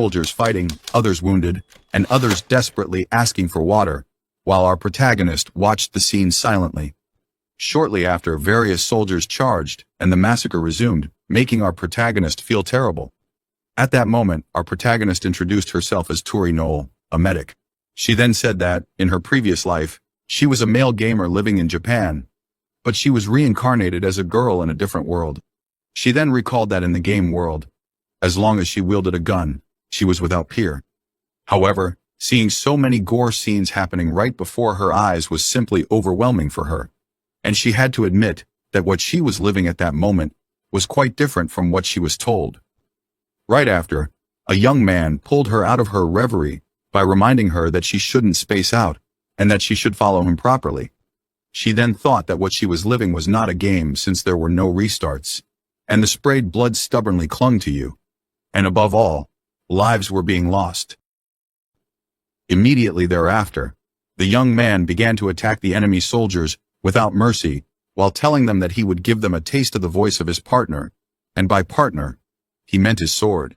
soldiers fighting, others wounded, and others desperately asking for water, while our protagonist watched the scene silently. Shortly after, various soldiers charged, and the massacre resumed, making our protagonist feel terrible. At that moment, our protagonist introduced herself as Tori Noel, a medic. She then said that, in her previous life, she was a male gamer living in Japan, but she was reincarnated as a girl in a different world. She then recalled that in the game world, as long as she wielded a gun, she was without peer. However, seeing so many gore scenes happening right before her eyes was simply overwhelming for her, and she had to admit that what she was living at that moment was quite different from what she was told. Right after, a young man pulled her out of her reverie by reminding her that she shouldn't space out, and that she should follow him properly. She then thought that what she was living was not a game since there were no restarts, and the sprayed blood stubbornly clung to you. And above all, lives were being lost. Immediately thereafter, the young man began to attack the enemy soldiers without mercy, while telling them that he would give them a taste of the voice of his partner, and by partner, he meant his sword.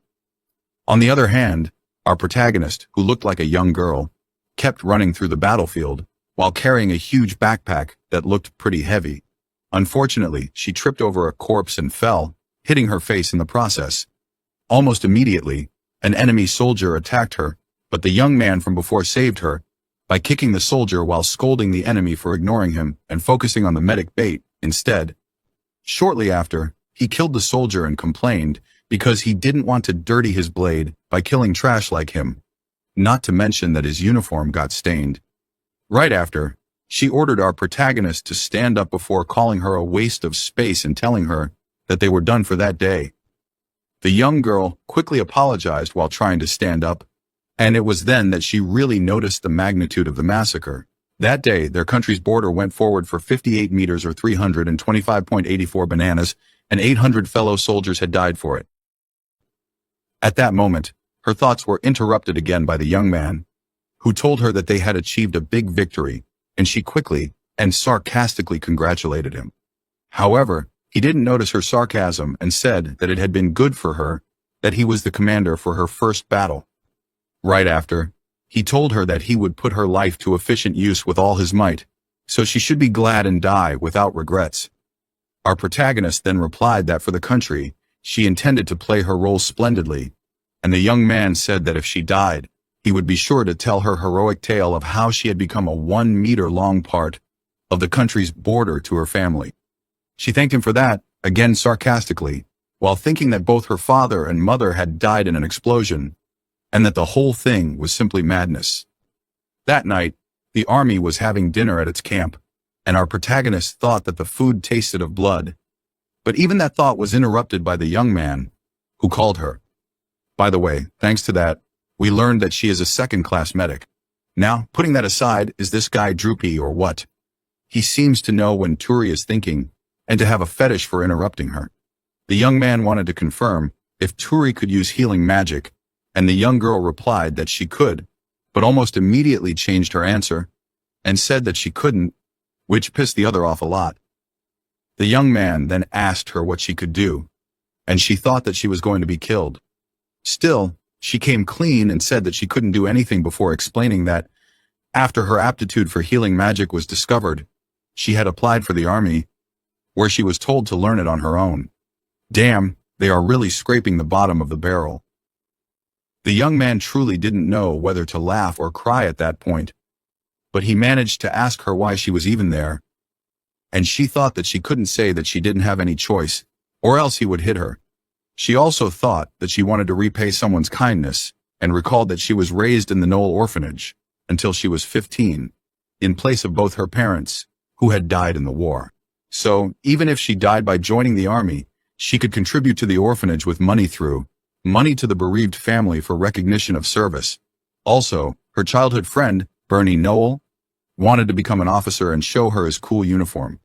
On the other hand, our protagonist, who looked like a young girl, kept running through the battlefield, while carrying a huge backpack that looked pretty heavy. Unfortunately, she tripped over a corpse and fell, hitting her face in the process. Almost immediately, an enemy soldier attacked her, but the young man from before saved her by kicking the soldier while scolding the enemy for ignoring him and focusing on the medic bait instead. Shortly after, he killed the soldier and complained because he didn't want to dirty his blade by killing trash like him, not to mention that his uniform got stained. Right after, she ordered our protagonist to stand up before calling her a waste of space and telling her that they were done for that day. The young girl quickly apologized while trying to stand up, and it was then that she really noticed the magnitude of the massacre. That day, their country's border went forward for 58 meters or 325.84 bananas, and 800 fellow soldiers had died for it. At that moment, her thoughts were interrupted again by the young man, who told her that they had achieved a big victory, and she quickly and sarcastically congratulated him. However, he didn't notice her sarcasm and said that it had been good for her that he was the commander for her first battle. Right after, he told her that he would put her life to efficient use with all his might, so she should be glad and die without regrets. Our protagonist then replied that for the country, she intended to play her role splendidly, and the young man said that if she died, he would be sure to tell her heroic tale of how she had become a 1-meter-long part of the country's border to her family. She thanked him for that, again sarcastically, while thinking that both her father and mother had died in an explosion, and that the whole thing was simply madness. That night, the army was having dinner at its camp, and our protagonist thought that the food tasted of blood. But even that thought was interrupted by the young man, who called her. By the way, thanks to that, we learned that she is a second-class medic. Now, putting that aside, is this guy droopy or what? He seems to know when Turi is thinking, and to have a fetish for interrupting her. The young man wanted to confirm if Turi could use healing magic, and the young girl replied that she could, but almost immediately changed her answer, and said that she couldn't, which pissed the other off a lot. The young man then asked her what she could do, and she thought that she was going to be killed. Still, she came clean and said that she couldn't do anything before explaining that, after her aptitude for healing magic was discovered, she had applied for the army, where she was told to learn it on her own. Damn, they are really scraping the bottom of the barrel. The young man truly didn't know whether to laugh or cry at that point, but he managed to ask her why she was even there, and she thought that she couldn't say that she didn't have any choice, or else he would hit her. She also thought that she wanted to repay someone's kindness, and recalled that she was raised in the Knoll orphanage until she was 15, in place of both her parents, who had died in the war. So, even if she died by joining the army, she could contribute to the orphanage with money to the bereaved family for recognition of service. Also, her childhood friend, Bernie Noel, wanted to become an officer and show her his cool uniform.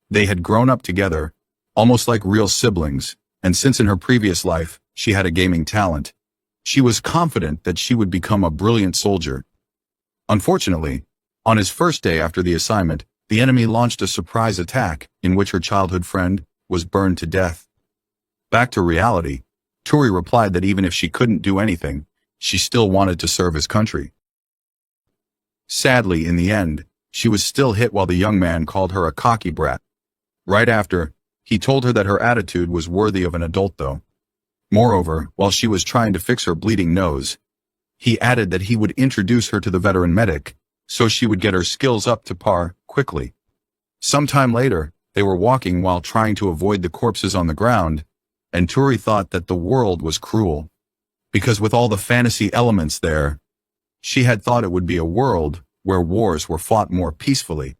They had grown up together, almost like real siblings, and since in her previous life, she had a gaming talent, she was confident that she would become a brilliant soldier. Unfortunately, on his first day after the assignment, the enemy launched a surprise attack in which her childhood friend was burned to death. Back to reality, Turi replied that even if she couldn't do anything, she still wanted to serve his country. Sadly, in the end, she was still hit while the young man called her a cocky brat. Right after, he told her that her attitude was worthy of an adult though. Moreover, while she was trying to fix her bleeding nose, he added that he would introduce her to the veteran medic, so she would get her skills up to par quickly. Sometime later, they were walking while trying to avoid the corpses on the ground, and Turi thought that the world was cruel. Because with all the fantasy elements there, she had thought it would be a world where wars were fought more peacefully.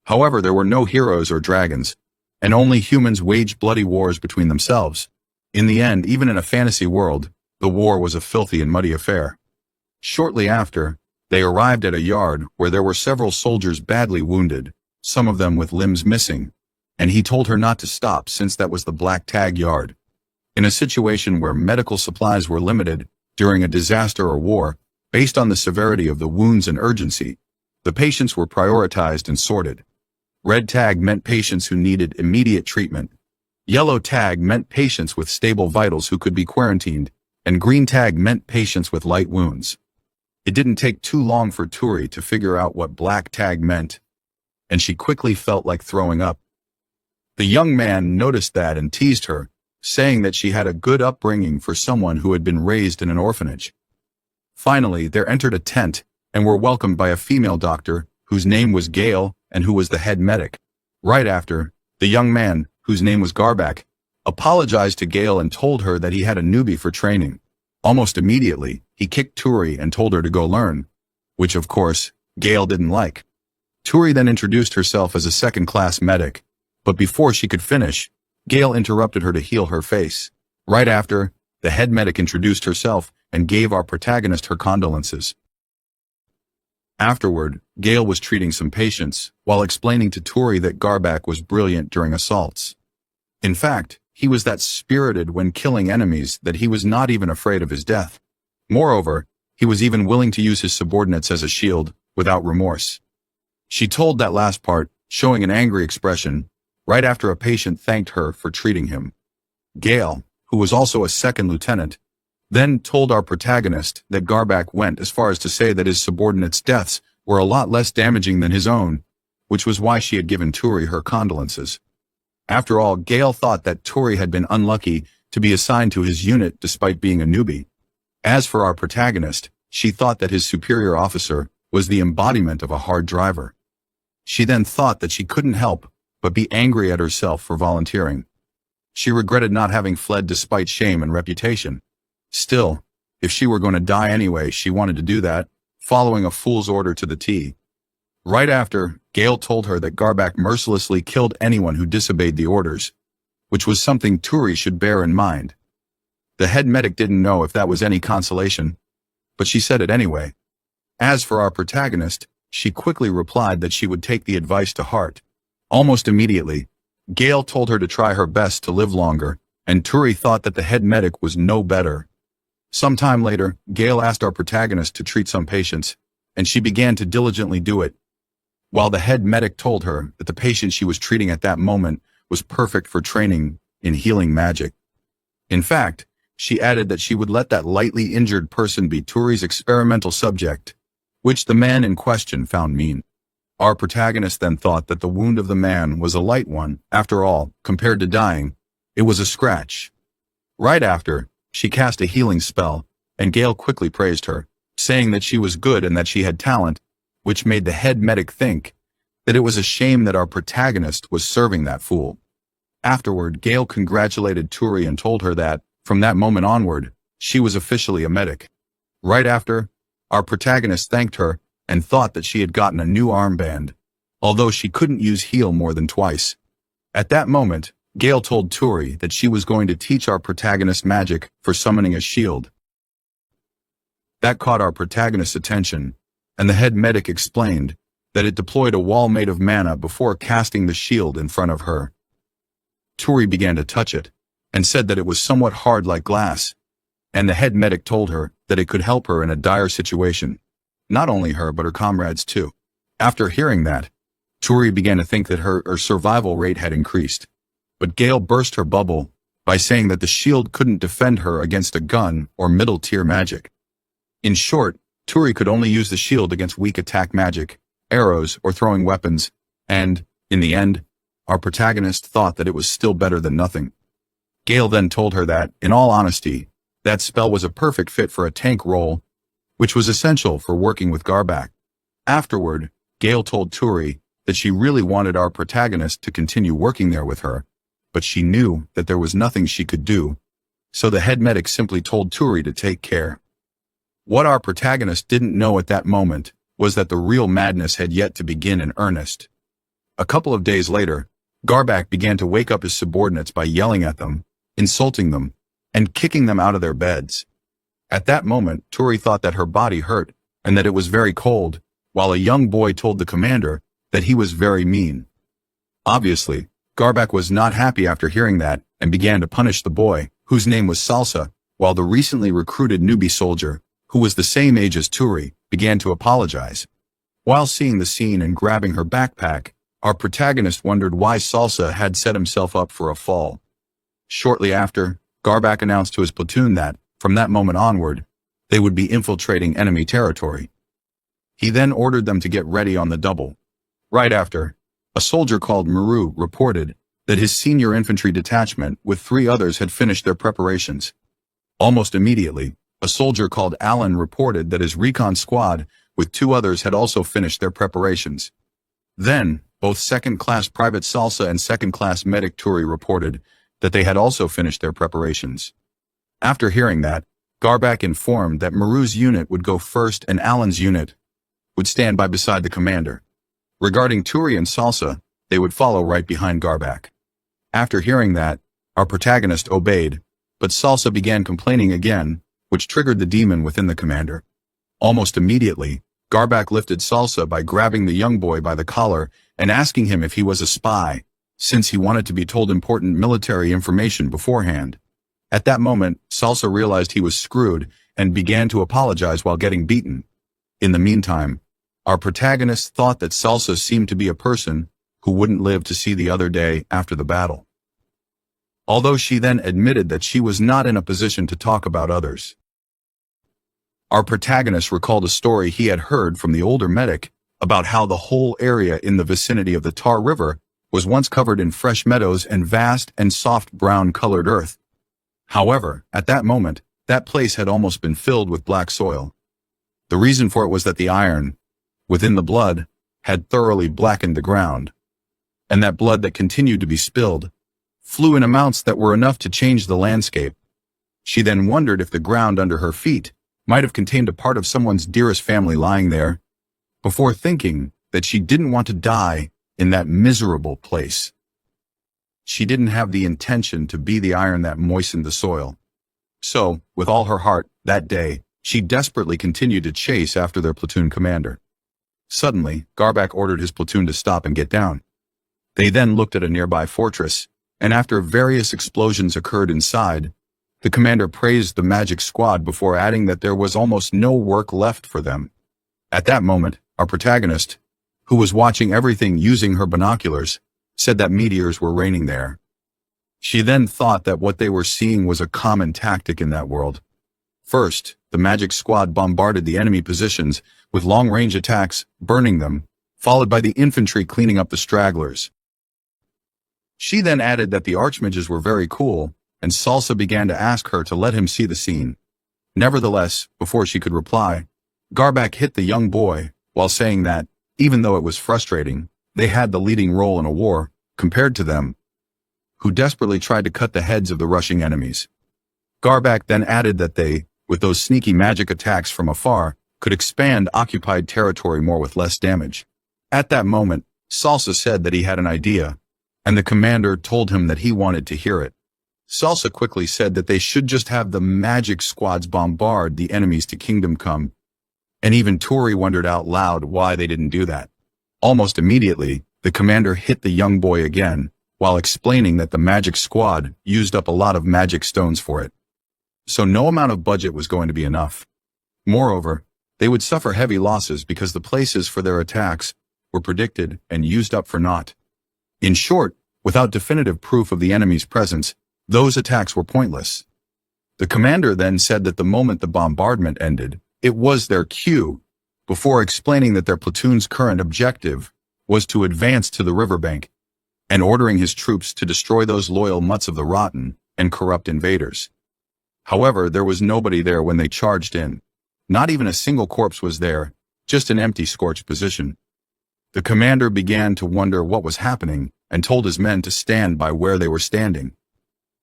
However, there were no heroes or dragons, and only humans waged bloody wars between themselves. In the end, even in a fantasy world, the war was a filthy and muddy affair. Shortly after, they arrived at a yard where there were several soldiers badly wounded, some of them with limbs missing, and he told her not to stop since that was the black tag yard. In a situation where medical supplies were limited during a disaster or war, based on the severity of the wounds and urgency, the patients were prioritized and sorted. Red tag meant patients who needed immediate treatment. Yellow tag meant patients with stable vitals who could be quarantined, and green tag meant patients with light wounds. It didn't take too long for Turi to figure out what black tag meant, and she quickly felt like throwing up. The young man noticed that and teased her, saying that she had a good upbringing for someone who had been raised in an orphanage. Finally, they entered a tent and were welcomed by a female doctor whose name was Gale and who was the head medic. Right after, the young man, whose name was Garbak, apologized to Gale and told her that he had a newbie for training. Almost immediately, he kicked Turi and told her to go learn, which of course, Gale didn't like. Turi then introduced herself as a second-class medic, but before she could finish, Gale interrupted her to heal her face. Right after, the head medic introduced herself and gave our protagonist her condolences. Afterward, Gale was treating some patients, while explaining to Turi that Garbak was brilliant during assaults. In fact, he was that spirited when killing enemies that he was not even afraid of his death. Moreover, he was even willing to use his subordinates as a shield, without remorse. She told that last part, showing an angry expression, right after a patient thanked her for treating him. Gale, who was also a second lieutenant, then told our protagonist that Garbak went as far as to say that his subordinates' deaths were a lot less damaging than his own, which was why she had given Turi her condolences. After all, Gale thought that Turi had been unlucky to be assigned to his unit despite being a newbie. As for our protagonist, she thought that his superior officer was the embodiment of a hard driver. She then thought that she couldn't help but be angry at herself for volunteering. She regretted not having fled despite shame and reputation. Still, if she were going to die anyway, she wanted to do that, following a fool's order to the T. Right after, Gale told her that Garbak mercilessly killed anyone who disobeyed the orders, which was something Turi should bear in mind. The head medic didn't know if that was any consolation, but she said it anyway. As for our protagonist, she quickly replied that she would take the advice to heart. Almost immediately, Gale told her to try her best to live longer, and Turi thought that the head medic was no better. Sometime later, Gale asked our protagonist to treat some patients, and she began to diligently do it, while the head medic told her that the patient she was treating at that moment was perfect for training in healing magic. In fact, she added that she would let that lightly injured person be Turi's experimental subject, which the man in question found mean. Our protagonist then thought that the wound of the man was a light one. After all, compared to dying, it was a scratch. Right after, she cast a healing spell, and Gale quickly praised her, saying that she was good and that she had talent, which made the head medic think that it was a shame that our protagonist was serving that fool. Afterward, Gale congratulated Turi and told her that, from that moment onward, she was officially a medic. Right after, our protagonist thanked her and thought that she had gotten a new armband, although she couldn't use heal more than twice. At that moment, Gale told Turi that she was going to teach our protagonist magic for summoning a shield. That caught our protagonist's attention, and the head medic explained that it deployed a wall made of mana before casting the shield in front of her. Turi began to touch it, and said that it was somewhat hard like glass, and the head medic told her that it could help her in a dire situation. Not only her, but her comrades too. After hearing that, Turi began to think that her survival rate had increased. But Gale burst her bubble by saying that the shield couldn't defend her against a gun or middle-tier magic. In short, Turi could only use the shield against weak attack magic, arrows, or throwing weapons, and, in the end, our protagonist thought that it was still better than nothing. Gale then told her that, in all honesty, that spell was a perfect fit for a tank role, which was essential for working with Garbak. Afterward, Gale told Turi that she really wanted our protagonist to continue working there with her, but she knew that there was nothing she could do, so the head medic simply told Turi to take care. What our protagonist didn't know at that moment was that the real madness had yet to begin in earnest. A couple of days later, Garbak began to wake up his subordinates by yelling at them, insulting them, and kicking them out of their beds. At that moment, Turi thought that her body hurt and that it was very cold, while a young boy told the commander that he was very mean. Obviously, Garbak was not happy after hearing that and began to punish the boy, whose name was Salsa, while the recently recruited newbie soldier, who was the same age as Turi, began to apologize. While seeing the scene and grabbing her backpack, our protagonist wondered why Salsa had set himself up for a fall. Shortly after, Garbak announced to his platoon that, from that moment onward, they would be infiltrating enemy territory. He then ordered them to get ready on the double. Right after, a soldier called Maru reported that his senior infantry detachment with 3 others had finished their preparations. Almost immediately, a soldier called Alan reported that his recon squad with 2 others had also finished their preparations. Then, both second-class Private Salsa and second-class Medic Turi reported that they had also finished their preparations. After hearing that, Garbak informed that Maru's unit would go first and Alan's unit would stand by beside the commander. Regarding Turi and Salsa, they would follow right behind Garbak. After hearing that, our protagonist obeyed, but Salsa began complaining again, which triggered the demon within the commander. Almost immediately, Garbak lifted Salsa by grabbing the young boy by the collar and asking him if he was a spy, since he wanted to be told important military information beforehand. At that moment, Salsa realized he was screwed and began to apologize while getting beaten. In the meantime, our protagonist thought that Salsa seemed to be a person who wouldn't live to see the other day after the battle. Although she then admitted that she was not in a position to talk about others. Our protagonist recalled a story he had heard from the older medic about how the whole area in the vicinity of the Tar River was once covered in fresh meadows and vast and soft brown-colored earth. However, at that moment, that place had almost been filled with black soil. The reason for it was that the iron, within the blood, had thoroughly blackened the ground, and that blood that continued to be spilled flew in amounts that were enough to change the landscape. She then wondered if the ground under her feet might have contained a part of someone's dearest family lying there, before thinking that she didn't want to die in that miserable place. She didn't have the intention to be the iron that moistened the soil. So, with all her heart, that day, she desperately continued to chase after their platoon commander. Suddenly, Garbak ordered his platoon to stop and get down. They then looked at a nearby fortress, and after various explosions occurred inside, the commander praised the magic squad before adding that there was almost no work left for them. At that moment, our protagonist, who was watching everything using her binoculars, said that meteors were raining there. She then thought that what they were seeing was a common tactic in that world. First, the magic squad bombarded the enemy positions with long-range attacks, burning them, followed by the infantry cleaning up the stragglers. She then added that the archmages were very cool, and Salsa began to ask her to let him see the scene. Nevertheless, before she could reply, Garbak hit the young boy, while saying that, even though it was frustrating, they had the leading role in a war, compared to them, who desperately tried to cut the heads of the rushing enemies. Garbak then added that they, with those sneaky magic attacks from afar, could expand occupied territory more with less damage. At that moment, Salsa said that he had an idea, and the commander told him that he wanted to hear it. Salsa quickly said that they should just have the magic squads bombard the enemies to Kingdom Come, and even Tori wondered out loud why they didn't do that. Almost immediately, the commander hit the young boy again, while explaining that the magic squad used up a lot of magic stones for it. So no amount of budget was going to be enough. Moreover, they would suffer heavy losses because the places for their attacks were predicted and used up for naught. In short, without definitive proof of the enemy's presence, those attacks were pointless. The commander then said that the moment the bombardment ended, It was their cue, before explaining that their platoon's current objective was to advance to the riverbank, and ordering his troops to destroy those loyal mutts of the rotten and corrupt invaders. However, there was nobody there when they charged in. Not even a single corpse was there, just an empty scorched position. The commander began to wonder what was happening and told his men to stand by where they were standing.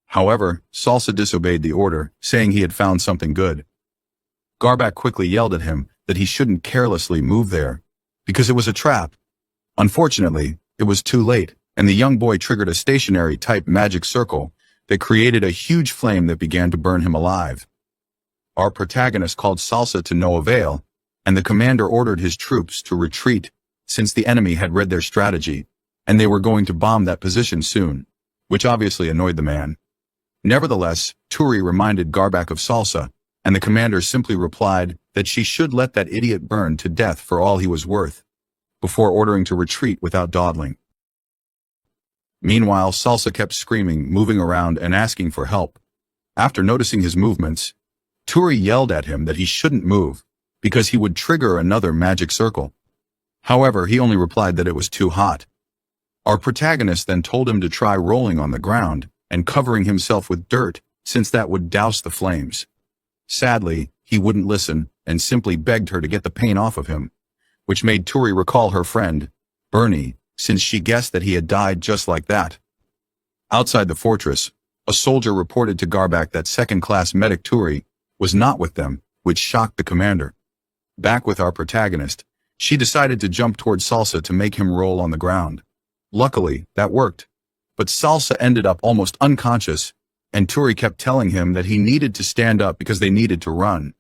However, Salsa disobeyed the order, saying he had found something good. Garbak quickly yelled at him that he shouldn't carelessly move there, because it was a trap. Unfortunately, it was too late, and the young boy triggered a stationary-type magic circle that created a huge flame that began to burn him alive. Our protagonist called Salsa to no avail, and the commander ordered his troops to retreat, since the enemy had read their strategy, and they were going to bomb that position soon, which obviously annoyed the man. Nevertheless, Turi reminded Garbak of Salsa, and the commander simply replied that she should let that idiot burn to death for all he was worth, before ordering to retreat without dawdling. Meanwhile, Salsa kept screaming, moving around, and asking for help. After noticing his movements, Turi yelled at him that he shouldn't move, because he would trigger another magic circle. However, he only replied that it was too hot. Our protagonist then told him to try rolling on the ground and covering himself with dirt, since that would douse the flames. Sadly, he wouldn't listen and simply begged her to get the pain off of him, which made Turi recall her friend, Bernie, since she guessed that he had died just like that. Outside the fortress, a soldier reported to Garbak that second-class medic Turi was not with them, which shocked the commander. Back with our protagonist, she decided to jump toward Salsa to make him roll on the ground. Luckily, that worked, but Salsa ended up almost unconscious, and Turi kept telling him that he needed to stand up because they needed to run.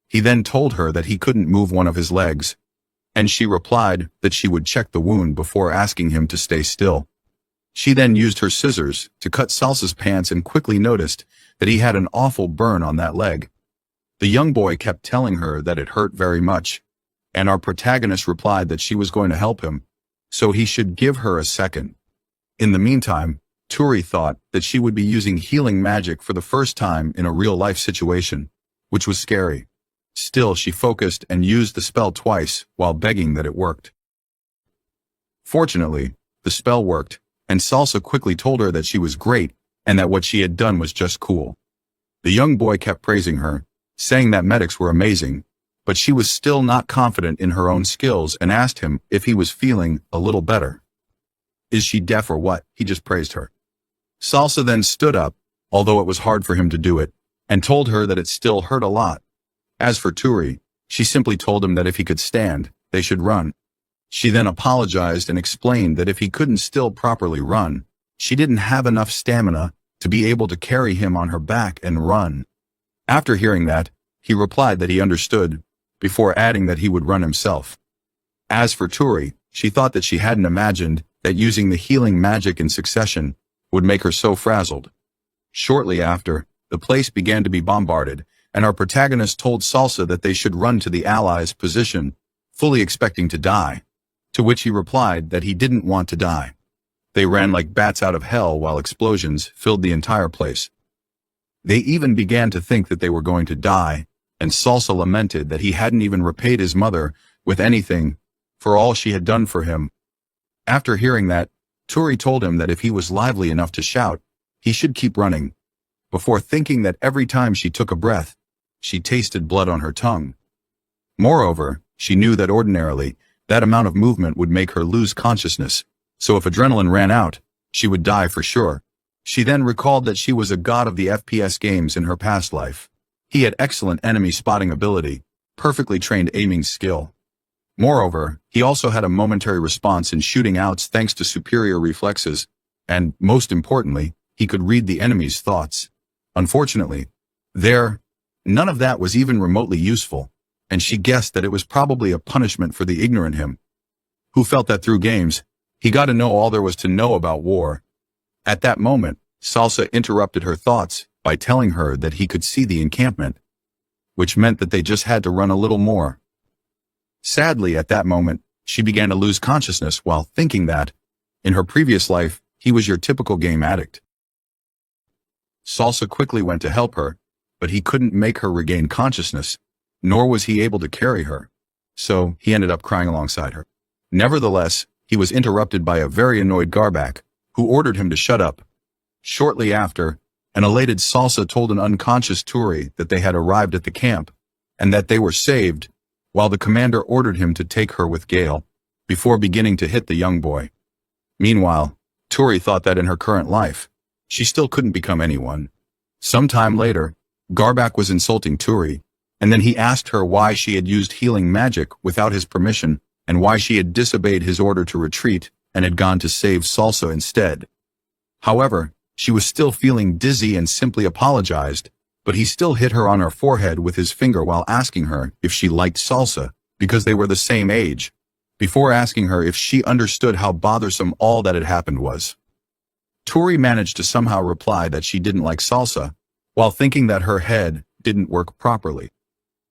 He then told her that he couldn't move one of his legs, and she replied that she would check the wound before asking him to stay still. She then used her scissors to cut Salsa's pants and quickly noticed that he had an awful burn on that leg. The young boy kept telling her that it hurt very much, and our protagonist replied that she was going to help him, so he should give her a second. In the meantime, Turi thought that she would be using healing magic for the first time in a real-life situation, which was scary. Still, she focused and used the spell twice while begging that it worked. Fortunately, the spell worked, and Salsa quickly told her that she was great and that what she had done was just cool. The young boy kept praising her, saying that medics were amazing, but she was still not confident in her own skills and asked him if he was feeling a little better. Is she deaf or what? He just praised her. Salsa then stood up, although it was hard for him to do it, and told her that it still hurt a lot. As for Turi, she simply told him that if he could stand, they should run. She then apologized and explained that if he couldn't still properly run, she didn't have enough stamina to be able to carry him on her back and run. After hearing that, he replied that he understood, before adding that he would run himself. As for Turi, she thought that she hadn't imagined that using the healing magic in succession would make her so frazzled. Shortly after, the place began to be bombarded, and our protagonist told Salsa that they should run to the Allies' position, fully expecting to die, to which he replied that he didn't want to die. They ran like bats out of hell while explosions filled the entire place. They even began to think that they were going to die, and Salsa lamented that he hadn't even repaid his mother with anything for all she had done for him. After hearing that, Turi told him that if he was lively enough to shout, he should keep running, before thinking that every time she took a breath, she tasted blood on her tongue. Moreover, she knew that ordinarily, that amount of movement would make her lose consciousness, so if adrenaline ran out, she would die for sure. She then recalled that she was a god of the FPS games in her past life. He had excellent enemy spotting ability, perfectly trained aiming skill. Moreover, he also had a momentary response in shooting outs thanks to superior reflexes, and, most importantly, he could read the enemy's thoughts. Unfortunately, none of that was even remotely useful, and she guessed that it was probably a punishment for the ignorant him, who felt that through games, he got to know all there was to know about war. At that moment, Salsa interrupted her thoughts by telling her that he could see the encampment, which meant that they just had to run a little more. Sadly, at that moment, she began to lose consciousness while thinking that, in her previous life, he was your typical game addict. Salsa quickly went to help her, but he couldn't make her regain consciousness. nor was he able to carry her. So, he ended up crying alongside her. Nevertheless, he was interrupted by a very annoyed Garbak, who ordered him to shut up. Shortly after, an elated Salsa told an unconscious Turi that they had arrived at the camp, and that they were saved, while the commander ordered him to take her with Gale, before beginning to hit the young boy. Meanwhile, Turi thought that in her current life, she still couldn't become anyone. Sometime later, Garbak was insulting Turi, and then he asked her why she had used healing magic without his permission, and why she had disobeyed his order to retreat and had gone to save Salsa instead. However, she was still feeling dizzy and simply apologized, but he still hit her on her forehead with his finger while asking her if she liked Salsa, because they were the same age, before asking her if she understood how bothersome all that had happened was. Turi managed to somehow reply that she didn't like Salsa, while thinking that her head didn't work properly.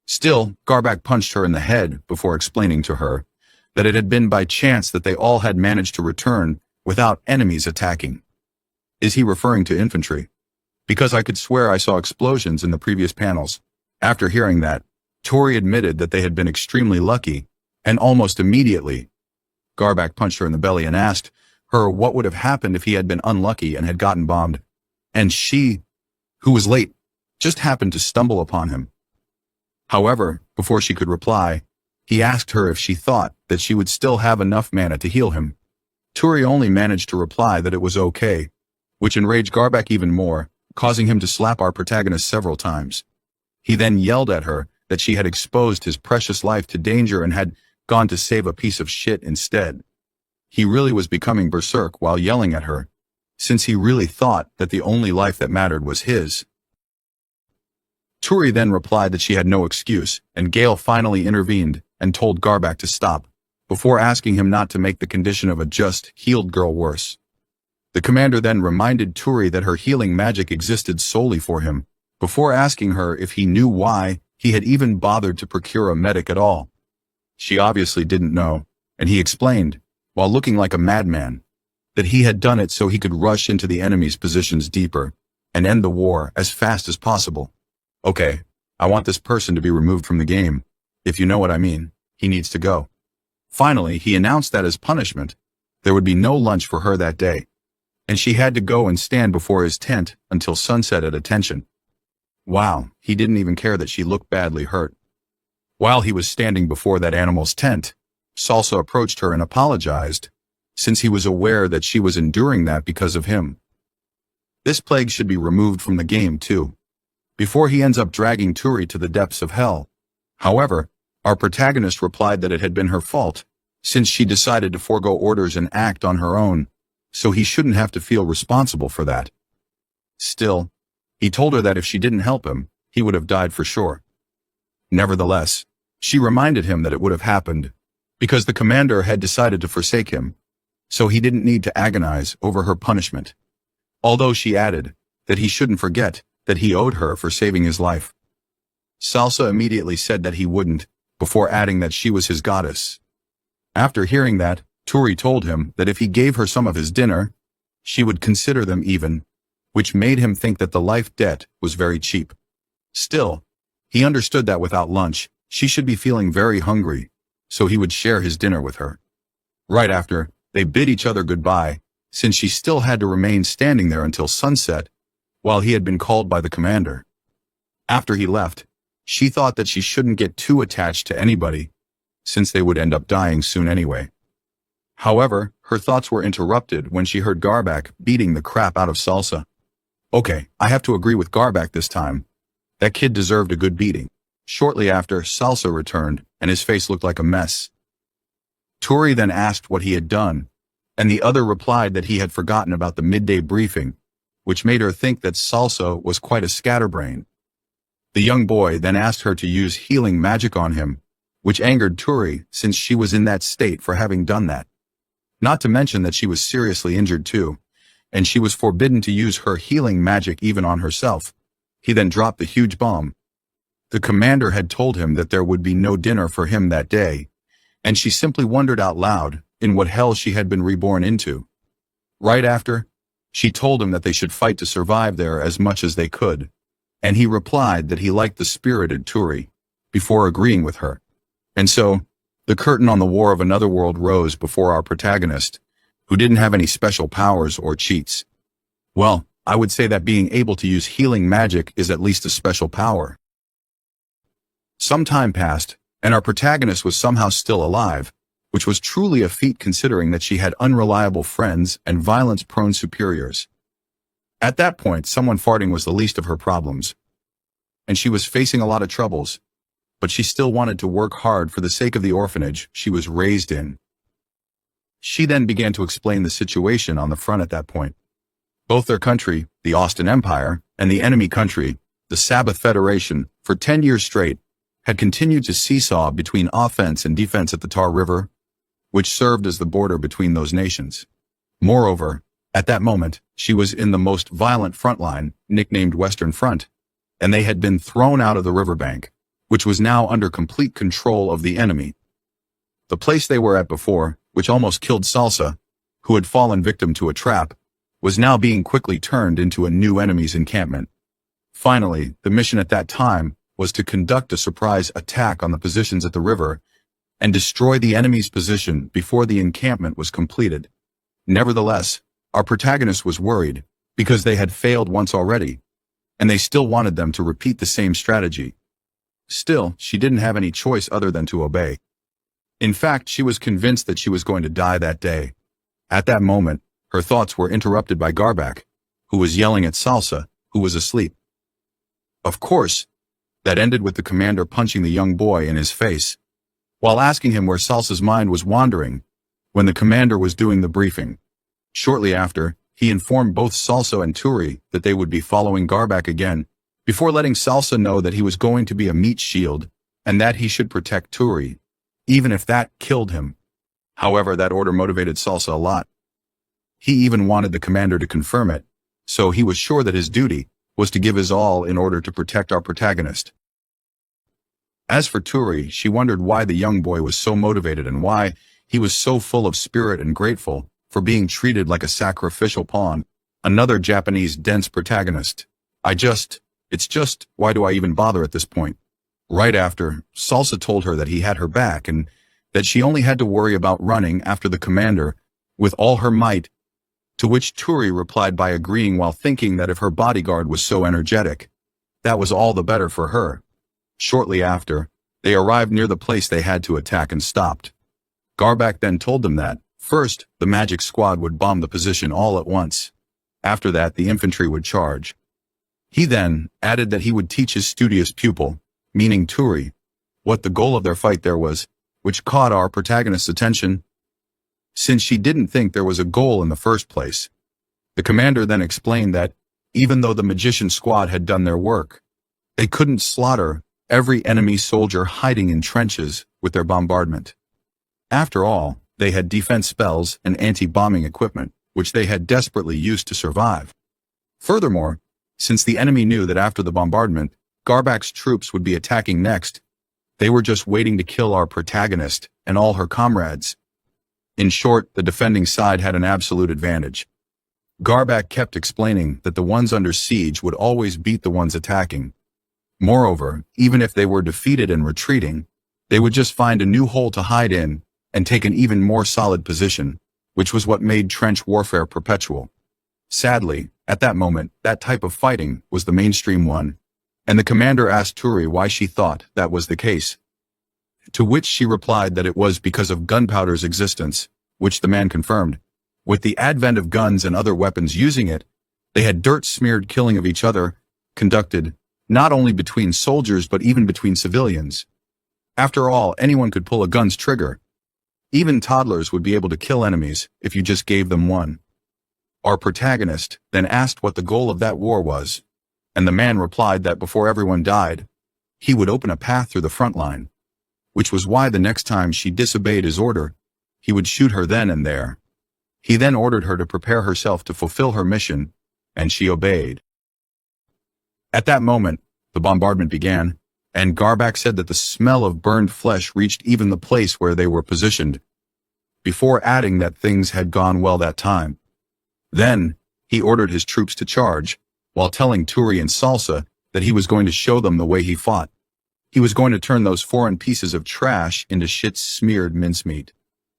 Still, Garbak punched her in the head before explaining to her that it had been by chance that they all had managed to return without enemies attacking. Is he referring to infantry? Because I could swear I saw explosions in the previous panels. After hearing that, Tori admitted that they had been extremely lucky, and almost immediately, Garbak punched her in the belly and asked her what would have happened if he had been unlucky and had gotten bombed. And she, who was late, just happened to stumble upon him. However, before she could reply, he asked her if she thought that she would still have enough mana to heal him. Turi only managed to reply that it was okay, which enraged Garbak even more, causing him to slap our protagonist several times. He then yelled at her that she had exposed his precious life to danger and had gone to save a piece of shit instead. He really was becoming berserk while yelling at her, since he really thought that the only life that mattered was his. Turi then replied that she had no excuse, and Gale finally intervened and told Garbak to stop, before asking him not to make the condition of a just, healed girl worse. The commander then reminded Turi that her healing magic existed solely for him, before asking her if he knew why he had even bothered to procure a medic at all. She obviously didn't know, and he explained, while looking like a madman, that he had done it so he could rush into the enemy's positions deeper and end the war as fast as possible. Okay, I want this person to be removed from the game. If you know what I mean, he needs to go. Finally, he announced that as punishment, there would be no lunch for her that day, and she had to go and stand before his tent until sunset at attention. Wow, he didn't even care that she looked badly hurt. While he was standing before that animal's tent, Salsa approached her and apologized, since he was aware that she was enduring that because of him. This plague should be removed from the game too, before he ends up dragging Turi to the depths of hell. However, our protagonist replied that it had been her fault, since she decided to forego orders and act on her own, so he shouldn't have to feel responsible for that. Still, he told her that if she didn't help him, he would have died for sure. Nevertheless, she reminded him that it would have happened, because the commander had decided to forsake him, so he didn't need to agonize over her punishment. Although she added that he shouldn't forget that he owed her for saving his life. Salsa immediately said that he wouldn't, before adding that she was his goddess. After hearing that, Turi told him that if he gave her some of his dinner, she would consider them even, which made him think that the life debt was very cheap. Still, he understood that without lunch, she should be feeling very hungry, so he would share his dinner with her. Right after, they bid each other goodbye, since she still had to remain standing there until sunset, while he had been called by the commander. After he left, she thought that she shouldn't get too attached to anybody, since they would end up dying soon anyway. However, her thoughts were interrupted when she heard Garbak beating the crap out of Salsa. Okay, I have to agree with Garbak this time. That kid deserved a good beating. Shortly after, Salsa returned, and his face looked like a mess. Turi then asked what he had done, and the other replied that he had forgotten about the midday briefing, which made her think that Salsa was quite a scatterbrain. The young boy then asked her to use healing magic on him, which angered Turi since she was in that state for having done that. Not to mention that she was seriously injured too, and she was forbidden to use her healing magic even on herself. He then dropped the huge bomb. The commander had told him that there would be no dinner for him that day, and she simply wondered out loud in what hell she had been reborn into. Right after, she told him that they should fight to survive there as much as they could, and he replied that he liked the spirited Turi, before agreeing with her. And so, the curtain on the war of another world rose before our protagonist, who didn't have any special powers or cheats. Well, I would say that being able to use healing magic is at least a special power. Some time passed, and our protagonist was somehow still alive, which was truly a feat considering that she had unreliable friends and violence-prone superiors. At that point, someone farting was the least of her problems, and she was facing a lot of troubles, but she still wanted to work hard for the sake of the orphanage she was raised in. She then began to explain the situation on the front at that point. Both their country, the Austin Empire, and the enemy country, the Sabbath Federation, for 10 years straight, had continued to seesaw between offense and defense at the Tar River, which served as the border between those nations. Moreover, at that moment, she was in the most violent front line, nicknamed Western Front, and they had been thrown out of the riverbank, which was now under complete control of the enemy. The place they were at before, which almost killed Salsa, who had fallen victim to a trap, was now being quickly turned into a new enemy's encampment. Finally, the mission at that time was to conduct a surprise attack on the positions at the river and destroy the enemy's position before the encampment was completed. Nevertheless, our protagonist was worried because they had failed once already, and they still wanted them to repeat the same strategy. Still, she didn't have any choice other than to obey. In fact, she was convinced that she was going to die that day. At that moment, her thoughts were interrupted by Garbak, who was yelling at Salsa, who was asleep. Of course, that ended with the commander punching the young boy in his face, while asking him where Salsa's mind was wandering when the commander was doing the briefing. Shortly after, he informed both Salsa and Turi that they would be following Garbak again, before letting Salsa know that he was going to be a meat shield and that he should protect Turi, even if that killed him. However, that order motivated Salsa a lot. He even wanted the commander to confirm it, so he was sure that his duty was to give his all in order to protect our protagonist. As for Turi, she wondered why the young boy was so motivated and why he was so full of spirit and grateful for being treated like a sacrificial pawn, another Japanese dense protagonist. It's just, why do I even bother at this point? Right after, Salsa told her that he had her back and that she only had to worry about running after the commander with all her might, to which Turi replied by agreeing while thinking that if her bodyguard was so energetic, that was all the better for her. Shortly after, they arrived near the place they had to attack and stopped. Garbak then told them that, first, the magic squad would bomb the position all at once. After that, the infantry would charge. He then added that he would teach his studious pupil, meaning Turi, what the goal of their fight there was, which caught our protagonist's attention, since she didn't think there was a goal in the first place. The commander then explained that, even though the magician squad had done their work, they couldn't slaughter every enemy soldier hiding in trenches with their bombardment. After all, they had defense spells and anti-bombing equipment, which they had desperately used to survive. Furthermore, since the enemy knew that after the bombardment, Garbak's troops would be attacking next, they were just waiting to kill our protagonist and all her comrades. In short, the defending side had an absolute advantage. Garbak kept explaining that the ones under siege would always beat the ones attacking. Moreover, even if they were defeated and retreating, they would just find a new hole to hide in and take an even more solid position, which was what made trench warfare perpetual. Sadly, at that moment, that type of fighting was the mainstream one, and the commander asked Turi why she thought that was the case. To which she replied that it was because of gunpowder's existence, which the man confirmed. With the advent of guns and other weapons using it, they had dirt-smeared killing of each other conducted, not only between soldiers but even between civilians. After all, anyone could pull a gun's trigger. Even toddlers would be able to kill enemies if you just gave them one. Our protagonist then asked what the goal of that war was, and the man replied that before everyone died, he would open a path through the front line, which was why the next time she disobeyed his order, he would shoot her then and there. He then ordered her to prepare herself to fulfill her mission, and she obeyed. At that moment, the bombardment began, and Garbak said that the smell of burned flesh reached even the place where they were positioned, before adding that things had gone well that time. Then, he ordered his troops to charge, while telling Turi and Salsa that he was going to show them the way he fought. He was going to turn those foreign pieces of trash into shit-smeared mincemeat.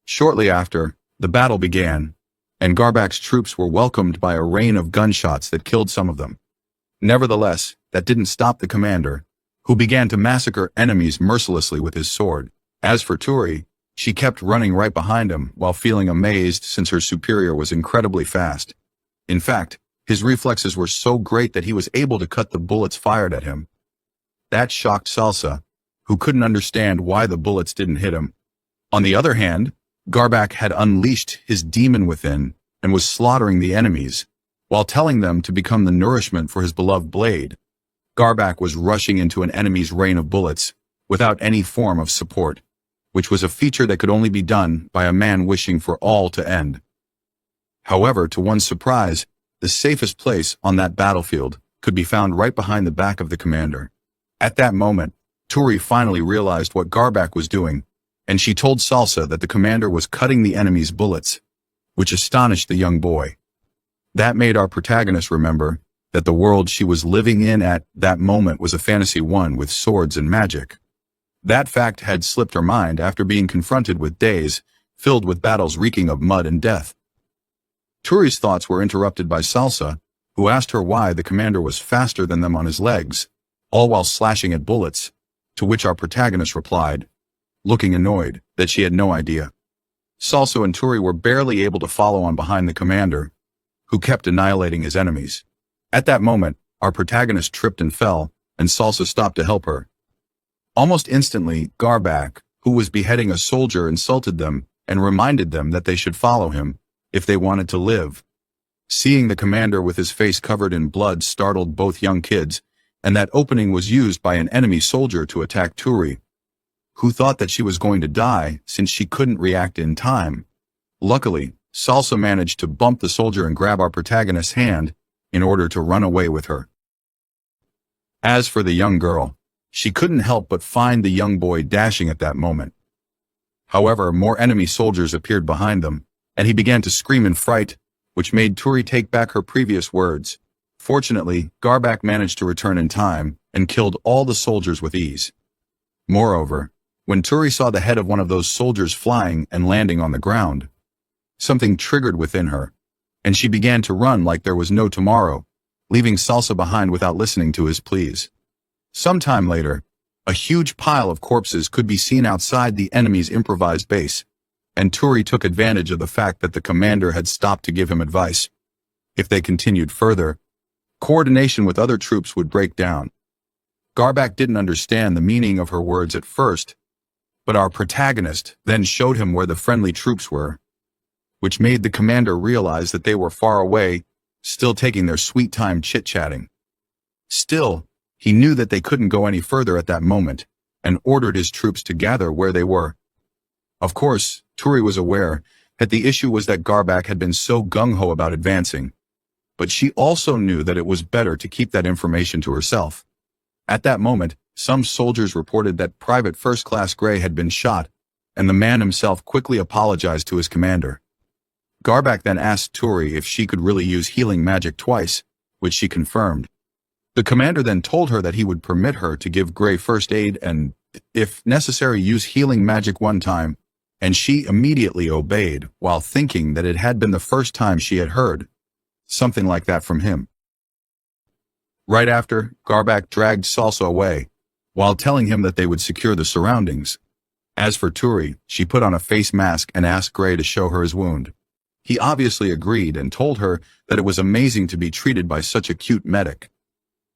Shortly after, the battle began, and Garbak's troops were welcomed by a rain of gunshots that killed some of them. Nevertheless, that didn't stop the commander, who began to massacre enemies mercilessly with his sword. As for Turi, she kept running right behind him while feeling amazed since her superior was incredibly fast. In fact, his reflexes were so great that he was able to cut the bullets fired at him. That shocked Salsa, who couldn't understand why the bullets didn't hit him. On the other hand, Garbak had unleashed his demon within and was slaughtering the enemies, while telling them to become the nourishment for his beloved blade. Garbak was rushing into an enemy's rain of bullets, without any form of support, which was a feature that could only be done by a man wishing for all to end. However, to one's surprise, the safest place on that battlefield could be found right behind the back of the commander. At that moment, Turi finally realized what Garbak was doing, and she told Salsa that the commander was cutting the enemy's bullets, which astonished the young boy. That made our protagonist remember that the world she was living in at that moment was a fantasy one with swords and magic. That fact had slipped her mind after being confronted with days filled with battles reeking of mud and death. Turi's thoughts were interrupted by Salsa, who asked her why the commander was faster than them on his legs, all while slashing at bullets, to which our protagonist replied, looking annoyed, that she had no idea. Salsa and Turi were barely able to follow on behind the commander, who kept annihilating his enemies. At that moment, our protagonist tripped and fell, and Salsa stopped to help her. Almost instantly, Garbak, who was beheading a soldier, insulted them and reminded them that they should follow him if they wanted to live. Seeing the commander with his face covered in blood startled both young kids, and that opening was used by an enemy soldier to attack Turi, who thought that she was going to die since she couldn't react in time. Luckily, Salsa managed to bump the soldier and grab our protagonist's hand in order to run away with her. As for the young girl, she couldn't help but find the young boy dashing at that moment. However, more enemy soldiers appeared behind them, and he began to scream in fright, which made Turi take back her previous words. Fortunately, Garbak managed to return in time and killed all the soldiers with ease. Moreover, when Turi saw the head of one of those soldiers flying and landing on the ground, something triggered within her, and she began to run like there was no tomorrow, leaving Salsa behind without listening to his pleas. Sometime later, a huge pile of corpses could be seen outside the enemy's improvised base, and Turi took advantage of the fact that the commander had stopped to give him advice. If they continued further, coordination with other troops would break down. Garbak didn't understand the meaning of her words at first, but our protagonist then showed him where the friendly troops were, which made the commander realize that they were far away, still taking their sweet time chit-chatting. Still, he knew that they couldn't go any further at that moment, and ordered his troops to gather where they were. Of course, Turi was aware that the issue was that Garbak had been so gung-ho about advancing, but she also knew that it was better to keep that information to herself. At that moment, some soldiers reported that Private First Class Gray had been shot, and the man himself quickly apologized to his commander. Garbak then asked Turi if she could really use healing magic twice, which she confirmed. The commander then told her that he would permit her to give Gray first aid and, if necessary, use healing magic one time, and she immediately obeyed while thinking that it had been the first time she had heard something like that from him. Right after, Garbak dragged Salsa away, while telling him that they would secure the surroundings. As for Turi, she put on a face mask and asked Gray to show her his wound. He obviously agreed and told her that it was amazing to be treated by such a cute medic.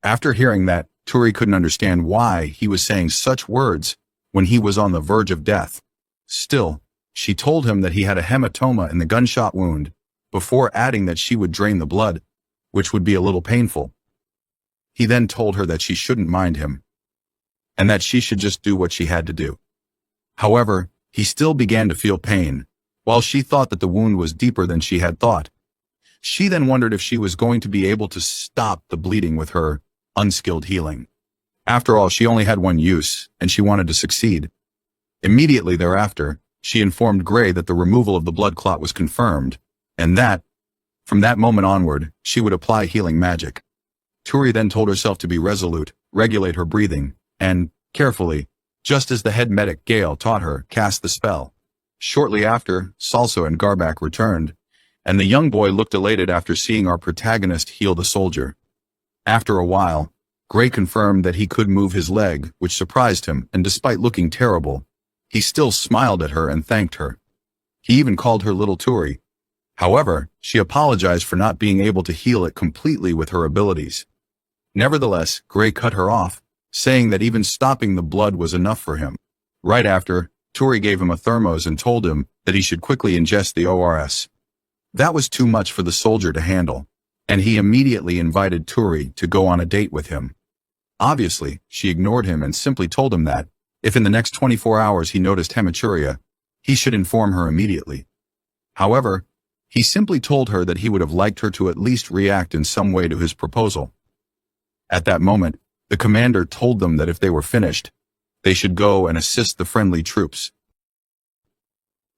After hearing that, Turi couldn't understand why he was saying such words when he was on the verge of death. Still, she told him that he had a hematoma in the gunshot wound, before adding that she would drain the blood, which would be a little painful. He then told her that she shouldn't mind him, and that she should just do what she had to do. However, he still began to feel pain, while she thought that the wound was deeper than she had thought. She then wondered if she was going to be able to stop the bleeding with her unskilled healing. After all, she only had one use, and she wanted to succeed. Immediately thereafter, she informed Gray that the removal of the blood clot was confirmed, and that, from that moment onward, she would apply healing magic. Turi then told herself to be resolute, regulate her breathing, and, carefully, just as the head medic Gale taught her cast the spell. Shortly after, Salsa and Garbak returned, and the young boy looked elated after seeing our protagonist heal the soldier. After a while, Gray confirmed that he could move his leg, which surprised him, and despite looking terrible, he still smiled at her and thanked her. He even called her Little Turi. However, she apologized for not being able to heal it completely with her abilities. Nevertheless, Gray cut her off, saying that even stopping the blood was enough for him. Right after, Turi gave him a thermos and told him that he should quickly ingest the ORS. That was too much for the soldier to handle, and he immediately invited Turi to go on a date with him. Obviously, she ignored him and simply told him that, if in the next 24 hours he noticed hematuria, he should inform her immediately. However, he simply told her that he would have liked her to at least react in some way to his proposal. At that moment, the commander told them that if they were finished, they should go and assist the friendly troops.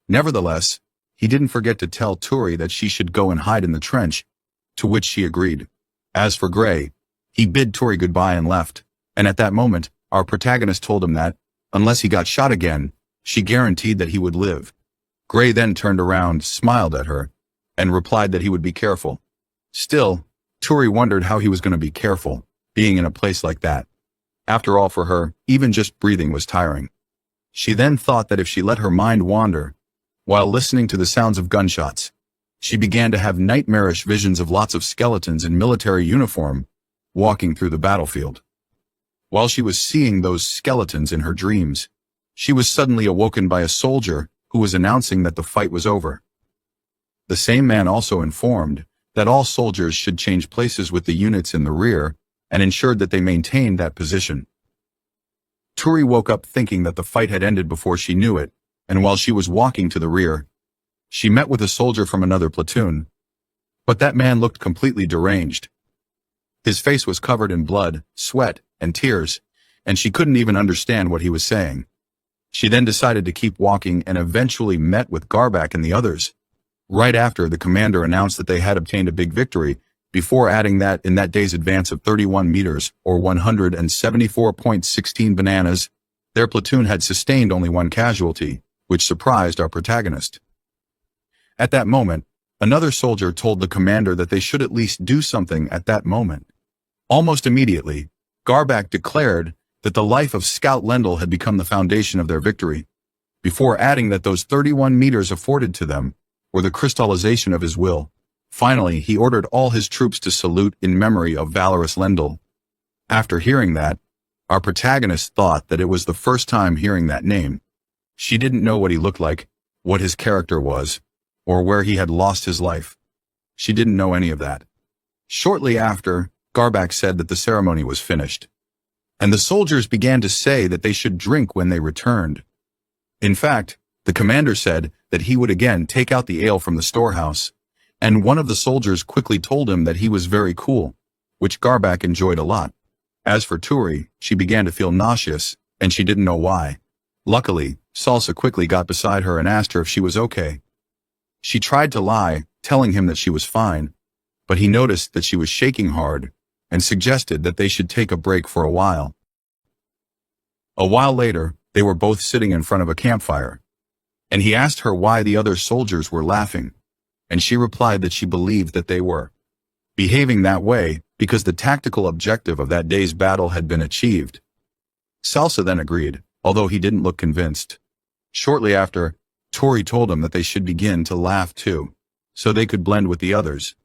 Nevertheless, he didn't forget to tell Turi that she should go and hide in the trench, to which she agreed. As for Gray, he bid Turi goodbye and left, and at that moment, our protagonist told him that, unless he got shot again, she guaranteed that he would live. Gray then turned around, smiled at her, and replied that he would be careful. Still, Turi wondered how he was going to be careful, being in a place like that. After all, for her, even just breathing was tiring. She then thought that if she let her mind wander, while listening to the sounds of gunshots, she began to have nightmarish visions of lots of skeletons in military uniform walking through the battlefield. While she was seeing those skeletons in her dreams, she was suddenly awoken by a soldier who was announcing that the fight was over. The same man also informed that all soldiers should change places with the units in the rear and ensured that they maintained that position. Turi woke up thinking that the fight had ended before she knew it, and while she was walking to the rear, she met with a soldier from another platoon. But that man looked completely deranged. His face was covered in blood, sweat, and tears, and she couldn't even understand what he was saying. She then decided to keep walking and eventually met with Garbak and the others. Right after, the commander announced that they had obtained a big victory, before adding that in that day's advance of 31 meters, or 174.16 bananas, their platoon had sustained only one casualty, which surprised our protagonist. At that moment, another soldier told the commander that they should at least do something at that moment. Almost immediately, Garbak declared that the life of Scout Lendl had become the foundation of their victory, before adding that those 31 meters afforded to them were the crystallization of his will. Finally, he ordered all his troops to salute in memory of valorous Lendl. After hearing that, our protagonist thought that it was the first time hearing that name. She didn't know what he looked like, what his character was, or where he had lost his life. She didn't know any of that. Shortly after, Garbak said that the ceremony was finished, and the soldiers began to say that they should drink when they returned. In fact, the commander said that he would again take out the ale from the storehouse, and one of the soldiers quickly told him that he was very cool, which Garbak enjoyed a lot. As for Turi, she began to feel nauseous, and she didn't know why. Luckily, Salsa quickly got beside her and asked her if she was okay. She tried to lie, telling him that she was fine, but he noticed that she was shaking hard and suggested that they should take a break for a while. A while later, they were both sitting in front of a campfire, and he asked her why the other soldiers were laughing, and she replied that she believed that they were behaving that way because the tactical objective of that day's battle had been achieved. Salsa then agreed, although he didn't look convinced. Shortly after, Tori told him that they should begin to laugh too, so they could blend with the others.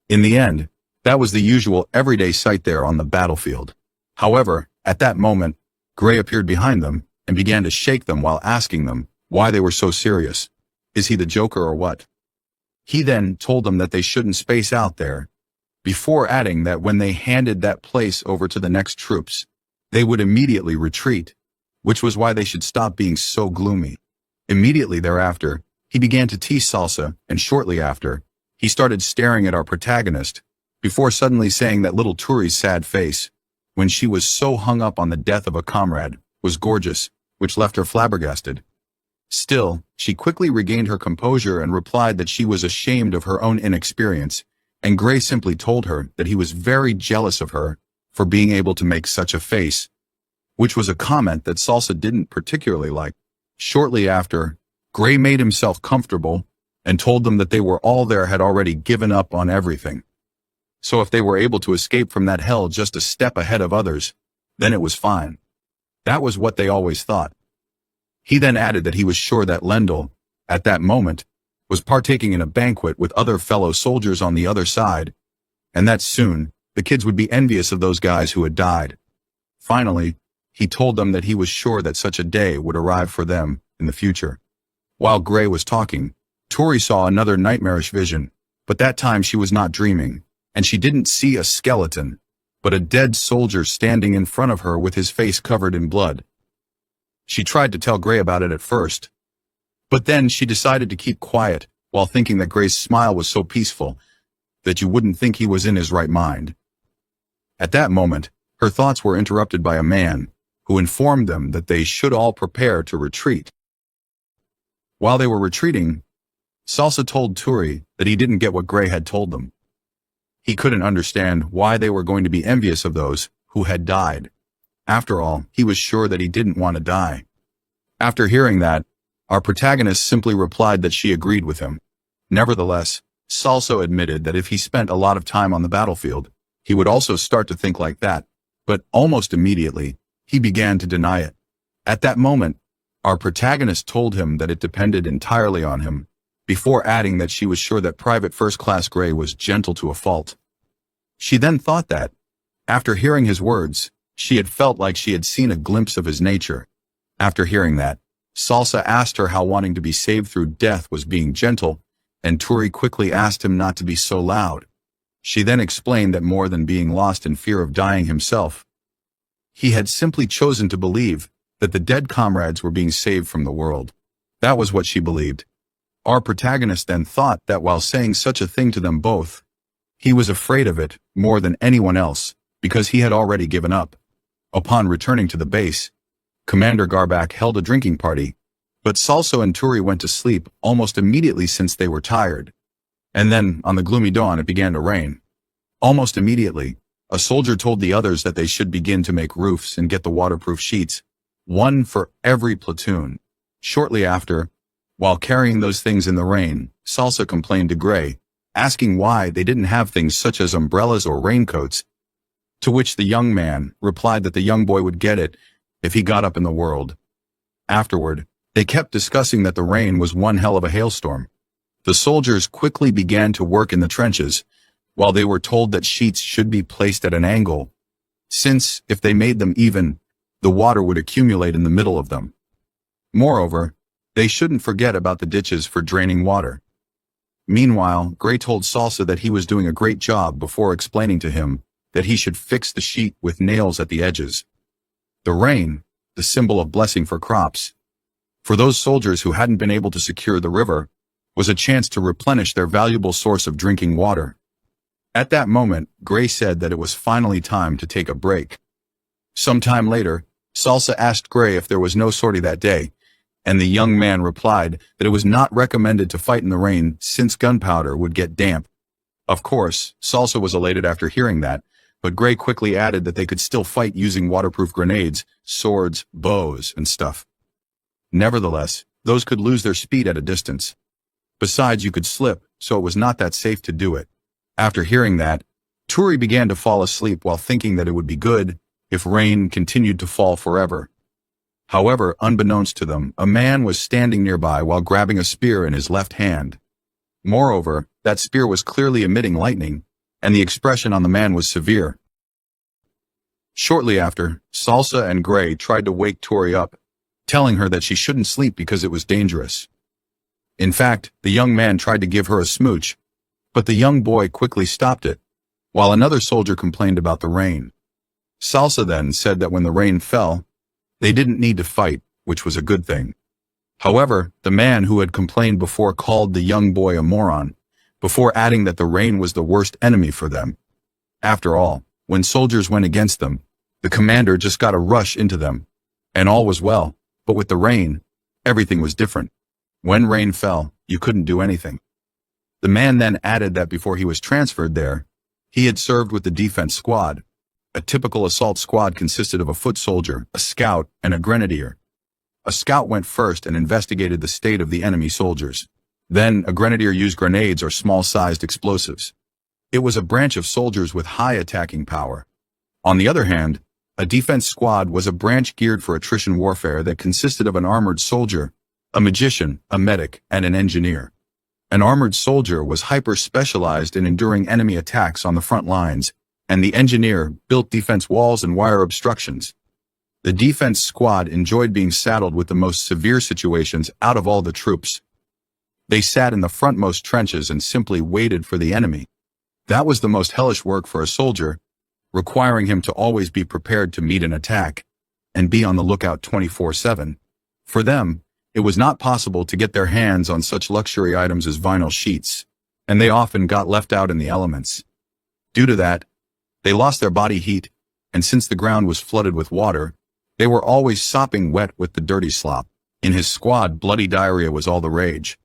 In the end, that was the usual everyday sight there on the battlefield. However, at that moment, Gray appeared behind them and began to shake them while asking them why they were so serious. Is he the Joker or what? He then told them that they shouldn't space out there, before adding that when they handed that place over to the next troops, they would immediately retreat, which was why they should stop being so gloomy. Immediately thereafter, he began to tease Salsa, and shortly after, he started staring at our protagonist, before suddenly saying that little Turi's sad face, when she was so hung up on the death of a comrade, was gorgeous, which left her flabbergasted. Still, she quickly regained her composure and replied that she was ashamed of her own inexperience, and Gray simply told her that he was very jealous of her for being able to make such a face, which was a comment that Salsa didn't particularly like. Shortly after, Gray made himself comfortable and told them that they were all there had already given up on everything. So if they were able to escape from that hell just a step ahead of others, then it was fine. That was what they always thought. He then added that he was sure that Lendl, at that moment, was partaking in a banquet with other fellow soldiers on the other side, and that soon, the kids would be envious of those guys who had died. Finally, he told them that he was sure that such a day would arrive for them in the future. While Gray was talking, Tori saw another nightmarish vision, but that time she was not dreaming, and she didn't see a skeleton, but a dead soldier standing in front of her with his face covered in blood. She tried to tell Gray about it at first, but then she decided to keep quiet while thinking that Gray's smile was so peaceful that you wouldn't think he was in his right mind. At that moment, her thoughts were interrupted by a man who informed them that they should all prepare to retreat. While they were retreating, Salsa told Turi that he didn't get what Gray had told them. He couldn't understand why they were going to be envious of those who had died. After all, he was sure that he didn't want to die. After hearing that, our protagonist simply replied that she agreed with him. Nevertheless, Salsa admitted that if he spent a lot of time on the battlefield, he would also start to think like that, but almost immediately, he began to deny it. At that moment, our protagonist told him that it depended entirely on him, before adding that she was sure that Private First Class Gray was gentle to a fault. She then thought that, after hearing his words, she had felt like she had seen a glimpse of his nature. After hearing that, Salsa asked her how wanting to be saved through death was being gentle, and Turi quickly asked him not to be so loud. She then explained that more than being lost in fear of dying himself, he had simply chosen to believe that the dead comrades were being saved from the world. That was what she believed. Our protagonist then thought that while saying such a thing to them both, he was afraid of it more than anyone else, because he had already given up. Upon returning to the base, Commander Garbak held a drinking party, but Salso and Turi went to sleep almost immediately since they were tired. And then, on the gloomy dawn, it began to rain. Almost immediately, a soldier told the others that they should begin to make roofs and get the waterproof sheets, one for every platoon. Shortly after, while carrying those things in the rain, Salsa complained to Gray, asking why they didn't have things such as umbrellas or raincoats, to which the young man replied that the young boy would get it if he got up in the world. Afterward, they kept discussing that the rain was one hell of a hailstorm. The soldiers quickly began to work in the trenches, while they were told that sheets should be placed at an angle, since, if they made them even, the water would accumulate in the middle of them. Moreover, they shouldn't forget about the ditches for draining water. Meanwhile, Gray told Salsa that he was doing a great job before explaining to him that he should fix the sheet with nails at the edges. The rain, the symbol of blessing for crops, for those soldiers who hadn't been able to secure the river, was a chance to replenish their valuable source of drinking water. At that moment, Gray said that it was finally time to take a break. Sometime later, Salsa asked Gray if there was no sortie that day, and the young man replied that it was not recommended to fight in the rain since gunpowder would get damp. Of course, Salsa was elated after hearing that, but Gray quickly added that they could still fight using waterproof grenades, swords, bows, and stuff. Nevertheless, those could lose their speed at a distance. Besides, you could slip, so it was not that safe to do it. After hearing that, Turi began to fall asleep while thinking that it would be good if rain continued to fall forever. However, unbeknownst to them, a man was standing nearby while grabbing a spear in his left hand. Moreover, that spear was clearly emitting lightning, and the expression on the man was severe. Shortly after, Salsa and Gray tried to wake Tori up, telling her that she shouldn't sleep because it was dangerous. In fact, the young man tried to give her a smooch, but the young boy quickly stopped it, while another soldier complained about the rain. Salsa then said that when the rain fell, they didn't need to fight, which was a good thing. However, the man who had complained before called the young boy a moron, before adding that the rain was the worst enemy for them. After all, when soldiers went against them, the commander just got a rush into them, and all was well, but with the rain, everything was different. When rain fell, you couldn't do anything. The man then added that before he was transferred there, he had served with the defense squad, A typical assault squad consisted of a foot soldier, a scout, and a grenadier. A scout went first and investigated the state of the enemy soldiers. Then, a grenadier used grenades or small-sized explosives. It was a branch of soldiers with high attacking power. On the other hand, a defense squad was a branch geared for attrition warfare that consisted of an armored soldier, a magician, a medic, and an engineer. An armored soldier was hyper-specialized in enduring enemy attacks on the front lines, and the engineer built defense walls and wire obstructions. The defense squad enjoyed being saddled with the most severe situations out of all the troops. They sat in the frontmost trenches and simply waited for the enemy. That was the most hellish work for a soldier, requiring him to always be prepared to meet an attack and be on the lookout 24/7. For them, it was not possible to get their hands on such luxury items as vinyl sheets, and they often got left out in the elements. Due to that, they lost their body heat, and since the ground was flooded with water, they were always sopping wet with the dirty slop. In his squad, bloody diarrhea was all the rage.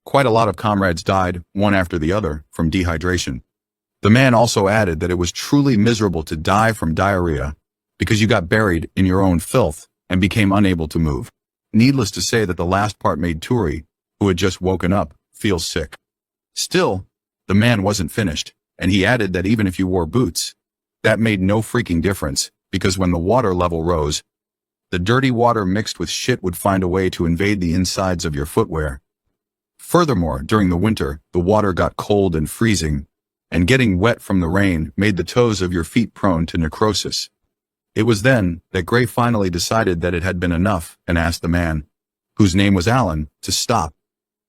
Quite a lot of comrades died, one after the other, from dehydration. The man also added that it was truly miserable to die from diarrhea because you got buried in your own filth and became unable to move. Needless to say that the last part made Turi, who had just woken up, feel sick. Still, the man wasn't finished, and he added that even if you wore boots, that made no freaking difference, because when the water level rose, the dirty water mixed with shit would find a way to invade the insides of your footwear. Furthermore, during the winter, the water got cold and freezing, and getting wet from the rain made the toes of your feet prone to necrosis. It was then that Gray finally decided that it had been enough and asked the man, whose name was Alan, to stop.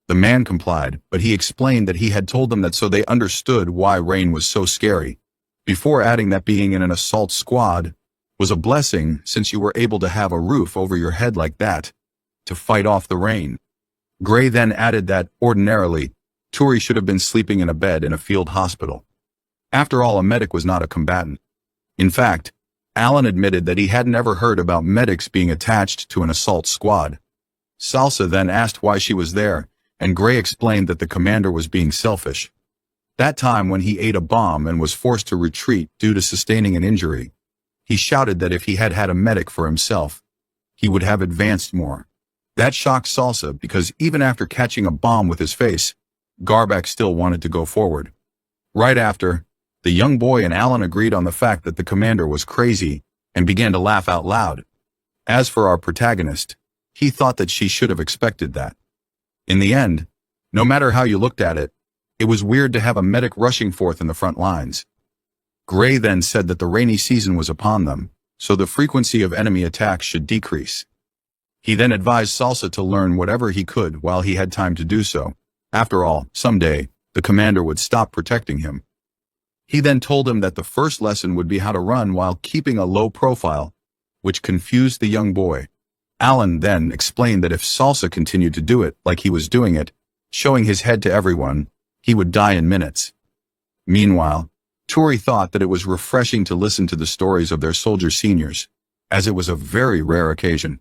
The man complied, but he explained that he had told them that so they understood why rain was so scary, before adding that being in an assault squad was a blessing since you were able to have a roof over your head like that to fight off the rain. Gray then added that, ordinarily, Turi should have been sleeping in a bed in a field hospital. After all, a medic was not a combatant. In fact, Alan admitted that he hadn't ever heard about medics being attached to an assault squad. Salsa then asked why she was there, and Gray explained that the commander was being selfish. That time when he ate a bomb and was forced to retreat due to sustaining an injury, he shouted that if he had had a medic for himself, he would have advanced more. That shocked Salsa because even after catching a bomb with his face, Garbak still wanted to go forward. Right after, the young boy and Alan agreed on the fact that the commander was crazy and began to laugh out loud. As for our protagonist, he thought that she should have expected that. In the end, no matter how you looked at it, it was weird to have a medic rushing forth in the front lines. Gray then said that the rainy season was upon them, so the frequency of enemy attacks should decrease. He then advised Salsa to learn whatever he could while he had time to do so. After all, someday, the commander would stop protecting him. He then told him that the first lesson would be how to run while keeping a low profile, which confused the young boy. Alan then explained that if Salsa continued to do it like he was doing it, showing his head to everyone, he would die in minutes. Meanwhile, Turi thought that it was refreshing to listen to the stories of their soldier seniors, as it was a very rare occasion.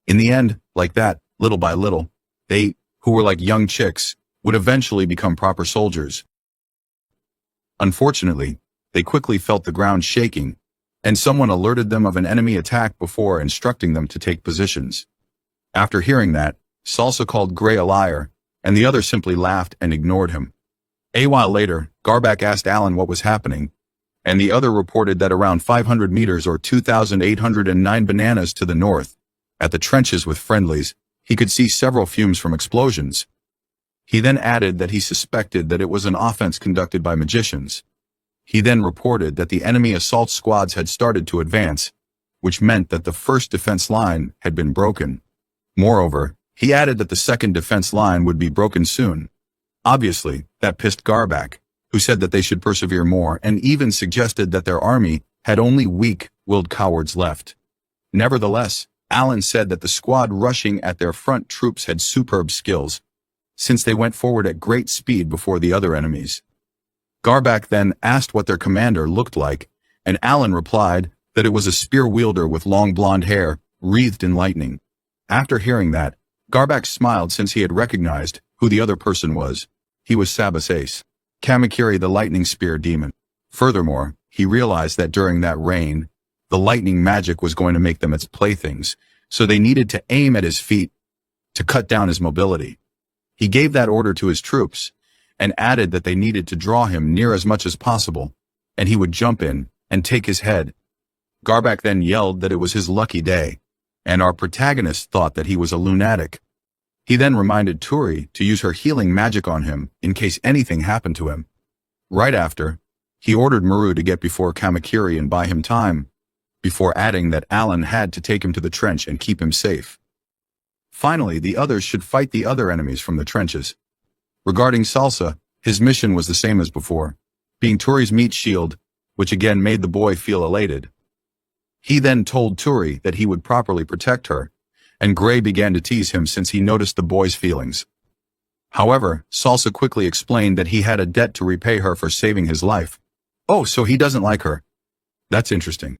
In the end, like that, little by little, they, who were like young chicks, would eventually become proper soldiers. Unfortunately, they quickly felt the ground shaking, and someone alerted them of an enemy attack before instructing them to take positions. After hearing that, Salsa called Gray a liar, and the other simply laughed and ignored him. A while later, Garbak asked Alan what was happening, and the other reported that around 500 meters or 2,809 bananas to the north, at the trenches with friendlies, he could see several fumes from explosions. He then added that he suspected that it was an offense conducted by magicians. He then reported that the enemy assault squads had started to advance, which meant that the first defense line had been broken. Moreover, he added that the second defense line would be broken soon. Obviously, that pissed Garbak, who said that they should persevere more and even suggested that their army had only weak-willed cowards left. Nevertheless, Alan said that the squad rushing at their front troops had superb skills, since they went forward at great speed before the other enemies. Garbak then asked what their commander looked like, and Alan replied that it was a spear wielder with long blonde hair, wreathed in lightning. After hearing that, Garbak smiled since he had recognized who the other person was. He was Sabas Ace, Kamakiri the lightning spear demon. Furthermore, he realized that during that rain, the lightning magic was going to make them its playthings, so they needed to aim at his feet to cut down his mobility. He gave that order to his troops, and added that they needed to draw him near as much as possible, and he would jump in and take his head. Garbak then yelled that it was his lucky day, and our protagonist thought that he was a lunatic. He then reminded Turi to use her healing magic on him in case anything happened to him. Right after, he ordered Maru to get before Kamakiri and buy him time, before adding that Alan had to take him to the trench and keep him safe. Finally, the others should fight the other enemies from the trenches. Regarding Salsa, his mission was the same as before, being Turi's meat shield, which again made the boy feel elated. He then told Turi that he would properly protect her, and Gray began to tease him since he noticed the boy's feelings. However, Salsa quickly explained that he had a debt to repay her for saving his life. Oh, so he doesn't like her. That's interesting.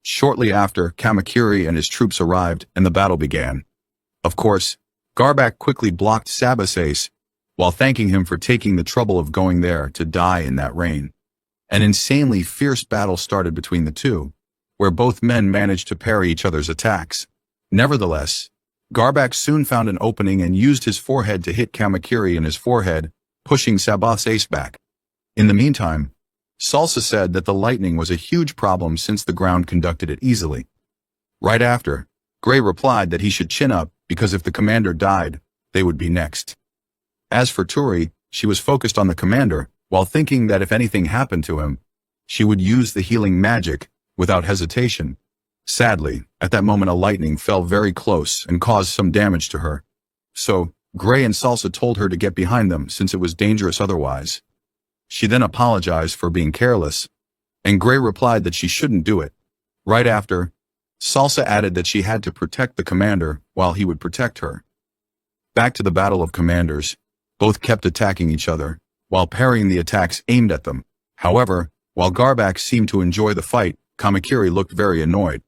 Shortly after, Kamakiri and his troops arrived and the battle began. Of course, Garbak quickly blocked Sabasace, while thanking him for taking the trouble of going there to die in that rain. An insanely fierce battle started between the two, where both men managed to parry each other's attacks. Nevertheless, Garbak soon found an opening and used his forehead to hit Kamakiri in his forehead, pushing Sabasace back. In the meantime, Salsa said that the lightning was a huge problem since the ground conducted it easily. Right after, Gray replied that he should chin up because if the commander died, they would be next. As for Turi, she was focused on the commander, while thinking that if anything happened to him, she would use the healing magic without hesitation. Sadly, at that moment a lightning fell very close and caused some damage to her. So, Gray and Salsa told her to get behind them since it was dangerous otherwise. She then apologized for being careless, and Gray replied that she shouldn't do it. Right after, Salsa added that she had to protect the commander while he would protect her. Back to the battle of commanders, both kept attacking each other, while parrying the attacks aimed at them. However, while Garbak seemed to enjoy the fight, Kamakiri looked very annoyed.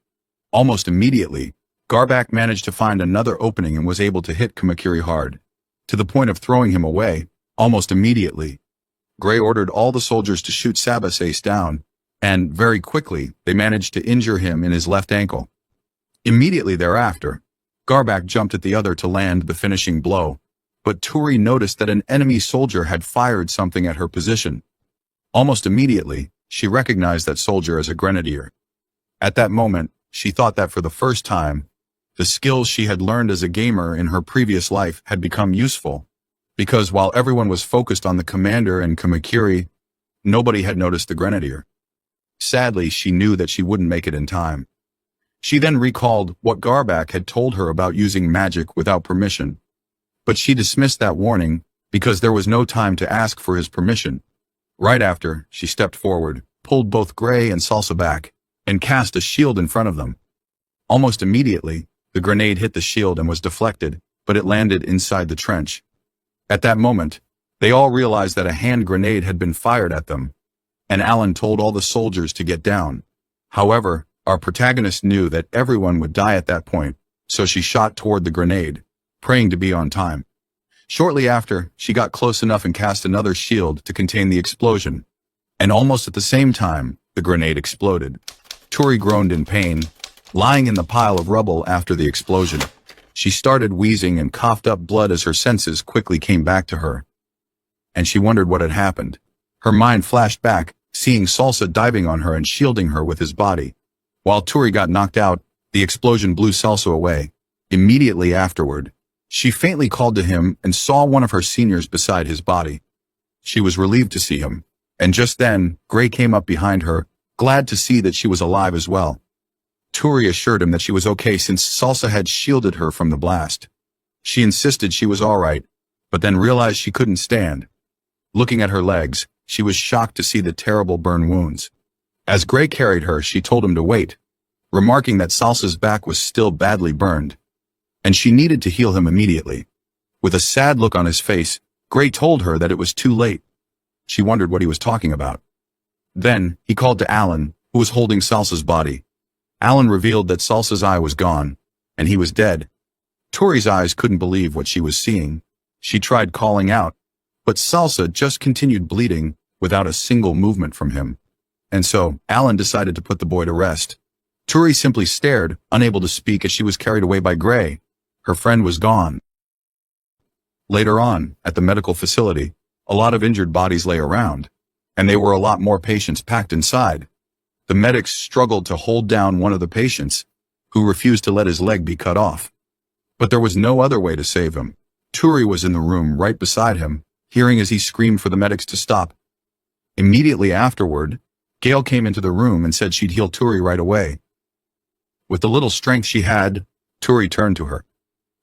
Almost immediately, Garbak managed to find another opening and was able to hit Kamakiri hard, to the point of throwing him away. Almost immediately, Gray ordered all the soldiers to shoot Sabasace down, and, very quickly, they managed to injure him in his left ankle. Immediately thereafter, Garbak jumped at the other to land the finishing blow, but Turi noticed that an enemy soldier had fired something at her position. Almost immediately, she recognized that soldier as a grenadier. At that moment, she thought that for the first time, the skills she had learned as a gamer in her previous life had become useful, because while everyone was focused on the commander and Kamakiri, nobody had noticed the grenadier. Sadly, she knew that she wouldn't make it in time. She then recalled what Garbak had told her about using magic without permission, but she dismissed that warning because there was no time to ask for his permission. Right after, she stepped forward, pulled both Gray and Salsa back, and cast a shield in front of them. Almost immediately, the grenade hit the shield and was deflected, but it landed inside the trench. At that moment, they all realized that a hand grenade had been fired at them, and Alan told all the soldiers to get down. However, our protagonist knew that everyone would die at that point, so she shot toward the grenade, praying to be on time. Shortly after, she got close enough and cast another shield to contain the explosion, and almost at the same time, the grenade exploded. Turi groaned in pain, lying in the pile of rubble after the explosion. She started wheezing and coughed up blood as her senses quickly came back to her, and she wondered what had happened. Her mind flashed back, seeing Salsa diving on her and shielding her with his body. While Turi got knocked out, the explosion blew Salsa away. Immediately afterward, she faintly called to him and saw one of her seniors beside his body. She was relieved to see him, and just then, Gray came up behind her, glad to see that she was alive as well. Turi assured him that she was okay since Salsa had shielded her from the blast. She insisted she was all right, but then realized she couldn't stand. Looking at her legs, she was shocked to see the terrible burn wounds. As Gray carried her, she told him to wait, remarking that Salsa's back was still badly burned, and she needed to heal him immediately. With a sad look on his face, Gray told her that it was too late. She wondered what he was talking about. Then, he called to Alan, who was holding Salsa's body. Alan revealed that Salsa's eye was gone, and he was dead. Tori's eyes couldn't believe what she was seeing. She tried calling out, but Salsa just continued bleeding without a single movement from him. And so, Alan decided to put the boy to rest. Turi simply stared, unable to speak as she was carried away by Gray. Her friend was gone. Later on, at the medical facility, a lot of injured bodies lay around, and there were a lot more patients packed inside. The medics struggled to hold down one of the patients, who refused to let his leg be cut off. But there was no other way to save him. Turi was in the room right beside him, hearing as he screamed for the medics to stop. Immediately afterward, Gail came into the room and said she'd heal Turi right away. With the little strength she had, Turi turned to her.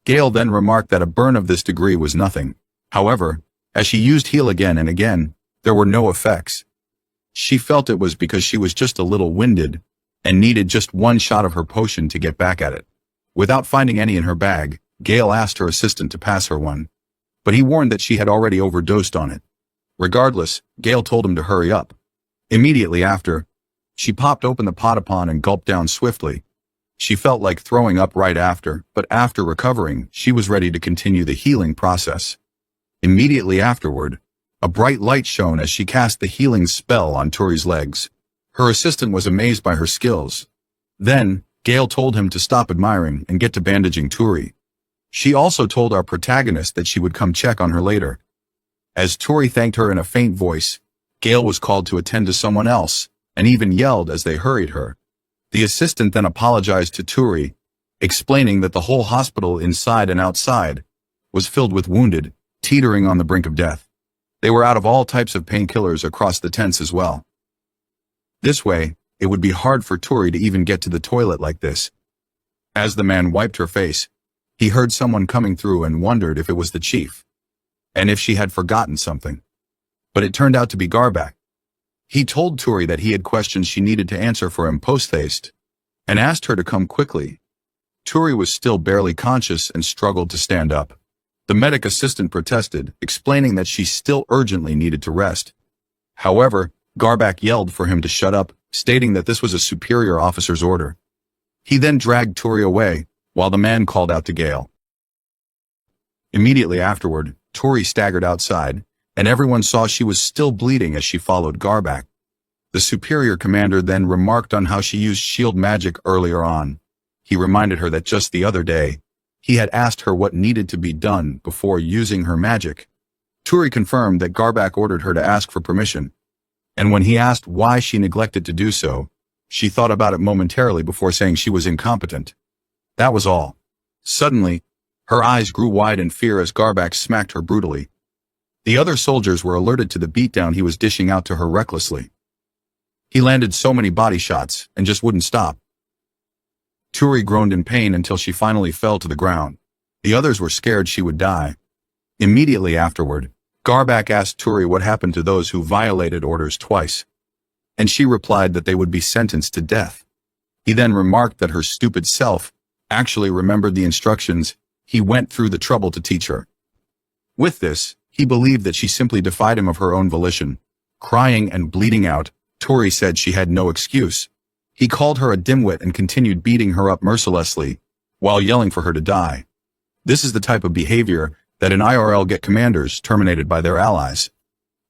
Gail then remarked that a burn of this degree was nothing. However, as she used heal again and again, there were no effects. She felt it was because she was just a little winded and needed just one shot of her potion to get back at it. Without finding any in her bag, Gail asked her assistant to pass her one, but he warned that she had already overdosed on it. Regardless, Gail told him to hurry up. Immediately after, she popped open the potapon and gulped down swiftly. She felt like throwing up right after, but after recovering, she was ready to continue the healing process. Immediately afterward, a bright light shone as she cast the healing spell on Turi's legs. Her assistant was amazed by her skills. Then, Gail told him to stop admiring and get to bandaging Turi. She also told our protagonist that she would come check on her later. As Turi thanked her in a faint voice, Gail was called to attend to someone else, and even yelled as they hurried her. The assistant then apologized to Turi, explaining that the whole hospital inside and outside was filled with wounded, teetering on the brink of death. They were out of all types of painkillers across the tents as well. This way, it would be hard for Turi to even get to the toilet like this. As the man wiped her face, he heard someone coming through and wondered if it was the chief, and if she had forgotten something. But it turned out to be Garbak. He told Turi that he had questions she needed to answer for him post-haste, and asked her to come quickly. Turi was still barely conscious and struggled to stand up. The medic assistant protested, explaining that she still urgently needed to rest. However, Garbak yelled for him to shut up, stating that this was a superior officer's order. He then dragged Turi away, while the man called out to Gail. Immediately afterward, Turi staggered outside, and everyone saw she was still bleeding as she followed Garbak. The superior commander then remarked on how she used shield magic earlier on. He reminded her that just the other day, he had asked her what needed to be done before using her magic. Turi confirmed that Garbak ordered her to ask for permission, and when he asked why she neglected to do so, she thought about it momentarily before saying she was incompetent. That was all. Suddenly, her eyes grew wide in fear as Garbak smacked her brutally. The other soldiers were alerted to the beatdown he was dishing out to her recklessly. He landed so many body shots and just wouldn't stop. Turi groaned in pain until she finally fell to the ground. The others were scared she would die. Immediately afterward, Garbak asked Turi what happened to those who violated orders twice, and she replied that they would be sentenced to death. He then remarked that her stupid self actually remembered the instructions he went through the trouble to teach her. With this, he believed that she simply defied him of her own volition. Crying and bleeding out, Turi said she had no excuse. He called her a dimwit and continued beating her up mercilessly, while yelling for her to die. This is the type of behavior that in IRL get commanders terminated by their allies.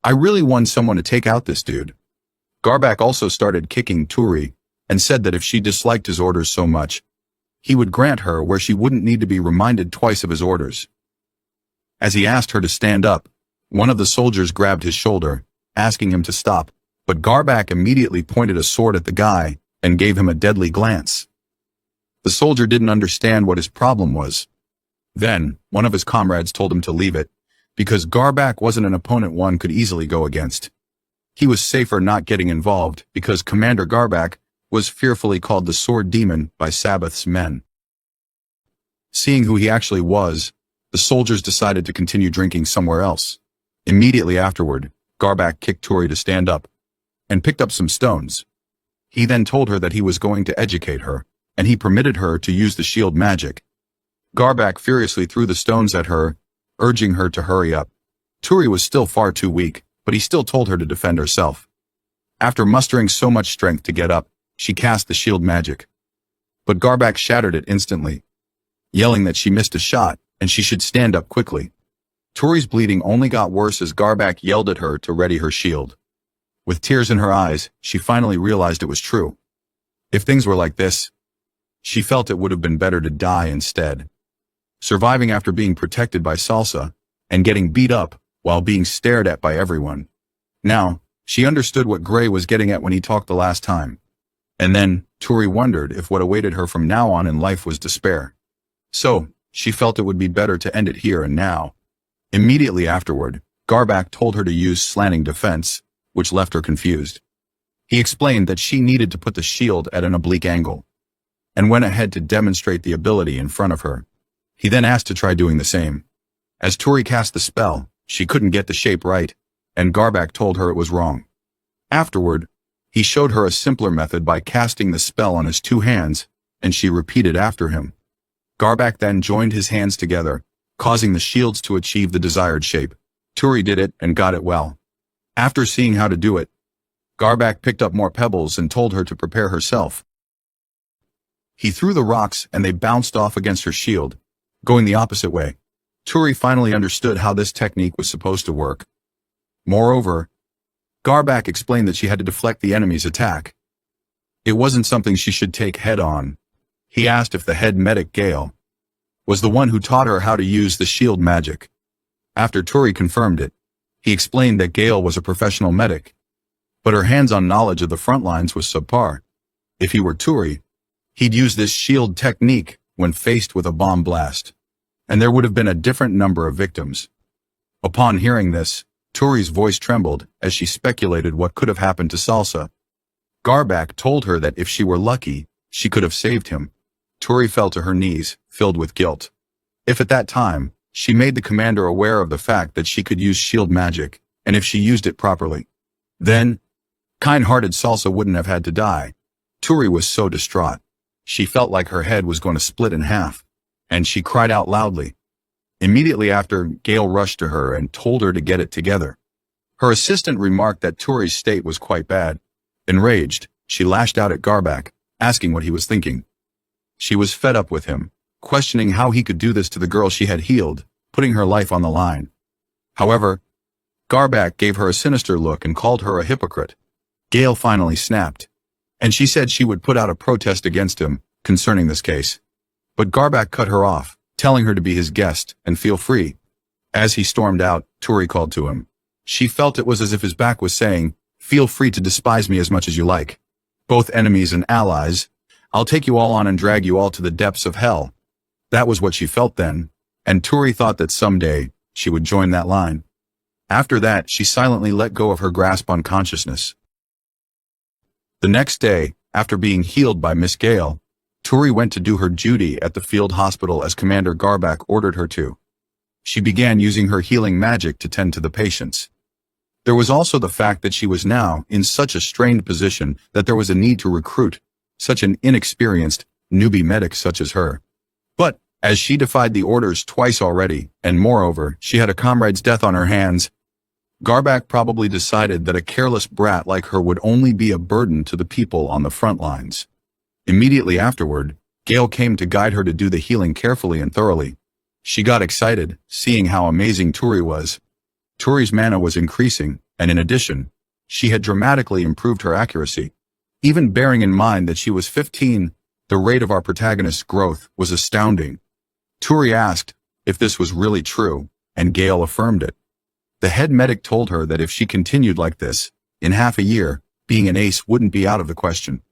I really want someone to take out this dude. Garbak also started kicking Turi, and said that if she disliked his orders so much, he would grant her where she wouldn't need to be reminded twice of his orders. As he asked her to stand up, one of the soldiers grabbed his shoulder, asking him to stop, but Garbak immediately pointed a sword at the guy and gave him a deadly glance. The soldier didn't understand what his problem was. Then, one of his comrades told him to leave it, because Garbak wasn't an opponent one could easily go against. He was safer not getting involved because Commander Garbak was fearfully called the Sword Demon by Sabbath's men. Seeing who he actually was, the soldiers decided to continue drinking somewhere else. Immediately afterward, Garbak kicked Turi to stand up, and picked up some stones. He then told her that he was going to educate her, and he permitted her to use the shield magic. Garbak furiously threw the stones at her, urging her to hurry up. Turi was still far too weak, but he still told her to defend herself. After mustering so much strength to get up, she cast the shield magic. But Garbak shattered it instantly, yelling that she missed a shot and she should stand up quickly. Turi's bleeding only got worse as Garbak yelled at her to ready her shield. With tears in her eyes, she finally realized it was true. If things were like this, she felt it would have been better to die instead. Surviving after being protected by Salsa, and getting beat up while being stared at by everyone. Now, she understood what Gray was getting at when he talked the last time. And then, Turi wondered if what awaited her from now on in life was despair. So, she felt it would be better to end it here and now. Immediately afterward, Garbak told her to use slanting defense, which left her confused. He explained that she needed to put the shield at an oblique angle, and went ahead to demonstrate the ability in front of her. He then asked to try doing the same. As Turi cast the spell, she couldn't get the shape right, and Garbak told her it was wrong. Afterward, he showed her a simpler method by casting the spell on his 2 hands, and she repeated after him. Garbak then joined his hands together, causing the shields to achieve the desired shape. Turi did it and got it well. After seeing how to do it, Garbak picked up more pebbles and told her to prepare herself. He threw the rocks and they bounced off against her shield, going the opposite way. Turi finally understood how this technique was supposed to work. Moreover, Garbak explained that she had to deflect the enemy's attack. It wasn't something she should take head-on. He asked if the head medic Gale was the one who taught her how to use the shield magic. After Turi confirmed it, he explained that Gale was a professional medic, but her hands-on knowledge of the front lines was subpar. If he were Turi, he'd use this shield technique when faced with a bomb blast, and there would have been a different number of victims. Upon hearing this, Turi's voice trembled as she speculated what could have happened to Salsa. Garbak told her that if she were lucky, she could have saved him. Turi fell to her knees, filled with guilt. If at that time, she made the commander aware of the fact that she could use shield magic, and if she used it properly, then kind-hearted Salsa wouldn't have had to die. Turi was so distraught. She felt like her head was going to split in half, and she cried out loudly. Immediately after, Gale rushed to her and told her to get it together. Her assistant remarked that Turi's state was quite bad. Enraged, she lashed out at Garbak, asking what he was thinking. She was fed up with him, questioning how he could do this to the girl she had healed, putting her life on the line. However, Garbak gave her a sinister look and called her a hypocrite. Gale finally snapped, and she said she would put out a protest against him concerning this case. But Garbak cut her off, telling her to be his guest and feel free. As he stormed out, Turi called to him. She felt it was as if his back was saying, "Feel free to despise me as much as you like. Both enemies and allies, I'll take you all on and drag you all to the depths of hell." That was what she felt then, and Turi thought that someday she would join that line. After that, she silently let go of her grasp on consciousness. The next day, after being healed by Miss Gale, Turi went to do her duty at the field hospital as Commander Garbak ordered her to. She began using her healing magic to tend to the patients. There was also the fact that she was now in such a strained position that there was a need to recruit such an inexperienced, newbie medic such as her. But, as she defied the orders twice already, and moreover, she had a comrade's death on her hands, Garbak probably decided that a careless brat like her would only be a burden to the people on the front lines. Immediately afterward, Gale came to guide her to do the healing carefully and thoroughly. She got excited, seeing how amazing Turi was. Turi's mana was increasing, and in addition, she had dramatically improved her accuracy. Even bearing in mind that she was 15, the rate of our protagonist's growth was astounding. Turi asked if this was really true, and Gale affirmed it. The head medic told her that if she continued like this, in half a year, being an ace wouldn't be out of the question.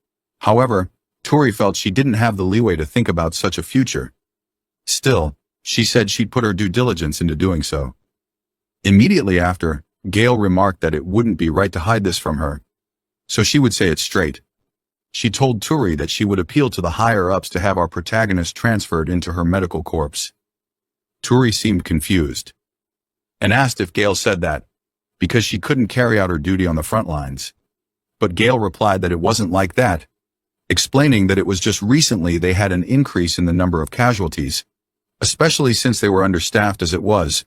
However, Turi felt she didn't have the leeway to think about such a future. Still, she said she'd put her due diligence into doing so. Immediately after, Gale remarked that it wouldn't be right to hide this from her, so she would say it straight. She told Turi that she would appeal to the higher-ups to have our protagonist transferred into her medical corps. Turi seemed confused, and asked if Gale said that, because she couldn't carry out her duty on the front lines. But Gale replied that it wasn't like that, explaining that it was just recently they had an increase in the number of casualties, especially since they were understaffed as it was.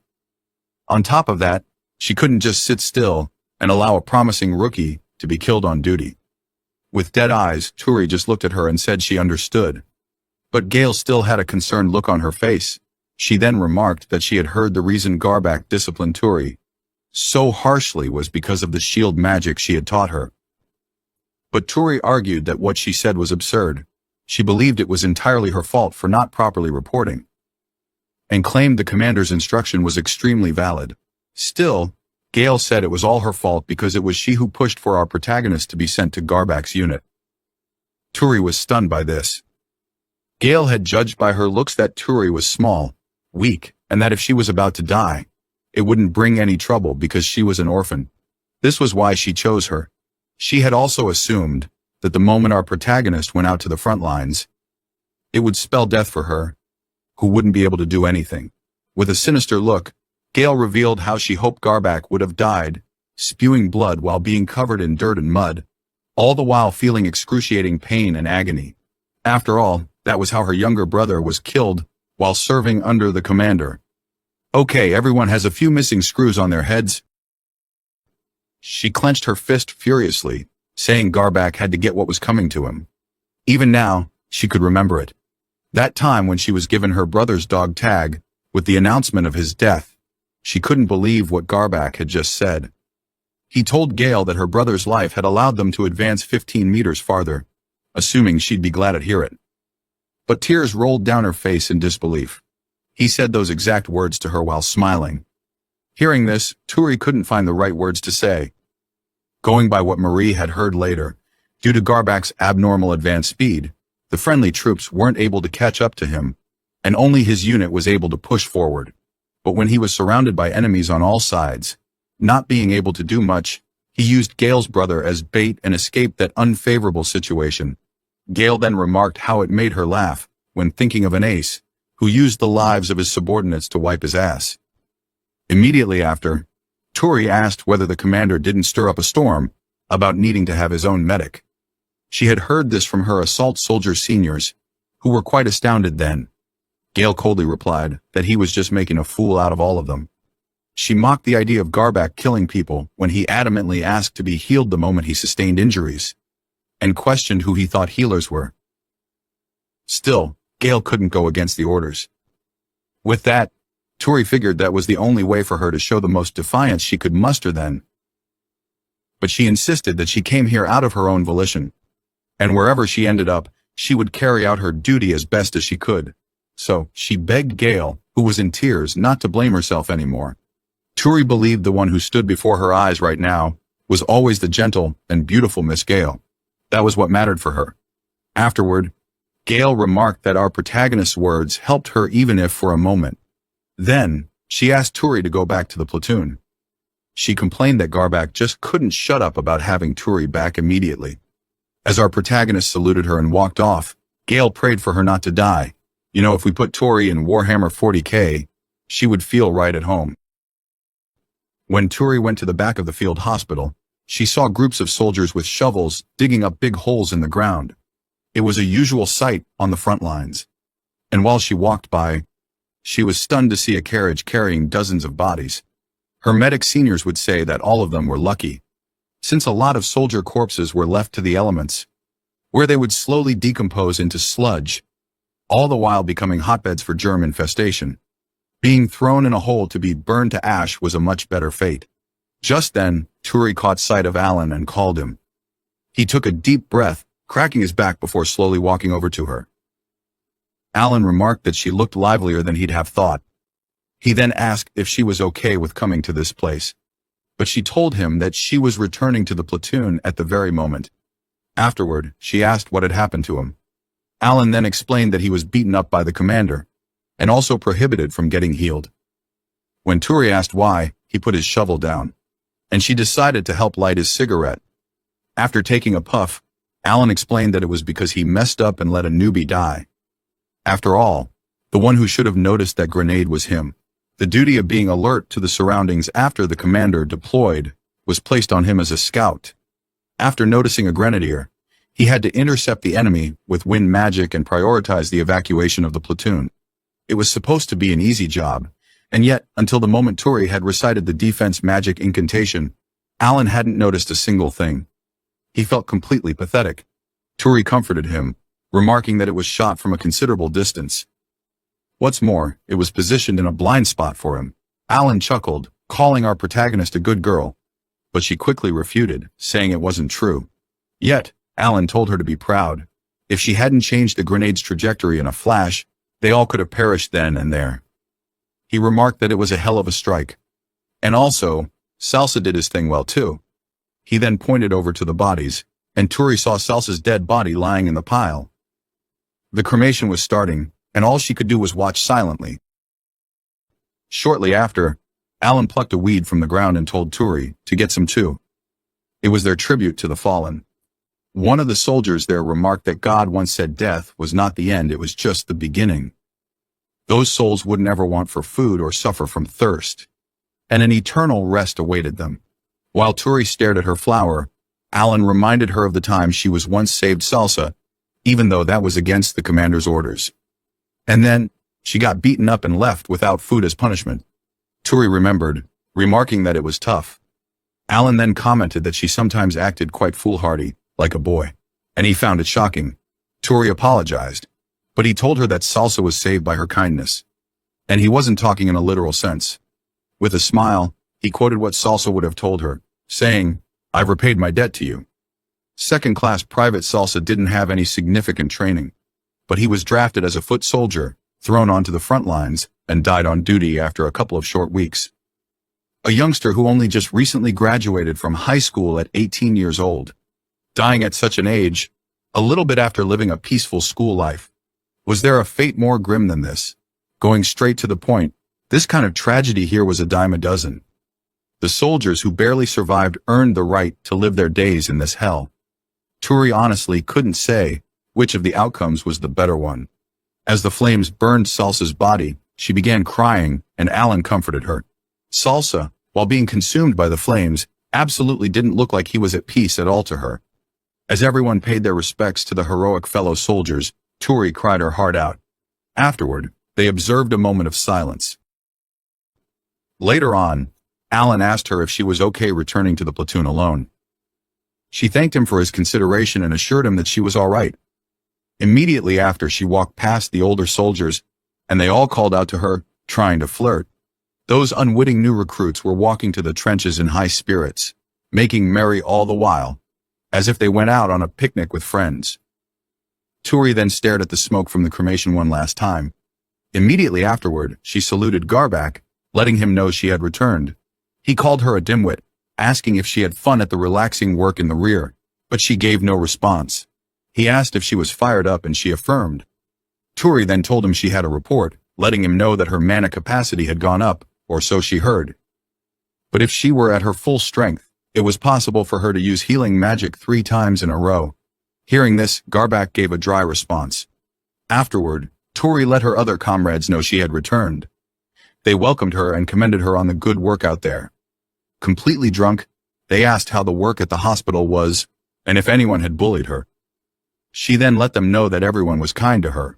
On top of that, she couldn't just sit still and allow a promising rookie to be killed on duty. With dead eyes, Turi just looked at her and said she understood. But Gale still had a concerned look on her face. She then remarked that she had heard the reason Garbak disciplined Turi, so harshly was because of the shield magic she had taught her. But Turi argued that what she said was absurd. She believed it was entirely her fault for not properly reporting, and claimed the commander's instruction was extremely valid. Still, Gale said it was all her fault because it was she who pushed for our protagonist to be sent to Garbak's unit. Turi was stunned by this. Gale had judged by her looks that Turi was small, weak, and that if she was about to die, it wouldn't bring any trouble because she was an orphan. This was why she chose her. She had also assumed that the moment our protagonist went out to the front lines, it would spell death for her, who wouldn't be able to do anything. With a sinister look, Gale revealed how she hoped Garbak would have died, spewing blood while being covered in dirt and mud, all the while feeling excruciating pain and agony. After all, that was how her younger brother was killed while serving under the commander. Okay, everyone has a few missing screws on their heads. She clenched her fist furiously, saying Garbak had to get what was coming to him. Even now, she could remember it. That time when she was given her brother's dog tag, with the announcement of his death, she couldn't believe what Garbak had just said. He told Gale that her brother's life had allowed them to advance 15 meters farther, assuming she'd be glad to hear it. But tears rolled down her face in disbelief. He said those exact words to her while smiling. Hearing this, Turi couldn't find the right words to say. Going by what Marie had heard later, due to Garbak's abnormal advance speed, the friendly troops weren't able to catch up to him, and only his unit was able to push forward. But when he was surrounded by enemies on all sides, not being able to do much, he used Gale's brother as bait and escaped that unfavorable situation. Gale then remarked how it made her laugh when thinking of an ace who used the lives of his subordinates to wipe his ass. Immediately after, Turi asked whether the commander didn't stir up a storm about needing to have his own medic. She had heard this from her assault soldier seniors, who were quite astounded then. Gale coldly replied that he was just making a fool out of all of them. She mocked the idea of Garbak killing people when he adamantly asked to be healed the moment he sustained injuries, and questioned who he thought healers were. Still, Gale couldn't go against the orders. With that, Turi figured that was the only way for her to show the most defiance she could muster then. But she insisted that she came here out of her own volition, and wherever she ended up, she would carry out her duty as best as she could. So, she begged Gale, who was in tears, not to blame herself anymore. Turi believed the one who stood before her eyes right now was always the gentle and beautiful Miss Gale. That was what mattered for her. Afterward, Gale remarked that our protagonist's words helped her even if for a moment. Then, she asked Turi to go back to the platoon. She complained that Garbak just couldn't shut up about having Turi back immediately. As our protagonist saluted her and walked off, Gale prayed for her not to die. You know, if we put Turi in Warhammer 40K, she would feel right at home. When Turi went to the back of the field hospital, she saw groups of soldiers with shovels digging up big holes in the ground. It was a usual sight on the front lines. And while she walked by, she was stunned to see a carriage carrying dozens of bodies. Her medic seniors would say that all of them were lucky, since a lot of soldier corpses were left to the elements, where they would slowly decompose into sludge, all the while becoming hotbeds for germ infestation. Being thrown in a hole to be burned to ash was a much better fate. Just then, Turi caught sight of Alan and called him. He took a deep breath, cracking his back before slowly walking over to her. Alan remarked that she looked livelier than he'd have thought. He then asked if she was okay with coming to this place, but she told him that she was returning to the platoon at the very moment. Afterward, she asked what had happened to him. Alan then explained that he was beaten up by the commander, and also prohibited from getting healed. When Turi asked why, he put his shovel down, and she decided to help light his cigarette. After taking a puff, Alan explained that it was because he messed up and let a newbie die. After all, the one who should have noticed that grenade was him. The duty of being alert to the surroundings after the commander deployed was placed on him as a scout. After noticing a grenadier, he had to intercept the enemy with wind magic and prioritize the evacuation of the platoon. It was supposed to be an easy job, and yet, until the moment Turi had recited the defense magic incantation, Alan hadn't noticed a single thing. He felt completely pathetic. Turi comforted him, remarking that it was shot from a considerable distance. What's more, it was positioned in a blind spot for him. Alan chuckled, calling our protagonist a good girl, but she quickly refuted, saying it wasn't true. Yet, Alan told her to be proud. If she hadn't changed the grenade's trajectory in a flash, they all could have perished then and there. He remarked that it was a hell of a strike. And also, Salsa did his thing well too. He then pointed over to the bodies, and Turi saw Salsa's dead body lying in the pile. The cremation was starting, and all she could do was watch silently. Shortly after, Alan plucked a weed from the ground and told Turi to get some too. It was their tribute to the fallen. One of the soldiers there remarked that God once said death was not the end, it was just the beginning. Those souls wouldn't ever want for food or suffer from thirst, and an eternal rest awaited them. While Turi stared at her flower, Alan reminded her of the time she was once saved Salsa, even though that was against the commander's orders. And then, she got beaten up and left without food as punishment. Turi remembered, remarking that it was tough. Alan then commented that she sometimes acted quite foolhardy, like a boy, and he found it shocking. Turi apologized, but he told her that Salsa was saved by her kindness. And he wasn't talking in a literal sense. With a smile, he quoted what Salsa would have told her, saying, "I've repaid my debt to you." Second-class Private Salsa didn't have any significant training, but he was drafted as a foot soldier, thrown onto the front lines, and died on duty after a couple of short weeks. A youngster who only just recently graduated from high school at 18 years old. Dying at such an age, a little bit after living a peaceful school life. Was there a fate more grim than this? Going straight to the point, this kind of tragedy here was a dime a dozen. The soldiers who barely survived earned the right to live their days in this hell. Turi honestly couldn't say which of the outcomes was the better one. As the flames burned Salsa's body, she began crying, and Alan comforted her. Salsa, while being consumed by the flames, absolutely didn't look like he was at peace at all to her. As everyone paid their respects to the heroic fellow soldiers, Turi cried her heart out. Afterward, they observed a moment of silence. Later on, Alan asked her if she was okay returning to the platoon alone. She thanked him for his consideration and assured him that she was all right. Immediately after, she walked past the older soldiers, and they all called out to her, trying to flirt. Those unwitting new recruits were walking to the trenches in high spirits, making merry all the while, as if they went out on a picnic with friends. Turi then stared at the smoke from the cremation one last time. Immediately afterward, she saluted Garbak, letting him know she had returned. He called her a dimwit, asking if she had fun at the relaxing work in the rear, but she gave no response. He asked if she was fired up, and she affirmed. Turi then told him she had a report, letting him know that her mana capacity had gone up, or so she heard. But if she were at her full strength, it was possible for her to use healing magic 3 times in a row. Hearing this, Garbak gave a dry response. Afterward, Turi let her other comrades know she had returned. They welcomed her and commended her on the good work out there. Completely drunk, they asked how the work at the hospital was, and if anyone had bullied her. She then let them know that everyone was kind to her.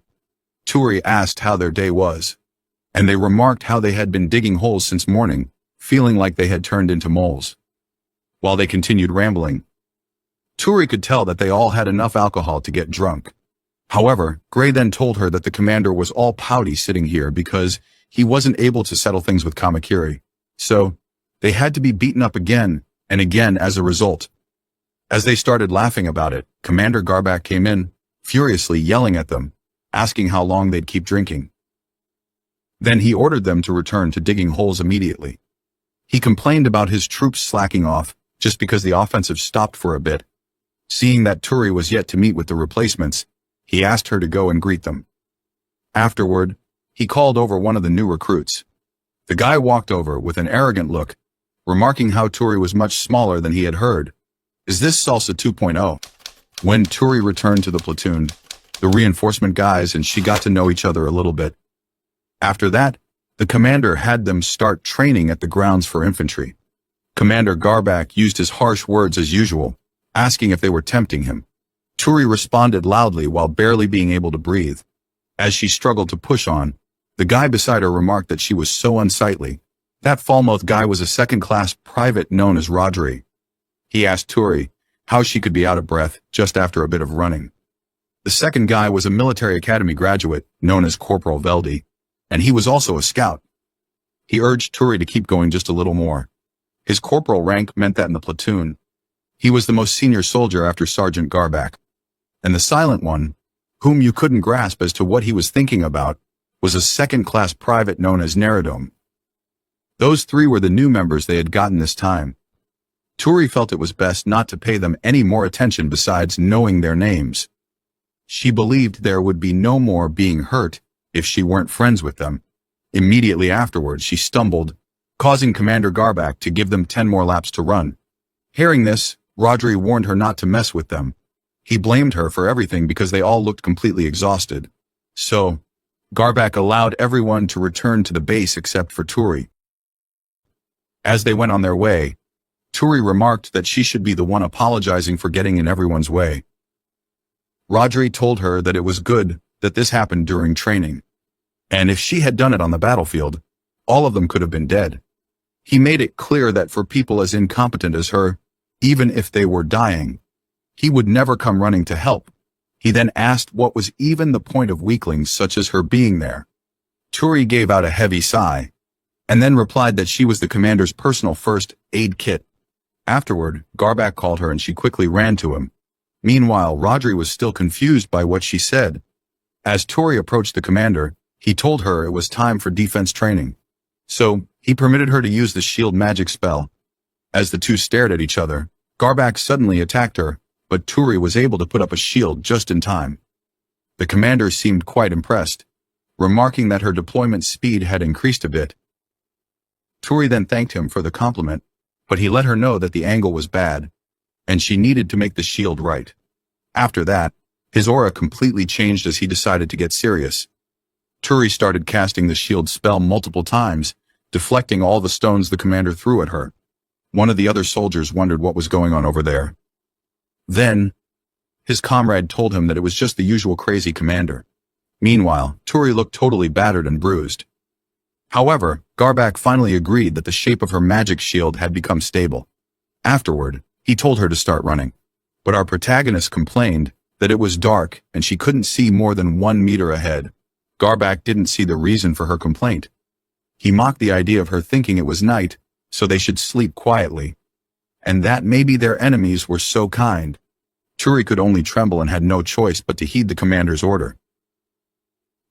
Turi asked how their day was, and they remarked how they had been digging holes since morning, feeling like they had turned into moles. While they continued rambling, Turi could tell that they all had enough alcohol to get drunk. However, Gray then told her that the commander was all pouty sitting here because he wasn't able to settle things with Kamakiri. So, they had to be beaten up again and again as a result. As they started laughing about it, Commander Garbak came in, furiously yelling at them, asking how long they'd keep drinking. Then he ordered them to return to digging holes immediately. He complained about his troops slacking off, just because the offensive stopped for a bit. Seeing that Turi was yet to meet with the replacements, he asked her to go and greet them. Afterward, he called over one of the new recruits. The guy walked over with an arrogant look, remarking how Turi was much smaller than he had heard. Is this Salsa 2.0? When Turi returned to the platoon, the reinforcement guys and she got to know each other a little bit. After that, the commander had them start training at the grounds for infantry. Commander Garbak used his harsh words as usual, asking if they were tempting him. Turi responded loudly while barely being able to breathe. As she struggled to push on, the guy beside her remarked that she was so unsightly. That Falmouth guy was a second-class private known as Rodri. He asked Turi how she could be out of breath just after a bit of running. The second guy was a military academy graduate known as Corporal Veldi, and he was also a scout. He urged Turi to keep going just a little more. His corporal rank meant that in the platoon, he was the most senior soldier after Sergeant Garback. And the silent one, whom you couldn't grasp as to what he was thinking about, was a second-class private known as Neradome. Those three were the new members they had gotten this time. Turi felt it was best not to pay them any more attention besides knowing their names. She believed there would be no more being hurt if she weren't friends with them. Immediately afterwards, she stumbled, causing Commander Garback to give them 10 more laps to run. Hearing this, Rodri warned her not to mess with them. He blamed her for everything because they all looked completely exhausted. So, Garback allowed everyone to return to the base except for Turi. As they went on their way, Turi remarked that she should be the one apologizing for getting in everyone's way. Rodri told her that it was good that this happened during training, and if she had done it on the battlefield, all of them could have been dead. He made it clear that for people as incompetent as her, even if they were dying, he would never come running to help. He then asked what was even the point of weaklings such as her being there. Turi gave out a heavy sigh, and then replied that she was the commander's personal first aid kit. Afterward, Garback called her and she quickly ran to him. Meanwhile, Rodri was still confused by what she said. As Turi approached the commander, he told her it was time for defense training. So, he permitted her to use the shield magic spell. As the two stared at each other, Garback suddenly attacked her, but Turi was able to put up a shield just in time. The commander seemed quite impressed, remarking that her deployment speed had increased a bit. Turi then thanked him for the compliment, but he let her know that the angle was bad, and she needed to make the shield right. After that, his aura completely changed as he decided to get serious. Turi started casting the shield spell multiple times, deflecting all the stones the commander threw at her. One of the other soldiers wondered what was going on over there. Then, his comrade told him that it was just the usual crazy commander. Meanwhile, Turi looked totally battered and bruised. However, Garback finally agreed that the shape of her magic shield had become stable. Afterward, he told her to start running. But our protagonist complained that it was dark and she couldn't see more than 1 meter ahead. Garback didn't see the reason for her complaint. He mocked the idea of her thinking it was night, so they should sleep quietly. And that maybe their enemies were so kind. Turi could only tremble and had no choice but to heed the commander's order.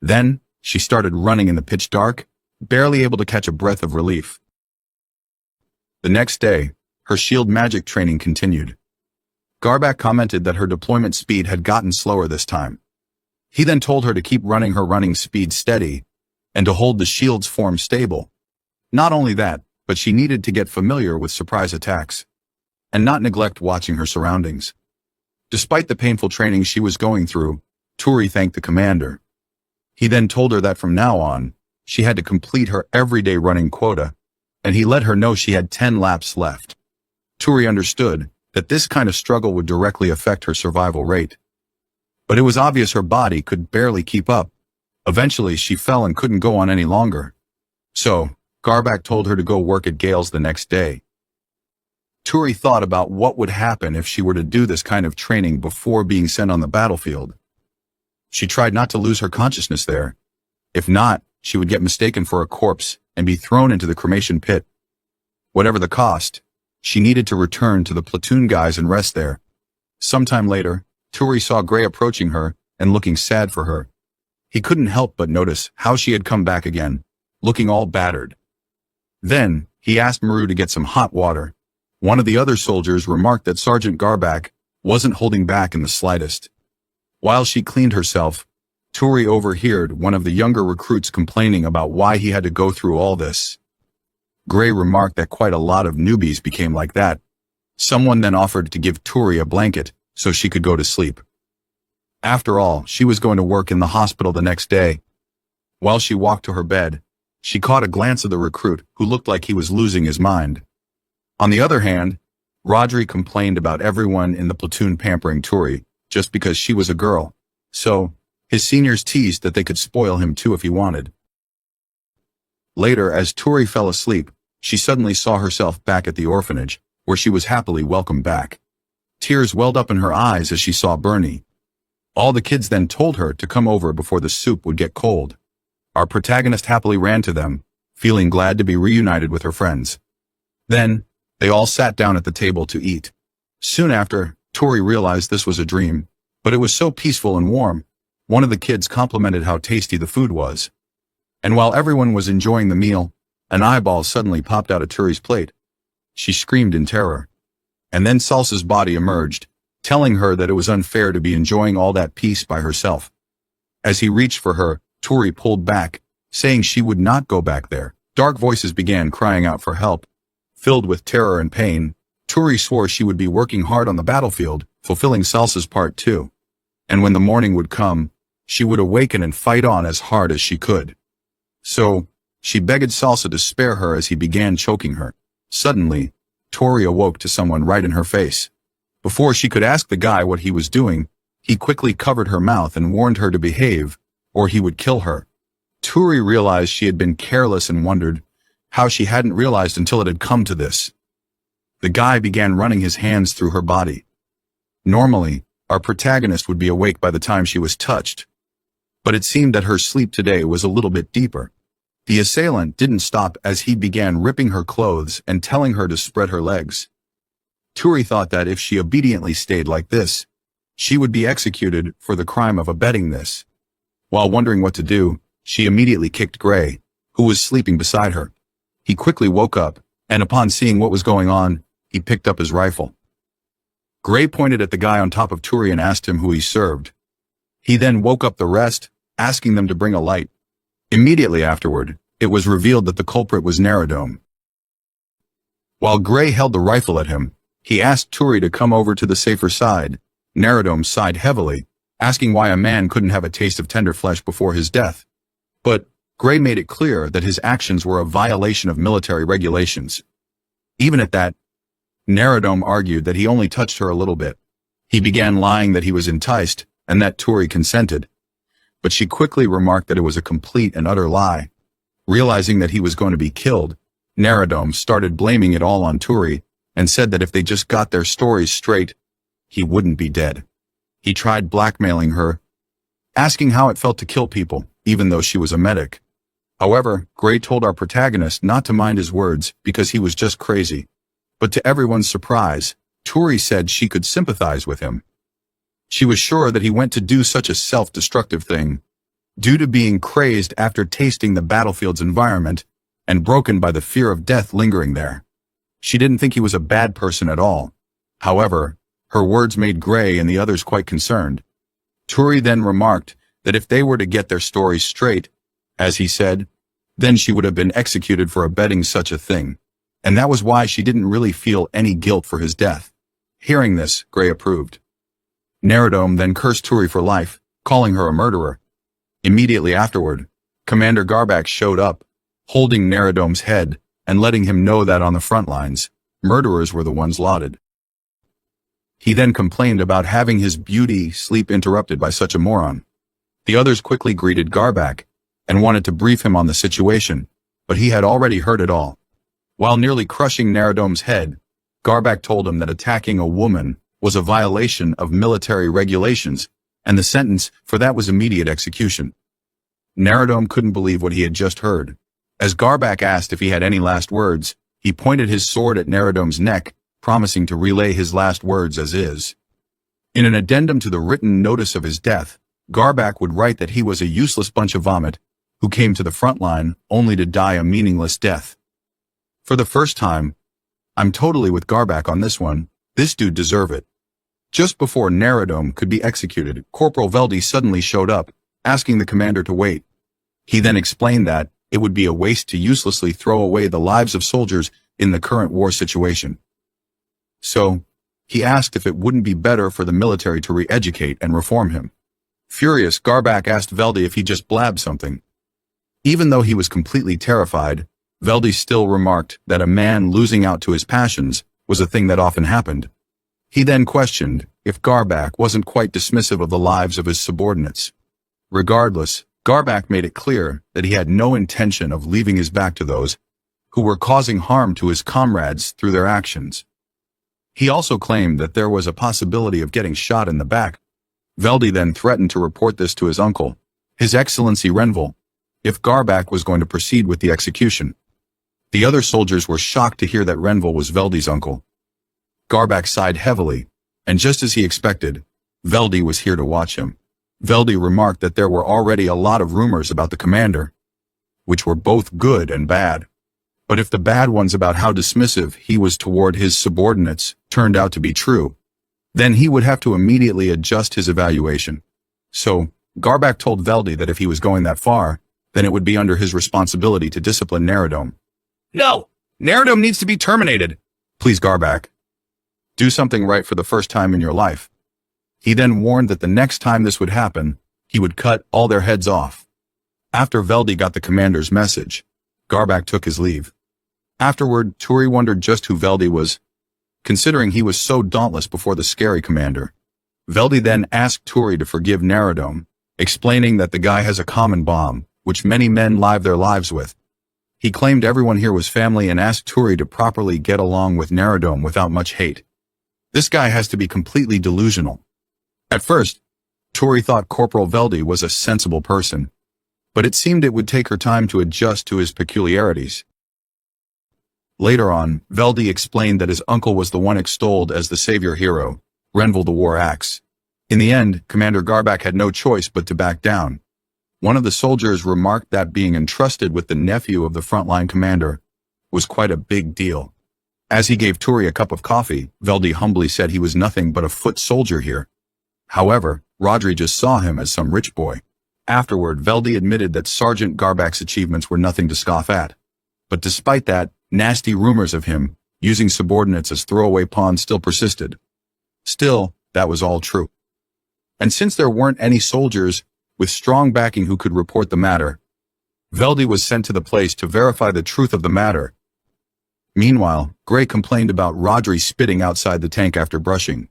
Then, she started running in the pitch dark, barely able to catch a breath of relief. The next day, her shield magic training continued. Garback commented that her deployment speed had gotten slower this time. He then told her to keep running her running speed steady, and to hold the shield's form stable. Not only that, but she needed to get familiar with surprise attacks, and not neglect watching her surroundings. Despite the painful training she was going through, Turi thanked the commander. He then told her that from now on, she had to complete her everyday running quota, and he let her know she had 10 laps left. Turi understood that this kind of struggle would directly affect her survival rate. But it was obvious her body could barely keep up. Eventually, she fell and couldn't go on any longer. So, Garback told her to go work at Gale's the next day. Turi thought about what would happen if she were to do this kind of training before being sent on the battlefield. She tried not to lose her consciousness there. If not, she would get mistaken for a corpse and be thrown into the cremation pit. Whatever the cost, she needed to return to the platoon guys and rest there. Sometime later, Turi saw Gray approaching her and looking sad for her. He couldn't help but notice how she had come back again, looking all battered. Then, he asked Maru to get some hot water. One of the other soldiers remarked that Sergeant Garback wasn't holding back in the slightest. While she cleaned herself, Turi overheard one of the younger recruits complaining about why he had to go through all this. Gray remarked that quite a lot of newbies became like that. Someone then offered to give Turi a blanket so she could go to sleep. After all, she was going to work in the hospital the next day. While she walked to her bed, she caught a glance of the recruit who looked like he was losing his mind. On the other hand, Rodri complained about everyone in the platoon pampering Turi just because she was a girl. So, his seniors teased that they could spoil him too if he wanted. Later, as Turi fell asleep, she suddenly saw herself back at the orphanage, where she was happily welcomed back. Tears welled up in her eyes as she saw Bernie. All the kids then told her to come over before the soup would get cold. Our protagonist happily ran to them, feeling glad to be reunited with her friends. Then, they all sat down at the table to eat. Soon after, Tori realized this was a dream, but it was so peaceful and warm. One of the kids complimented how tasty the food was. And while everyone was enjoying the meal, an eyeball suddenly popped out of Tori's plate. She screamed in terror. And then Salsa's body emerged, telling her that it was unfair to be enjoying all that peace by herself. As he reached for her, Tori pulled back, saying she would not go back there. Dark voices began crying out for help. Filled with terror and pain, Tori swore she would be working hard on the battlefield, fulfilling Salsa's part too. And when the morning would come, she would awaken and fight on as hard as she could. So, she begged Salsa to spare her as he began choking her. Suddenly, Tori awoke to someone right in her face. Before she could ask the guy what he was doing, he quickly covered her mouth and warned her to behave, or he would kill her. Tori realized she had been careless and wondered how she hadn't realized until it had come to this. The guy began running his hands through her body. Normally, our protagonist would be awake by the time she was touched, but it seemed that her sleep today was a little bit deeper. The assailant didn't stop as he began ripping her clothes and telling her to spread her legs. Tori thought that if she obediently stayed like this, she would be executed for the crime of abetting this. While wondering what to do, she immediately kicked Gray, who was sleeping beside her. He quickly woke up, and upon seeing what was going on, he picked up his rifle. Gray pointed at the guy on top of Tori and asked him who he served. He then woke up the rest, asking them to bring a light. Immediately afterward, it was revealed that the culprit was Naradome. While Gray held the rifle at him, he asked Tori to come over to the safer side. Naradome sighed heavily, asking why a man couldn't have a taste of tender flesh before his death. But Gray made it clear that his actions were a violation of military regulations. Even at that, Naradome argued that he only touched her a little bit. He began lying that he was enticed, and that Tori consented. But she quickly remarked that it was a complete and utter lie. Realizing that he was going to be killed, Naradome started blaming it all on Tori, and said that if they just got their stories straight, he wouldn't be dead. He tried blackmailing her, asking how it felt to kill people, even though she was a medic. However, Gray told our protagonist not to mind his words because he was just crazy. But to everyone's surprise, Tori said she could sympathize with him. She was sure that he went to do such a self-destructive thing, due to being crazed after tasting the battlefield's environment and broken by the fear of death lingering there. She didn't think he was a bad person at all. However, her words made Gray and the others quite concerned. Tori then remarked that if they were to get their stories straight, as he said, then she would have been executed for abetting such a thing. And that was why she didn't really feel any guilt for his death. Hearing this, Gray approved. Naradome then cursed Tori for life, calling her a murderer. Immediately afterward, Commander Garback showed up, holding Naradome's head and letting him know that on the front lines, murderers were the ones lauded. He then complained about having his beauty sleep interrupted by such a moron. The others quickly greeted Garback and wanted to brief him on the situation, but he had already heard it all. While nearly crushing Naradome's head, Garback told him that attacking a woman was a violation of military regulations, and the sentence for that was immediate execution. Naradome couldn't believe what he had just heard. As Garback asked if he had any last words, he pointed his sword at Naradome's neck, promising to relay his last words as is. In an addendum to the written notice of his death, Garback would write that he was a useless bunch of vomit, who came to the front line only to die a meaningless death. For the first time, I'm totally with Garback on this one. This dude deserve it. Just before Naradome could be executed, Corporal Veldy suddenly showed up, asking the commander to wait. He then explained that it would be a waste to uselessly throw away the lives of soldiers in the current war situation. So, he asked if it wouldn't be better for the military to re-educate and reform him. Furious, Garback asked Veldy if he just blabbed something. Even though he was completely terrified, Veldy still remarked that a man losing out to his passions was a thing that often happened. He then questioned if Garback wasn't quite dismissive of the lives of his subordinates. Regardless, Garback made it clear that he had no intention of leaving his back to those who were causing harm to his comrades through their actions. He also claimed that there was a possibility of getting shot in the back. Veldy then threatened to report this to his uncle, His Excellency Renville, if Garbak was going to proceed with the execution. The other soldiers were shocked to hear that Renville was Veldi's uncle. Garbak sighed heavily, and just as he expected, Veldi was here to watch him. Veldi remarked that there were already a lot of rumors about the commander, which were both good and bad. But if the bad ones about how dismissive he was toward his subordinates turned out to be true, then he would have to immediately adjust his evaluation. So, Garbak told Veldi that if he was going that far, then it would be under his responsibility to discipline Neradome. No! Neradome needs to be terminated! Please, Garbak. Do something right for the first time in your life. He then warned that the next time this would happen, he would cut all their heads off. After Veldi got the commander's message, Garbak took his leave. Afterward, Turi wondered just who Veldi was, considering he was so dauntless before the scary commander. Veldi then asked Turi to forgive Neradome, explaining that the guy has a common bomb, which many men live their lives with. He claimed everyone here was family and asked Turi to properly get along with Neradome without much hate. This guy has to be completely delusional. At first, Turi thought Corporal Veldi was a sensible person, but it seemed it would take her time to adjust to his peculiarities. Later on, Veldi explained that his uncle was the one extolled as the savior hero, Renville the War Axe. In the end, Commander Garbak had no choice but to back down. One of the soldiers remarked that being entrusted with the nephew of the frontline commander was quite a big deal. As he gave Turi a cup of coffee, Veldi humbly said he was nothing but a foot soldier here. However, Rodri just saw him as some rich boy. Afterward, Veldi admitted that Sergeant Garbak's achievements were nothing to scoff at. But despite that, nasty rumors of him using subordinates as throwaway pawns still persisted. Still, that was all true. And since there weren't any soldiers with strong backing who could report the matter, Veldi was sent to the place to verify the truth of the matter. Meanwhile, Gray complained about Rodri spitting outside the tank after brushing.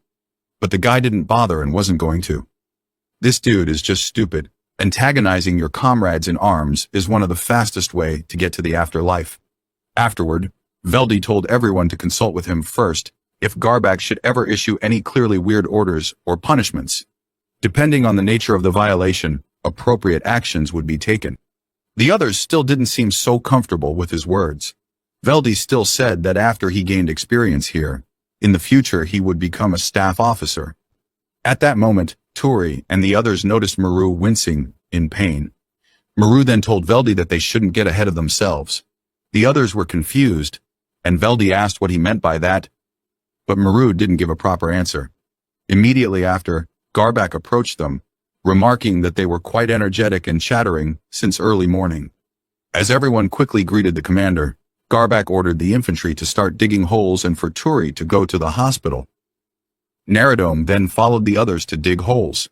But the guy didn't bother and wasn't going to. This dude is just stupid. Antagonizing your comrades in arms is one of the fastest way to get to the afterlife. Afterward, Veldi told everyone to consult with him first if Garbak should ever issue any clearly weird orders or punishments. Depending on the nature of the violation, appropriate actions would be taken. The others still didn't seem so comfortable with his words. Veldi still said that after he gained experience here, in the future he would become a staff officer. At that moment, Turi and the others noticed Maru wincing in pain. Maru then told Veldi that they shouldn't get ahead of themselves. The others were confused, and Veldi asked what he meant by that, but Maru didn't give a proper answer. Immediately after, Garbak approached them, remarking that they were quite energetic and chattering since early morning. As everyone quickly greeted the commander, Garbak ordered the infantry to start digging holes and for Turi to go to the hospital. Neradome then followed the others to dig holes.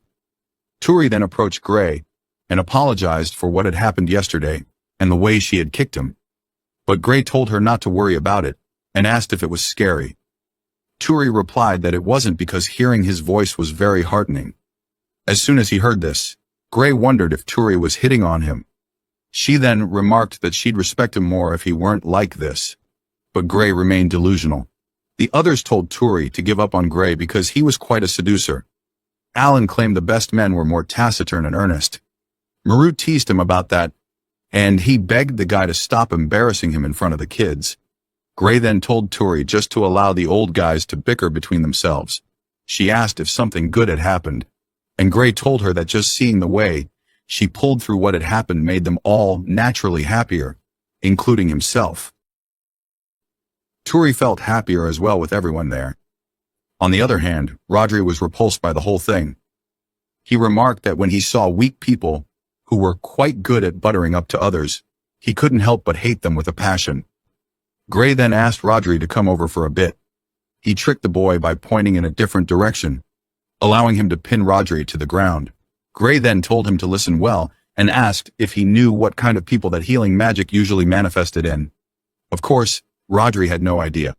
Turi then approached Gray and apologized for what had happened yesterday and the way she had kicked him. But Gray told her not to worry about it and asked if it was scary. Turi replied that it wasn't because hearing his voice was very heartening. As soon as he heard this, Gray wondered if Turi was hitting on him. She then remarked that she'd respect him more if he weren't like this. But Gray remained delusional. The others told Turi to give up on Gray because he was quite a seducer. Alan claimed the best men were more taciturn and earnest. Maru teased him about that, and he begged the guy to stop embarrassing him in front of the kids. Gray then told Turi just to allow the old guys to bicker between themselves. She asked if something good had happened, and Gray told her that just seeing the way she pulled through what had happened made them all naturally happier, including himself. Turi felt happier as well with everyone there. On the other hand, Rodri was repulsed by the whole thing. He remarked that when he saw weak people who were quite good at buttering up to others, he couldn't help but hate them with a passion. Gray then asked Rodri to come over for a bit. He tricked the boy by pointing in a different direction, allowing him to pin Rodri to the ground. Gray then told him to listen well and asked if he knew what kind of people that healing magic usually manifested in. Of course, Rodri had no idea.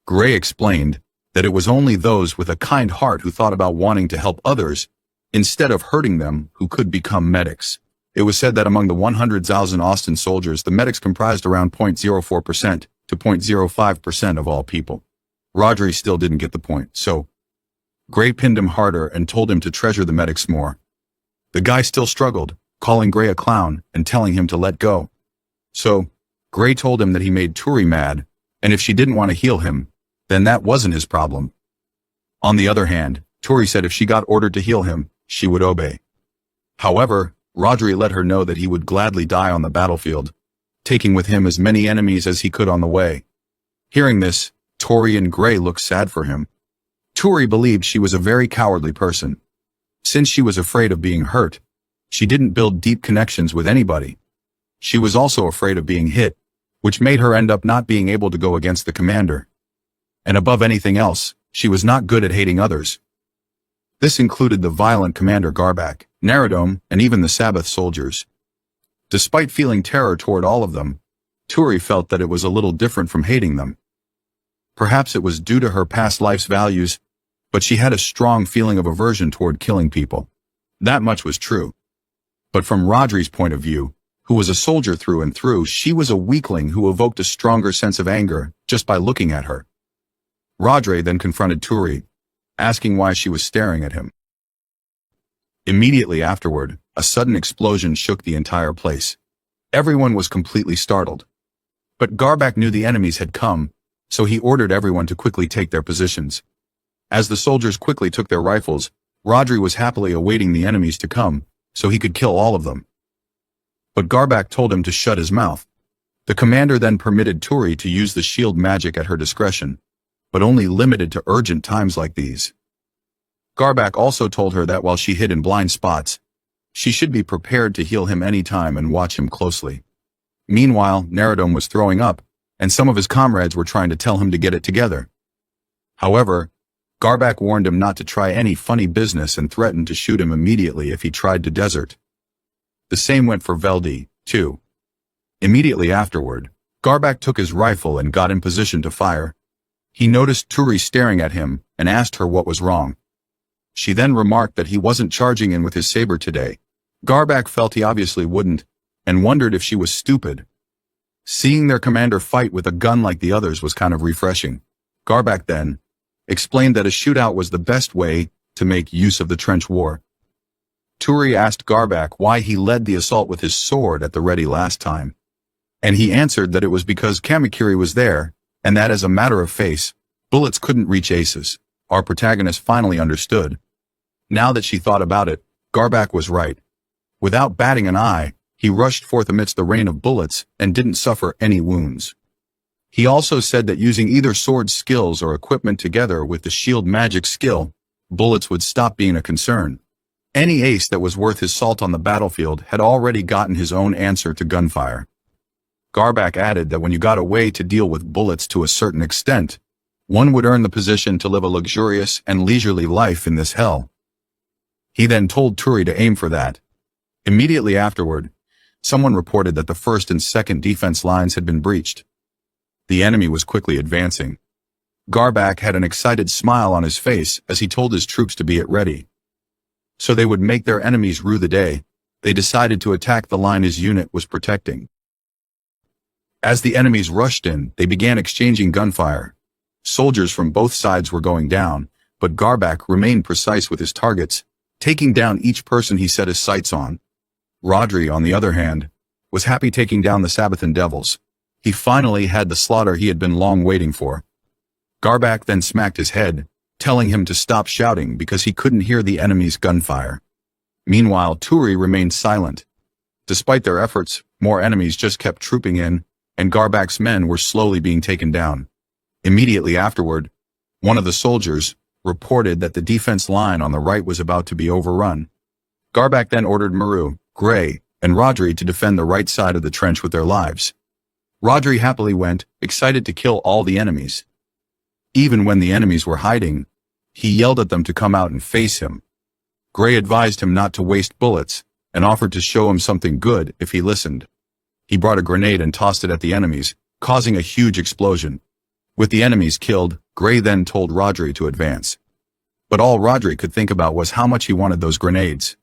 Gray explained that it was only those with a kind heart who thought about wanting to help others instead of hurting them who could become medics. It was said that among the 100,000 Austin soldiers, the medics comprised around 0.04% to 0.05% of all people. Rodri still didn't get the point, so Gray pinned him harder and told him to treasure the medics more. The guy still struggled, calling Gray a clown and telling him to let go. So, Gray told him that he made Turi mad, and if she didn't want to heal him, then that wasn't his problem. On the other hand, Turi said if she got ordered to heal him, she would obey. However, Rodri let her know that he would gladly die on the battlefield, taking with him as many enemies as he could on the way. Hearing this, Turi and Gray looked sad for him. Turi believed she was a very cowardly person. Since she was afraid of being hurt, she didn't build deep connections with anybody. She was also afraid of being hit, which made her end up not being able to go against the commander. And above anything else, she was not good at hating others. This included the violent Commander Garbak, Naradome, and even the Sabbath soldiers. Despite feeling terror toward all of them, Turi felt that it was a little different from hating them. Perhaps it was due to her past life's values, but she had a strong feeling of aversion toward killing people. That much was true. But from Rodri's point of view, who was a soldier through and through, she was a weakling who evoked a stronger sense of anger just by looking at her. Rodri then confronted Turi, asking why she was staring at him. Immediately afterward, a sudden explosion shook the entire place. Everyone was completely startled. But Garbak knew the enemies had come, so he ordered everyone to quickly take their positions. As the soldiers quickly took their rifles, Rodri was happily awaiting the enemies to come, so he could kill all of them. But Garbak told him to shut his mouth. The commander then permitted Turi to use the shield magic at her discretion, but only limited to urgent times like these. Garbak also told her that while she hid in blind spots, she should be prepared to heal him any time and watch him closely. Meanwhile, Naradome was throwing up, and some of his comrades were trying to tell him to get it together. However, Garbak warned him not to try any funny business and threatened to shoot him immediately if he tried to desert. The same went for Veldi, too. Immediately afterward, Garbak took his rifle and got in position to fire. He noticed Turi staring at him and asked her what was wrong. She then remarked that he wasn't charging in with his saber today. Garbak felt he obviously wouldn't, and wondered if she was stupid. Seeing their commander fight with a gun like the others was kind of refreshing. Garbak then explained that a shootout was the best way to make use of the trench war. Turi asked Garbak why he led the assault with his sword at the ready last time, and he answered that it was because Kamakiri was there, and that as a matter of face, bullets couldn't reach aces. Our protagonist finally understood. Now that she thought about it, Garbak was right. Without batting an eye, he rushed forth amidst the rain of bullets and didn't suffer any wounds. He also said that using either sword skills or equipment together with the shield magic skill, bullets would stop being a concern. Any ace that was worth his salt on the battlefield had already gotten his own answer to gunfire. Garbak added that when you got a way to deal with bullets to a certain extent, one would earn the position to live a luxurious and leisurely life in this hell. He then told Turi to aim for that. Immediately afterward, someone reported that the first and second defense lines had been breached. The enemy was quickly advancing. Garbak had an excited smile on his face as he told his troops to be at ready. So they would make their enemies rue the day they decided to attack the line his unit was protecting. As the enemies rushed in, they began exchanging gunfire. Soldiers from both sides were going down, but Garbak remained precise with his targets, taking down each person he set his sights on. Rodri, on the other hand, was happy taking down the Sabbathan devils. He finally had the slaughter he had been long waiting for. Garbak then smacked his head, telling him to stop shouting because he couldn't hear the enemy's gunfire. Meanwhile, Turi remained silent. Despite their efforts, more enemies just kept trooping in, and Garbak's men were slowly being taken down. Immediately afterward, one of the soldiers reported that the defense line on the right was about to be overrun. Garbak then ordered Maru, Gray, and Rodri to defend the right side of the trench with their lives. Rodri happily went, excited to kill all the enemies. Even when the enemies were hiding, he yelled at them to come out and face him. Gray advised him not to waste bullets, and offered to show him something good if he listened. He brought a grenade and tossed it at the enemies, causing a huge explosion. With the enemies killed, Gray then told Rodri to advance. But all Rodri could think about was how much he wanted those grenades.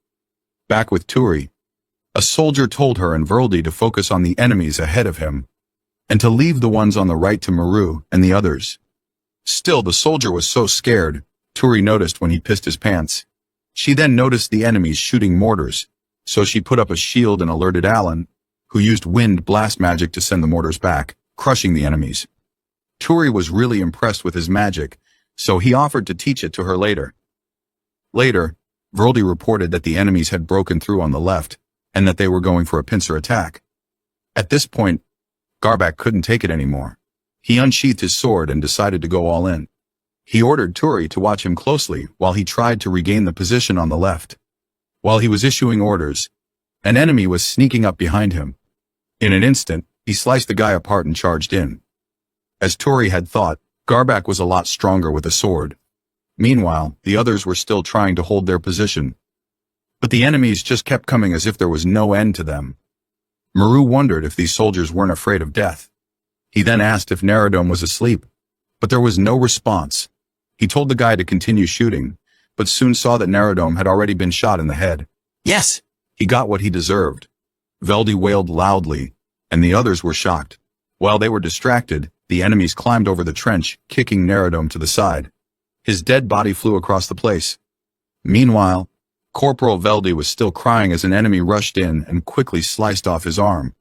Back with Turi, a soldier told her and Verdi to focus on the enemies ahead of him, and to leave the ones on the right to Maru and the others. Still, the soldier was so scared, Turi noticed when he pissed his pants. She then noticed the enemies shooting mortars, So she put up a shield and alerted Alan, who used wind blast magic to send the mortars back, crushing the enemies. Turi was really impressed with his magic, so he offered to teach it to her later. Later, Vroldi reported that the enemies had broken through on the left, and that they were going for a pincer attack. At this point, Garbak couldn't take it anymore. He unsheathed his sword and decided to go all in. He ordered Turi to watch him closely while he tried to regain the position on the left. While he was issuing orders, an enemy was sneaking up behind him. In an instant, he sliced the guy apart and charged in. As Turi had thought, Garbak was a lot stronger with a sword. Meanwhile, the others were still trying to hold their position. But the enemies just kept coming as if there was no end to them. Maru wondered if these soldiers weren't afraid of death. He then asked if Narodom was asleep, but there was no response. He told the guy to continue shooting, but soon saw that Narodom had already been shot in the head. Yes! He got what he deserved. Veldi wailed loudly, and the others were shocked. While they were distracted, the enemies climbed over the trench, kicking Narodom to the side. His dead body flew across the place. Meanwhile, Corporal Veldi was still crying as an enemy rushed in and quickly sliced off his arm.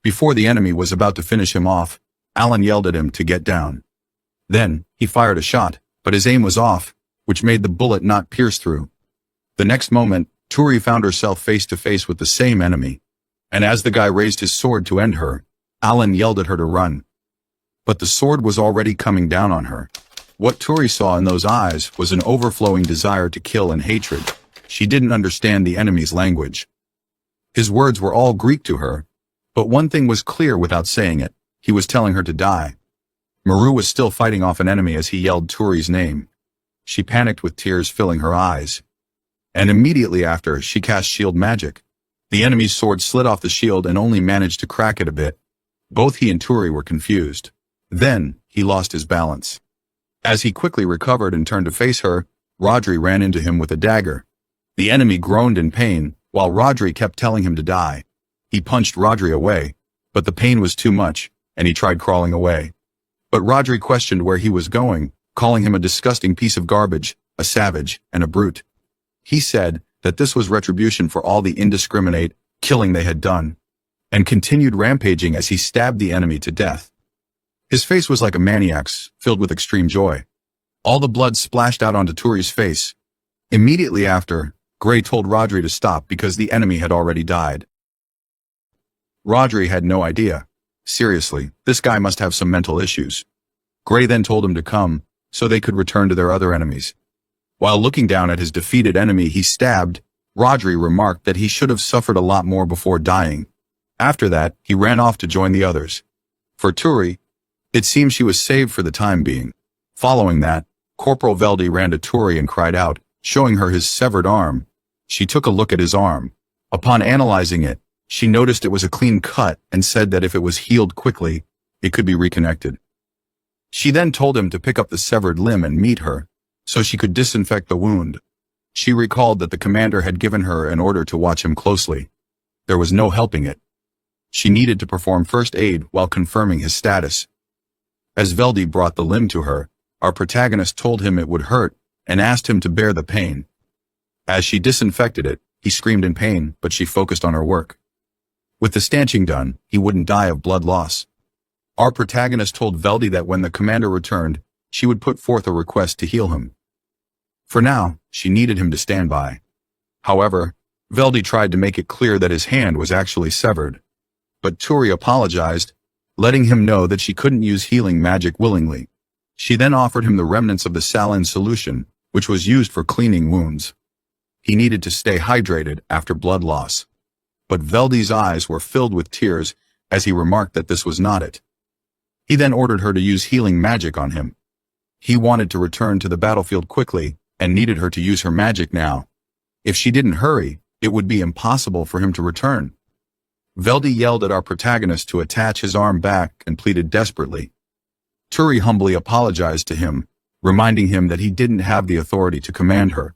Before the enemy was about to finish him off, Alan yelled at him to get down. Then, he fired a shot, but his aim was off, which made the bullet not pierce through. The next moment, Turi found herself face to face with the same enemy. And as the guy raised his sword to end her, Alan yelled at her to run. But the sword was already coming down on her. What Turi saw in those eyes was an overflowing desire to kill and hatred. She didn't understand the enemy's language. His words were all Greek to her, but one thing was clear without saying it. He was telling her to die. Maru was still fighting off an enemy as he yelled Turi's name. She panicked with tears filling her eyes. And immediately after, she cast shield magic. The enemy's sword slid off the shield and only managed to crack it a bit. Both he and Turi were confused. Then, he lost his balance. As he quickly recovered and turned to face her, Rodri ran into him with a dagger. The enemy groaned in pain, while Rodri kept telling him to die. He punched Rodri away, but the pain was too much, and he tried crawling away. But Rodri questioned where he was going, calling him a disgusting piece of garbage, a savage, and a brute. He said that this was retribution for all the indiscriminate killing they had done, and continued rampaging as he stabbed the enemy to death. His face was like a maniac's, filled with extreme joy. All the blood splashed out onto Turi's face. Immediately after, Gray told Rodri to stop because the enemy had already died. Rodri had no idea. Seriously, this guy must have some mental issues. Gray then told him to come, so they could return to their other enemies. While looking down at his defeated enemy he stabbed, Rodri remarked that he should have suffered a lot more before dying. After that, he ran off to join the others. For Turi, it seemed she was saved for the time being. Following that, Corporal Veldi ran to Turi and cried out, showing her his severed arm. She took a look at his arm. Upon analyzing it, she noticed it was a clean cut and said that if it was healed quickly, it could be reconnected. She then told him to pick up the severed limb and meet her, so she could disinfect the wound. She recalled that the commander had given her an order to watch him closely. There was no helping it. She needed to perform first aid while confirming his status. As Veldi brought the limb to her, our protagonist told him it would hurt and asked him to bear the pain. As she disinfected it, he screamed in pain, but she focused on her work. With the stanching done, he wouldn't die of blood loss. Our protagonist told Veldi that when the commander returned, she would put forth a request to heal him. For now, she needed him to stand by. However, Veldi tried to make it clear that his hand was actually severed. But Turi apologized, letting him know that she couldn't use healing magic willingly. She then offered him the remnants of the saline solution, which was used for cleaning wounds. He needed to stay hydrated after blood loss. But Veldi's eyes were filled with tears as he remarked that this was not it. He then ordered her to use healing magic on him. He wanted to return to the battlefield quickly and needed her to use her magic now. If she didn't hurry, it would be impossible for him to return. Veldi yelled at our protagonist to attach his arm back and pleaded desperately. Turi humbly apologized to him, reminding him that he didn't have the authority to command her.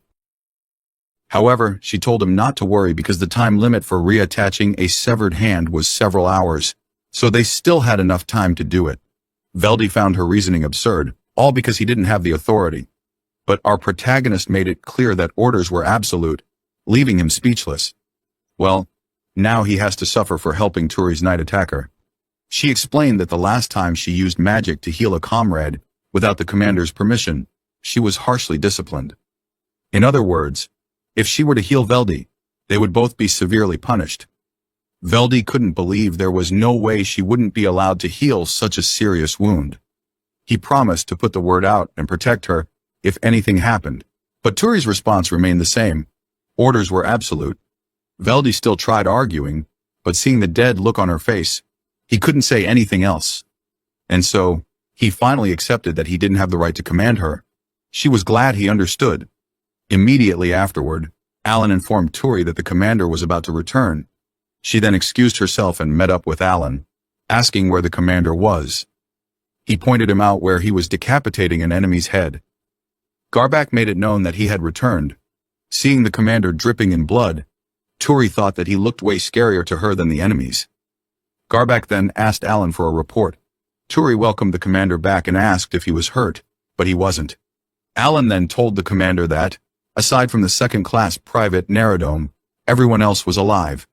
However, she told him not to worry because the time limit for reattaching a severed hand was several hours, so they still had enough time to do it. Veldi found her reasoning absurd, all because he didn't have the authority. But our protagonist made it clear that orders were absolute, leaving him speechless. Well, now he has to suffer for helping Turi's night attacker. She explained that the last time she used magic to heal a comrade without the commander's permission, she was harshly disciplined. In other words, if she were to heal Veldy, they would both be severely punished. Veldy couldn't believe there was no way she wouldn't be allowed to heal such a serious wound. He promised to put the word out and protect her if anything happened, but Turi's response remained the same. Orders were absolute. Veldy still tried arguing, but seeing the dead look on her face, he couldn't say anything else. And so, he finally accepted that he didn't have the right to command her. She was glad he understood. Immediately afterward, Alan informed Turi that the commander was about to return. She then excused herself and met up with Alan, asking where the commander was. He pointed him out where he was decapitating an enemy's head. Garbak made it known that he had returned. Seeing the commander dripping in blood, Turi thought that he looked way scarier to her than the enemies. Garbak then asked Alan for a report. Turi welcomed the commander back and asked if he was hurt, but he wasn't. Alan then told the commander that, aside from the second-class private Neradome, everyone else was alive.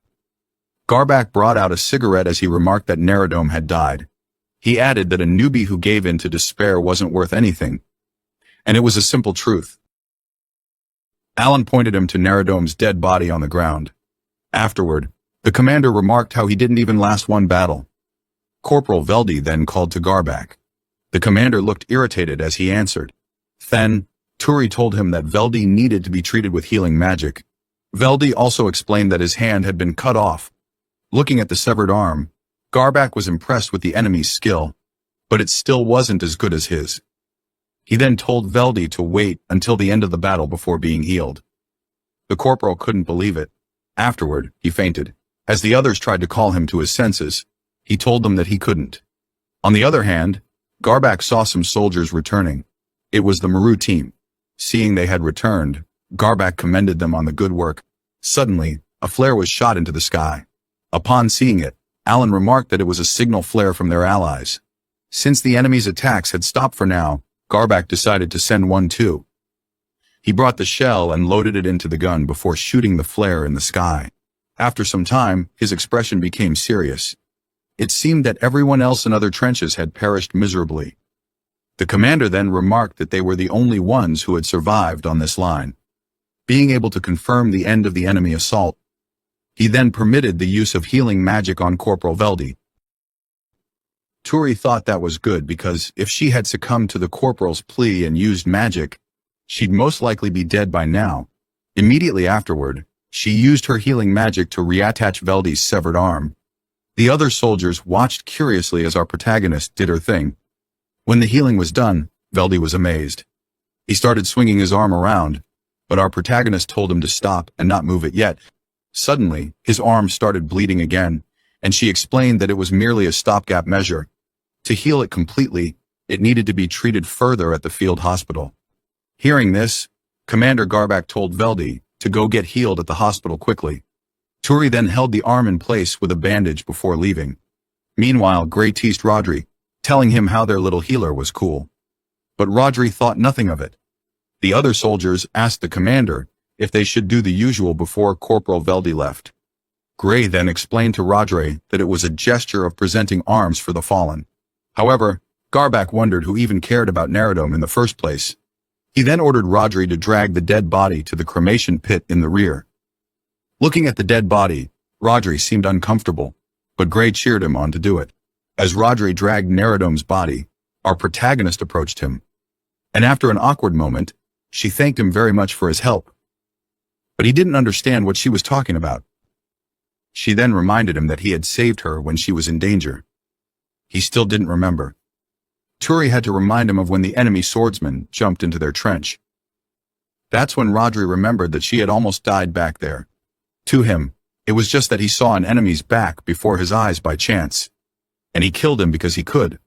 Garbak brought out a cigarette as he remarked that Neradome had died. He added that a newbie who gave in to despair wasn't worth anything. And it was a simple truth. Alan pointed him to Neradome's dead body on the ground. Afterward, the commander remarked how he didn't even last one battle. Corporal Veldy then called to Garbak. The commander looked irritated as he answered. Then, Turi told him that Veldy needed to be treated with healing magic. Veldy also explained that his hand had been cut off. Looking at the severed arm, Garbak was impressed with the enemy's skill, but it still wasn't as good as his. He then told Veldy to wait until the end of the battle before being healed. The corporal couldn't believe it. Afterward, he fainted. As the others tried to call him to his senses, he told them that he couldn't. On the other hand, Garbak saw some soldiers returning. It was the Maru team. Seeing they had returned, Garbak commended them on the good work. Suddenly, a flare was shot into the sky. Upon seeing it, Alan remarked that it was a signal flare from their allies. Since the enemy's attacks had stopped for now, Garbak decided to send one too. He brought the shell and loaded it into the gun before shooting the flare in the sky. After some time, his expression became serious. It seemed that everyone else in other trenches had perished miserably. The commander then remarked that they were the only ones who had survived on this line, being able to confirm the end of the enemy assault. He then permitted the use of healing magic on Corporal Veldy. Turi thought that was good because if she had succumbed to the corporal's plea and used magic, she'd most likely be dead by now. Immediately afterward, she used her healing magic to reattach Veldy's severed arm. The other soldiers watched curiously as our protagonist did her thing. When the healing was done, Veldy was amazed. He started swinging his arm around, but our protagonist told him to stop and not move it yet. Suddenly, his arm started bleeding again, and she explained that it was merely a stopgap measure. To heal it completely, it needed to be treated further at the field hospital. Hearing this, Commander Garbak told Veldy to go get healed at the hospital quickly. Turi then held the arm in place with a bandage before leaving. Meanwhile, Gray teased Rodri, telling him how their little healer was cool. But Rodri thought nothing of it. The other soldiers asked the commander if they should do the usual before Corporal Veldy left. Gray then explained to Rodri that it was a gesture of presenting arms for the fallen. However, Garbak wondered who even cared about Neradome in the first place. He then ordered Rodri to drag the dead body to the cremation pit in the rear. Looking at the dead body, Rodri seemed uncomfortable, but Gray cheered him on to do it. As Rodri dragged Neradome's body, our protagonist approached him. And after an awkward moment, she thanked him very much for his help. But he didn't understand what she was talking about. She then reminded him that he had saved her when she was in danger. He still didn't remember. Turi had to remind him of when the enemy swordsman jumped into their trench. That's when Rodri remembered that she had almost died back there. To him, it was just that he saw an enemy's back before his eyes by chance, and he killed him because he could.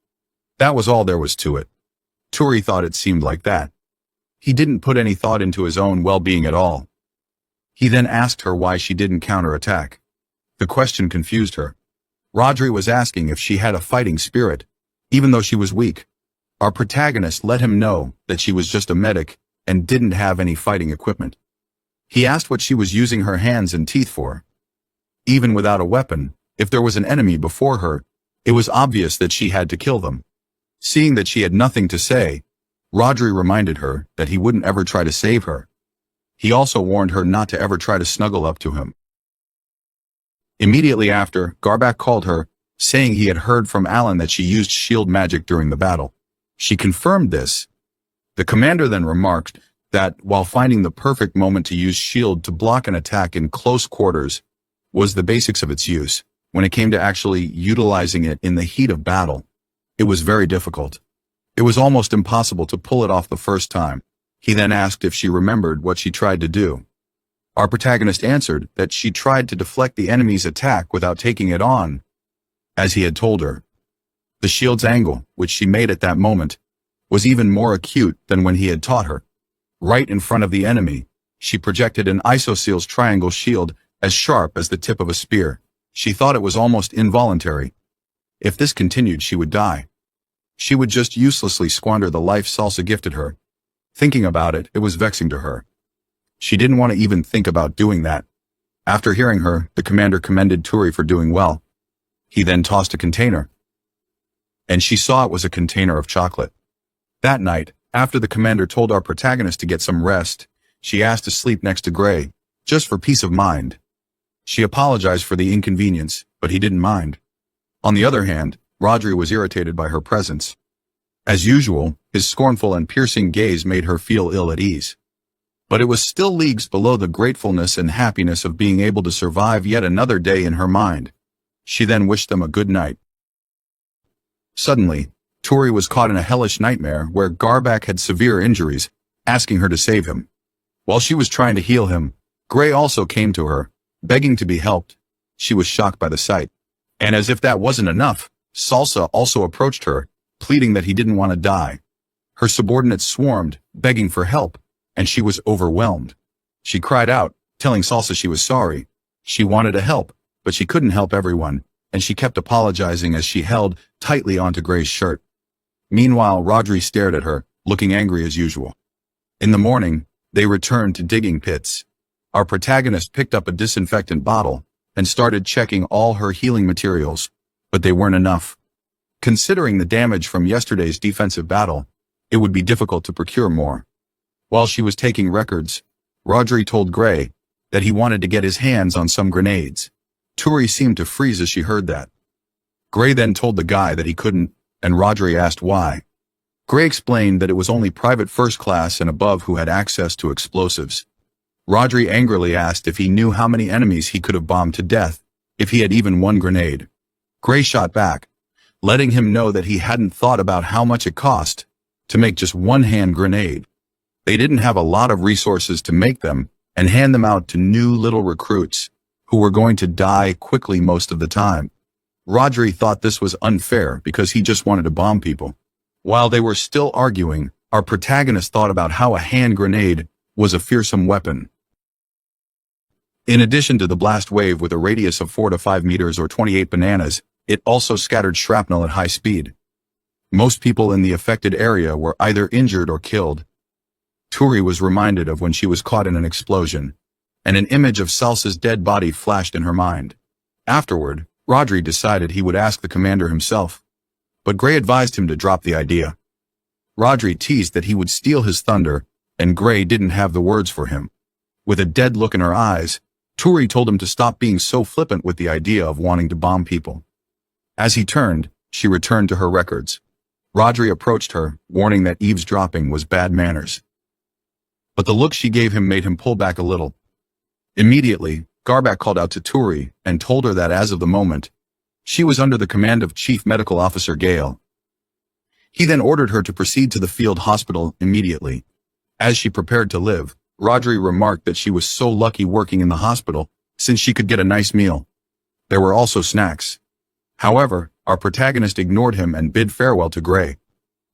That was all there was to it. Turi thought it seemed like that. He didn't put any thought into his own well-being at all. He then asked her why she didn't counterattack. The question confused her. Rodri was asking if she had a fighting spirit, even though she was weak. Our protagonist let him know that she was just a medic and didn't have any fighting equipment. He asked what she was using her hands and teeth for. Even without a weapon, if there was an enemy before her, it was obvious that she had to kill them. Seeing that she had nothing to say, Rodri reminded her that he wouldn't ever try to save her. He also warned her not to ever try to snuggle up to him. Immediately after, Garbak called her, saying he had heard from Alan that she used shield magic during the battle. She confirmed this. The commander then remarked that, while finding the perfect moment to use shield to block an attack in close quarters was the basics of its use, when it came to actually utilizing it in the heat of battle, it was very difficult. It was almost impossible to pull it off the first time. He then asked if she remembered what she tried to do. Our protagonist answered that she tried to deflect the enemy's attack without taking it on, as he had told her. The shield's angle, which she made at that moment, was even more acute than when he had taught her. Right in front of the enemy, she projected an isosceles triangle shield as sharp as the tip of a spear. She thought it was almost involuntary. If this continued, she would die. She would just uselessly squander the life Salsa gifted her. Thinking about it, it was vexing to her. She didn't want to even think about doing that. After hearing her, the commander commended Turi for doing well. He then tossed a container, and she saw it was a container of chocolate. That night, after the commander told our protagonist to get some rest, she asked to sleep next to Gray, just for peace of mind. She apologized for the inconvenience, but he didn't mind. On the other hand, Rodri was irritated by her presence. As usual, his scornful and piercing gaze made her feel ill at ease. But it was still leagues below the gratefulness and happiness of being able to survive yet another day in her mind. She then wished them a good night. Suddenly, Turi was caught in a hellish nightmare where Garbak had severe injuries, asking her to save him. While she was trying to heal him, Gray also came to her, begging to be helped. She was shocked by the sight. And as if that wasn't enough, Salsa also approached her, pleading that he didn't want to die. Her subordinates swarmed, begging for help, and she was overwhelmed. She cried out, telling Salsa she was sorry. She wanted to help, but she couldn't help everyone, and she kept apologizing as she held tightly onto Gray's shirt. Meanwhile, Rodri stared at her, looking angry as usual. In the morning, they returned to digging pits. Our protagonist picked up a disinfectant bottle and started checking all her healing materials, but they weren't enough. Considering the damage from yesterday's defensive battle, it would be difficult to procure more. While she was taking records, Rodri told Gray that he wanted to get his hands on some grenades. Turi seemed to freeze as she heard that. Gray then told the guy that he couldn't, and Rodri asked why. Gray explained that it was only private first class and above who had access to explosives. Rodri angrily asked if he knew how many enemies he could have bombed to death, if he had even one grenade. Gray shot back, letting him know that he hadn't thought about how much it cost to make just one hand grenade. They didn't have a lot of resources to make them and hand them out to new little recruits who were going to die quickly most of the time. Rodri thought this was unfair because he just wanted to bomb people. While they were still arguing, our protagonist thought about how a hand grenade was a fearsome weapon. In addition to the blast wave with a radius of 4 to 5 meters or 28 bananas, it also scattered shrapnel at high speed. Most people in the affected area were either injured or killed. Turi was reminded of when she was caught in an explosion, and an image of Salsa's dead body flashed in her mind. Afterward, Rodri decided he would ask the commander himself, but Gray advised him to drop the idea. Rodri teased that he would steal his thunder, and Gray didn't have the words for him. With a dead look in her eyes, Turi told him to stop being so flippant with the idea of wanting to bomb people. As he turned, she returned to her records. Rodri approached her, warning that eavesdropping was bad manners. But the look she gave him made him pull back a little. Immediately, Garbak called out to Turi and told her that as of the moment, she was under the command of Chief Medical Officer Gale. He then ordered her to proceed to the field hospital immediately. As she prepared to live, Rodri remarked that she was so lucky working in the hospital, since she could get a nice meal. There were also snacks. However, our protagonist ignored him and bid farewell to Gray.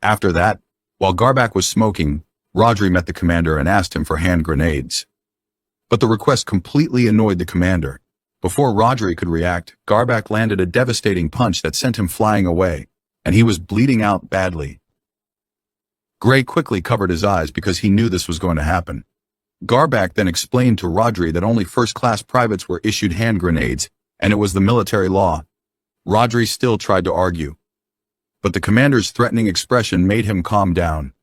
After that, while Garbak was smoking, Rodri met the commander and asked him for hand grenades. But the request completely annoyed the commander. Before Rodri could react, Garbak landed a devastating punch that sent him flying away, and he was bleeding out badly. Gray quickly covered his eyes because he knew this was going to happen. Garbak then explained to Rodri that only first-class privates were issued hand grenades, and it was the military law. Rodri still tried to argue, but the commander's threatening expression made him calm down.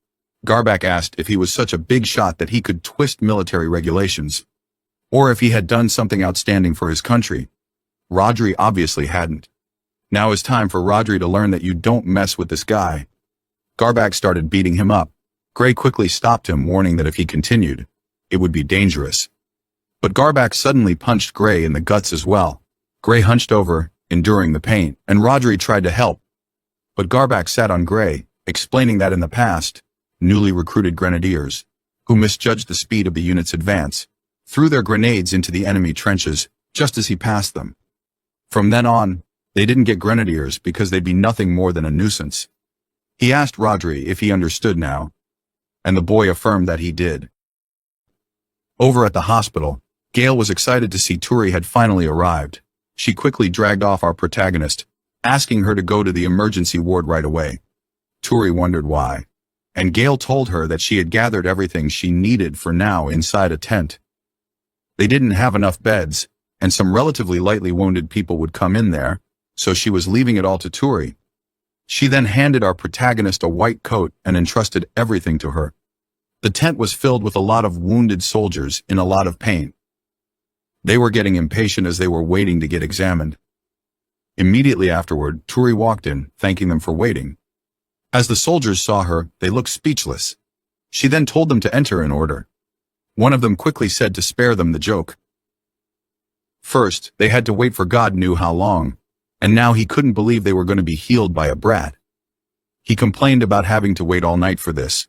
Garbak asked if he was such a big shot that he could twist military regulations, or if he had done something outstanding for his country. Rodri obviously hadn't. Now is time for Rodri to learn that you don't mess with this guy. Garbak started beating him up. Gray quickly stopped him, warning that if he continued, it would be dangerous. But Garbak suddenly punched Gray in the guts as well. Gray hunched over, enduring the pain, and Rodri tried to help. But Garbak sat on Gray, explaining that in the past, newly recruited grenadiers, who misjudged the speed of the unit's advance, threw their grenades into the enemy trenches just as he passed them. From then on, they didn't get grenadiers because they'd be nothing more than a nuisance. He asked Rodri if he understood now, and the boy affirmed that he did. Over at the hospital, Gale was excited to see Turi had finally arrived. She quickly dragged off our protagonist, asking her to go to the emergency ward right away. Turi wondered why, and Gale told her that she had gathered everything she needed for now inside a tent. They didn't have enough beds, and some relatively lightly wounded people would come in there, so she was leaving it all to Turi. She then handed our protagonist a white coat and entrusted everything to her. The tent was filled with a lot of wounded soldiers in a lot of pain. They were getting impatient as they were waiting to get examined. Immediately afterward, Turi walked in, thanking them for waiting. As the soldiers saw her, they looked speechless. She then told them to enter in order. One of them quickly said to spare them the joke. First, they had to wait for God knew how long, and now he couldn't believe they were going to be healed by a brat. He complained about having to wait all night for this,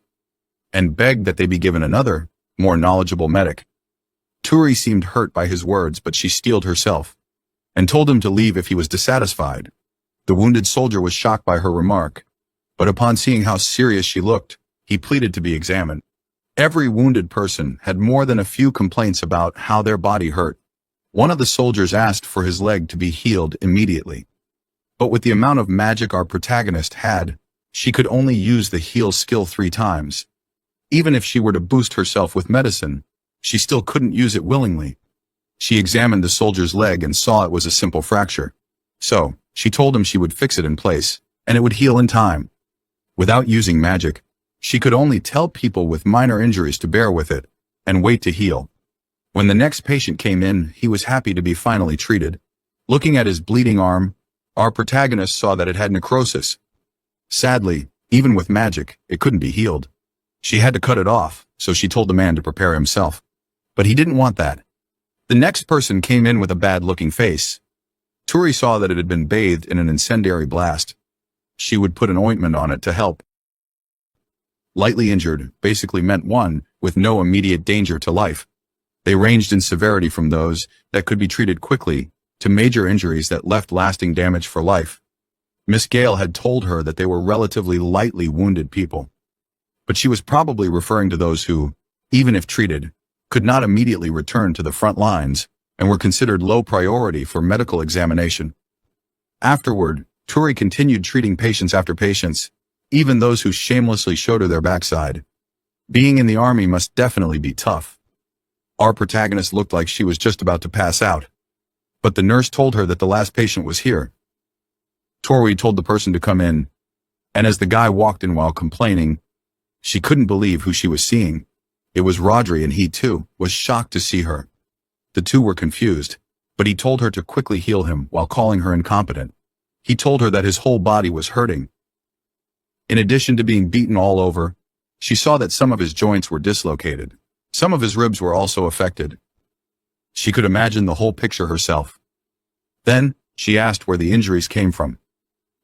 and begged that they be given another, more knowledgeable medic. Turi seemed hurt by his words, but she steeled herself, and told him to leave if he was dissatisfied. The wounded soldier was shocked by her remark, but upon seeing how serious she looked, he pleaded to be examined. Every wounded person had more than a few complaints about how their body hurt. One of the soldiers asked for his leg to be healed immediately. But with the amount of magic our protagonist had, she could only use the heal skill 3 times. Even if she were to boost herself with medicine, she still couldn't use it willingly. She examined the soldier's leg and saw it was a simple fracture. So, she told him she would fix it in place, and it would heal in time. Without using magic, she could only tell people with minor injuries to bear with it, and wait to heal. When the next patient came in, he was happy to be finally treated. Looking at his bleeding arm, our protagonist saw that it had necrosis. Sadly, even with magic, it couldn't be healed. She had to cut it off, so she told the man to prepare himself. But he didn't want that. The next person came in with a bad-looking face. Turi saw that it had been bathed in an incendiary blast. She would put an ointment on it to help. Lightly injured basically meant one with no immediate danger to life. They ranged in severity from those that could be treated quickly to major injuries that left lasting damage for life. Miss Gale had told her that they were relatively lightly wounded people, but she was probably referring to those who, even if treated, could not immediately return to the front lines and were considered low priority for medical examination. Afterward, Turi continued treating patients after patients, even those who shamelessly showed her their backside. Being in the army must definitely be tough. Our protagonist looked like she was just about to pass out, but the nurse told her that the last patient was here. Turi told the person to come in, and as the guy walked in while complaining, she couldn't believe who she was seeing. It was Rodri, and he, too, was shocked to see her. The two were confused, but he told her to quickly heal him while calling her incompetent. He told her that his whole body was hurting. In addition to being beaten all over, she saw that some of his joints were dislocated. Some of his ribs were also affected. She could imagine the whole picture herself. Then, she asked where the injuries came from.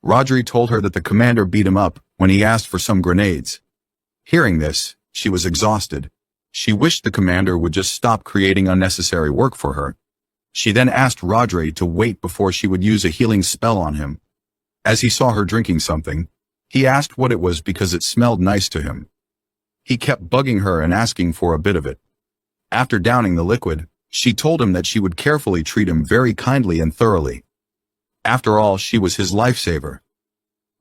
Rodri told her that the commander beat him up when he asked for some grenades. Hearing this, she was exhausted. She wished the commander would just stop creating unnecessary work for her. She then asked Rodri to wait before she would use a healing spell on him. As he saw her drinking something, he asked what it was because it smelled nice to him. He kept bugging her and asking for a bit of it. After downing the liquid, she told him that she would carefully treat him very kindly and thoroughly. After all, she was his lifesaver.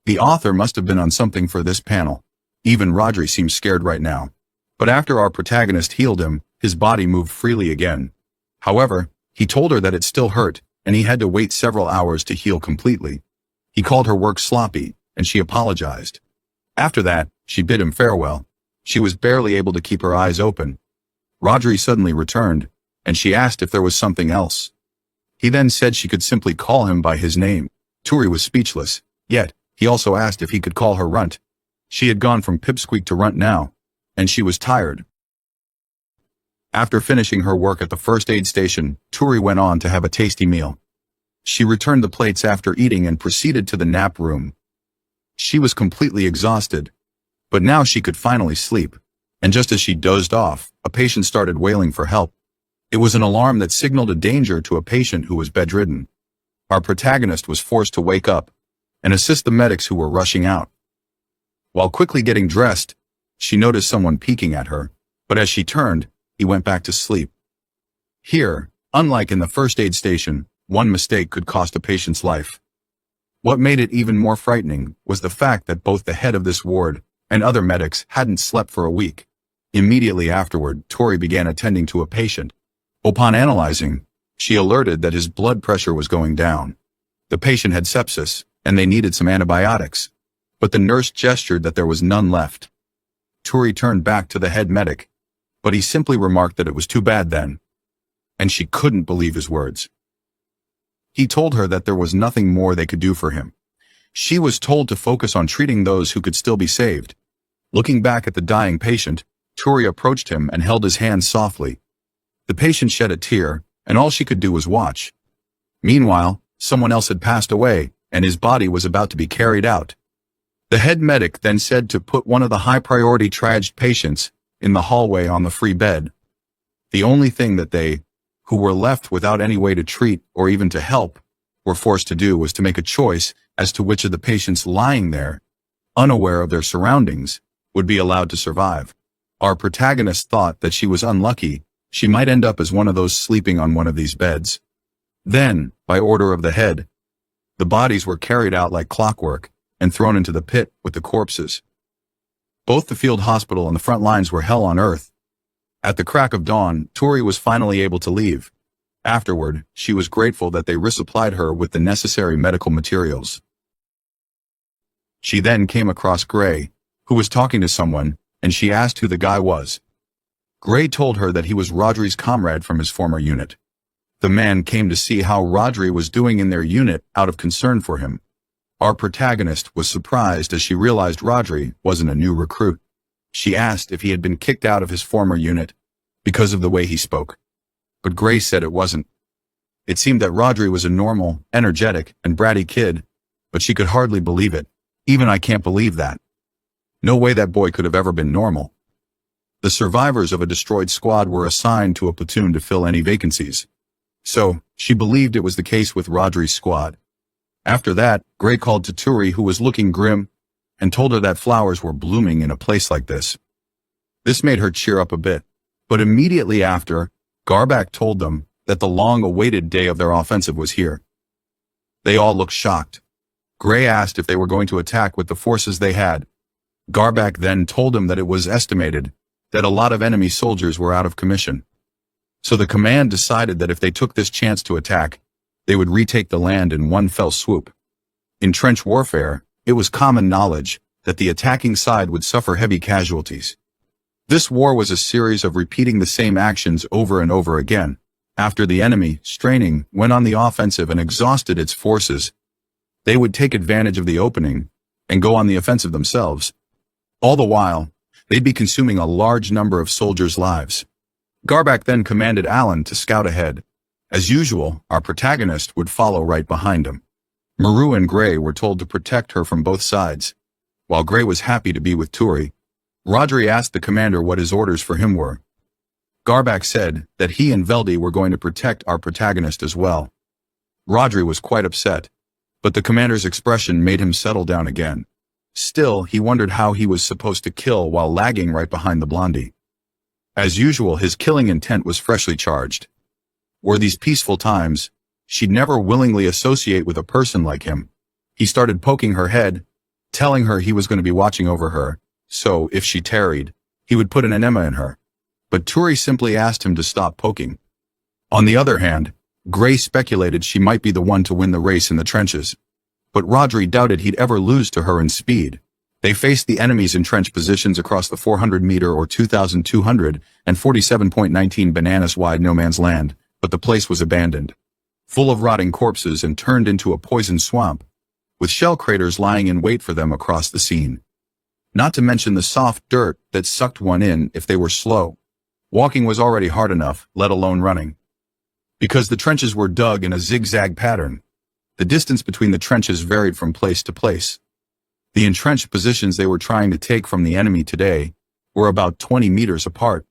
The author must have been on something for this panel. Even Rodri seemed scared right now. But after our protagonist healed him, his body moved freely again. However, he told her that it still hurt, and he had to wait several hours to heal completely. He called her work sloppy, and she apologized. After that, she bid him farewell. She was barely able to keep her eyes open. Rodri suddenly returned, and she asked if there was something else. He then said she could simply call him by his name. Turi was speechless, yet he also asked if he could call her Runt. She had gone from Pipsqueak to Runt now, and she was tired. After finishing her work at the first aid station, Turi went on to have a tasty meal. She returned the plates after eating and proceeded to the nap room. She was completely exhausted, but now she could finally sleep, and just as she dozed off, a patient started wailing for help. It was an alarm that signaled a danger to a patient who was bedridden. Our protagonist was forced to wake up and assist the medics who were rushing out. While quickly getting dressed, she noticed someone peeking at her, but as she turned, he went back to sleep. Here, unlike in the first aid station, one mistake could cost a patient's life. What made it even more frightening was the fact that both the head of this ward and other medics hadn't slept for a week. Immediately afterward, Tori began attending to a patient. Upon analyzing, she alerted that his blood pressure was going down. The patient had sepsis, and they needed some antibiotics. But the nurse gestured that there was none left. Tori turned back to the head medic, but he simply remarked that it was too bad then. And she couldn't believe his words. He told her that there was nothing more they could do for him. She was told to focus on treating those who could still be saved. Looking back at the dying patient, Tori approached him and held his hand softly. The patient shed a tear, and all she could do was watch. Meanwhile, someone else had passed away, and his body was about to be carried out. The head medic then said to put one of the high-priority triaged patients in the hallway on the free bed. The only thing that they, who were left without any way to treat or even to help, were forced to do was to make a choice as to which of the patients lying there, unaware of their surroundings, would be allowed to survive. Our protagonist thought that she was unlucky. She might end up as one of those sleeping on one of these beds. Then, by order of the head, the bodies were carried out like clockwork and thrown into the pit with the corpses. Both the field hospital and the front lines were hell on earth. At the crack of dawn, Tori was finally able to leave. Afterward, she was grateful that they resupplied her with the necessary medical materials. She then came across Gray, who was talking to someone, and she asked who the guy was. Gray told her that he was Rodri's comrade from his former unit. The man came to see how Rodri was doing in their unit out of concern for him. Our protagonist was surprised as she realized Rodri wasn't a new recruit. She asked if he had been kicked out of his former unit because of the way he spoke. But Gray said it wasn't. It seemed that Rodri was a normal, energetic, and bratty kid, but she could hardly believe it. Even I can't believe that. No way that boy could have ever been normal. The survivors of a destroyed squad were assigned to a platoon to fill any vacancies. So, she believed it was the case with Rodri's squad. After that, Gray called to Turi, who was looking grim, and told her that flowers were blooming in a place like this. This made her cheer up a bit, but immediately after, Garbak told them that the long-awaited day of their offensive was here. They all looked shocked. Gray asked if they were going to attack with the forces they had. Garbak then told him that it was estimated that a lot of enemy soldiers were out of commission. So the command decided that if they took this chance to attack, they would retake the land in one fell swoop. In trench warfare, it was common knowledge that the attacking side would suffer heavy casualties. This war was a series of repeating the same actions over and over again. After the enemy, straining, went on the offensive and exhausted its forces, they would take advantage of the opening and go on the offensive themselves. All the while, they'd be consuming a large number of soldiers' lives. Garbak then commanded Alan to scout ahead. As usual, our protagonist would follow right behind him. Maru and Gray were told to protect her from both sides. While Gray was happy to be with Turi, Rodri asked the commander what his orders for him were. Garbak said that he and Veldy were going to protect our protagonist as well. Rodri was quite upset, but the commander's expression made him settle down again. Still, he wondered how he was supposed to kill while lagging right behind the blondie. As usual, his killing intent was freshly charged. Were these peaceful times, she'd never willingly associate with a person like him. He started poking her head, telling her he was going to be watching over her, so if she tarried, he would put an enema in her. But Turi simply asked him to stop poking. On the other hand, Gray speculated she might be the one to win the race in the trenches, but Rodri doubted he'd ever lose to her in speed. They faced the enemy's entrenched positions across the 400-meter or 2,247.19 bananas-wide no-man's land, but the place was abandoned, full of rotting corpses and turned into a poison swamp, with shell craters lying in wait for them across the scene. Not to mention the soft dirt that sucked one in if they were slow. Walking was already hard enough, let alone running. Because the trenches were dug in a zigzag pattern, the distance between the trenches varied from place to place. The entrenched positions they were trying to take from the enemy today were about 20 meters apart.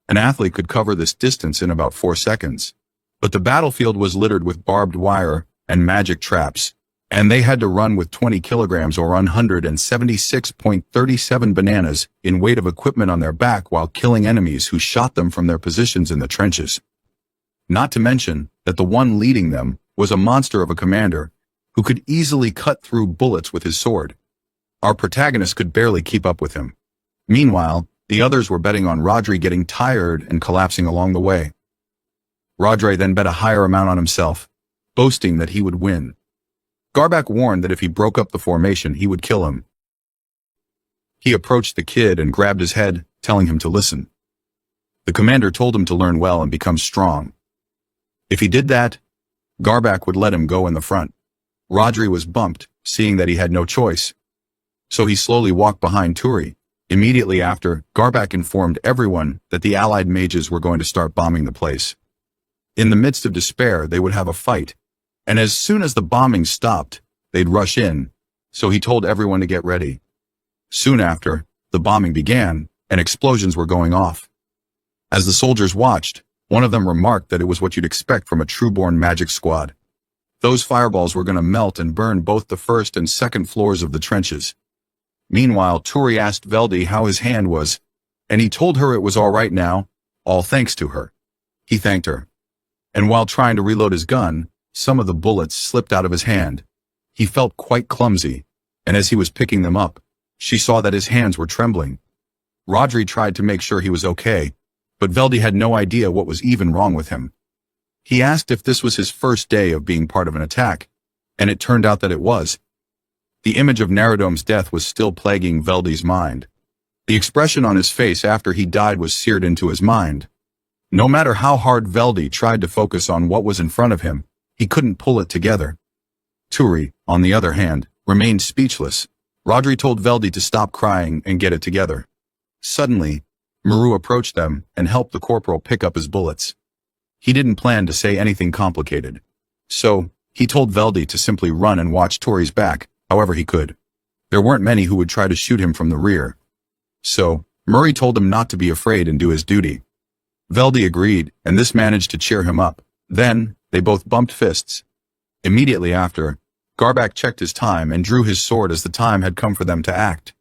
An athlete could cover this distance in about 4 seconds. But the battlefield was littered with barbed wire and magic traps, and they had to run with 20 kilograms or 176.37 bananas in weight of equipment on their back while killing enemies who shot them from their positions in the trenches. Not to mention that the one leading them was a monster of a commander who could easily cut through bullets with his sword. Our protagonist could barely keep up with him. Meanwhile, the others were betting on Rodri getting tired and collapsing along the way. Rodri then bet a higher amount on himself, boasting that he would win. Garbak warned that if he broke up the formation, he would kill him. He approached the kid and grabbed his head, telling him to listen. The commander told him to learn well and become strong. If he did that, Garbak would let him go in the front. Rodri was bumped, seeing that he had no choice. So he slowly walked behind Turi. Immediately after, Garbak informed everyone that the allied mages were going to start bombing the place. In the midst of despair, they would have a fight, and as soon as the bombing stopped, they'd rush in, so he told everyone to get ready. Soon after, the bombing began, and explosions were going off. As the soldiers watched, one of them remarked that it was what you'd expect from a true-born magic squad. Those fireballs were going to melt and burn both the first and second floors of the trenches. Meanwhile, Turi asked Veldi how his hand was, and he told her it was all right now, all thanks to her. He thanked her. And while trying to reload his gun, some of the bullets slipped out of his hand. He felt quite clumsy, and as he was picking them up, she saw that his hands were trembling. Rodri tried to make sure he was okay, but Veldi had no idea what was even wrong with him. He asked if this was his first day of being part of an attack, and it turned out that it was. The image of Narodom's death was still plaguing Veldi's mind. The expression on his face after he died was seared into his mind. No matter how hard Veldi tried to focus on what was in front of him, he couldn't pull it together. Turi, on the other hand, remained speechless. Rodri told Veldi to stop crying and get it together. Suddenly, Maru approached them and helped the corporal pick up his bullets. He didn't plan to say anything complicated. So, he told Veldi to simply run and watch Turi's back, however he could. There weren't many who would try to shoot him from the rear. So, Murray told him not to be afraid and do his duty. Veldi agreed, and this managed to cheer him up. Then, they both bumped fists. Immediately after, Garbak checked his time and drew his sword as the time had come for them to act.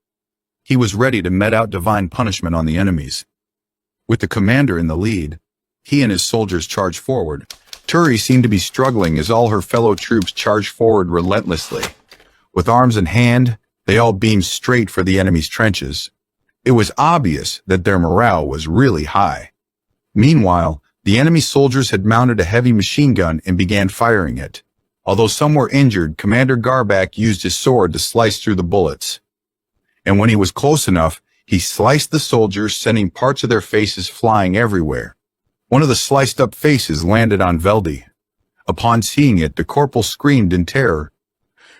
He was ready to mete out divine punishment on the enemies. With the commander in the lead, he and his soldiers charged forward. Turi seemed to be struggling as all her fellow troops charged forward relentlessly. With arms in hand, they all beamed straight for the enemy's trenches. It was obvious that their morale was really high. Meanwhile, the enemy soldiers had mounted a heavy machine gun and began firing it. Although some were injured, Commander Garbak used his sword to slice through the bullets. And when he was close enough, he sliced the soldiers, sending parts of their faces flying everywhere. One of the sliced-up faces landed on Veldi. Upon seeing it, the corporal screamed in terror.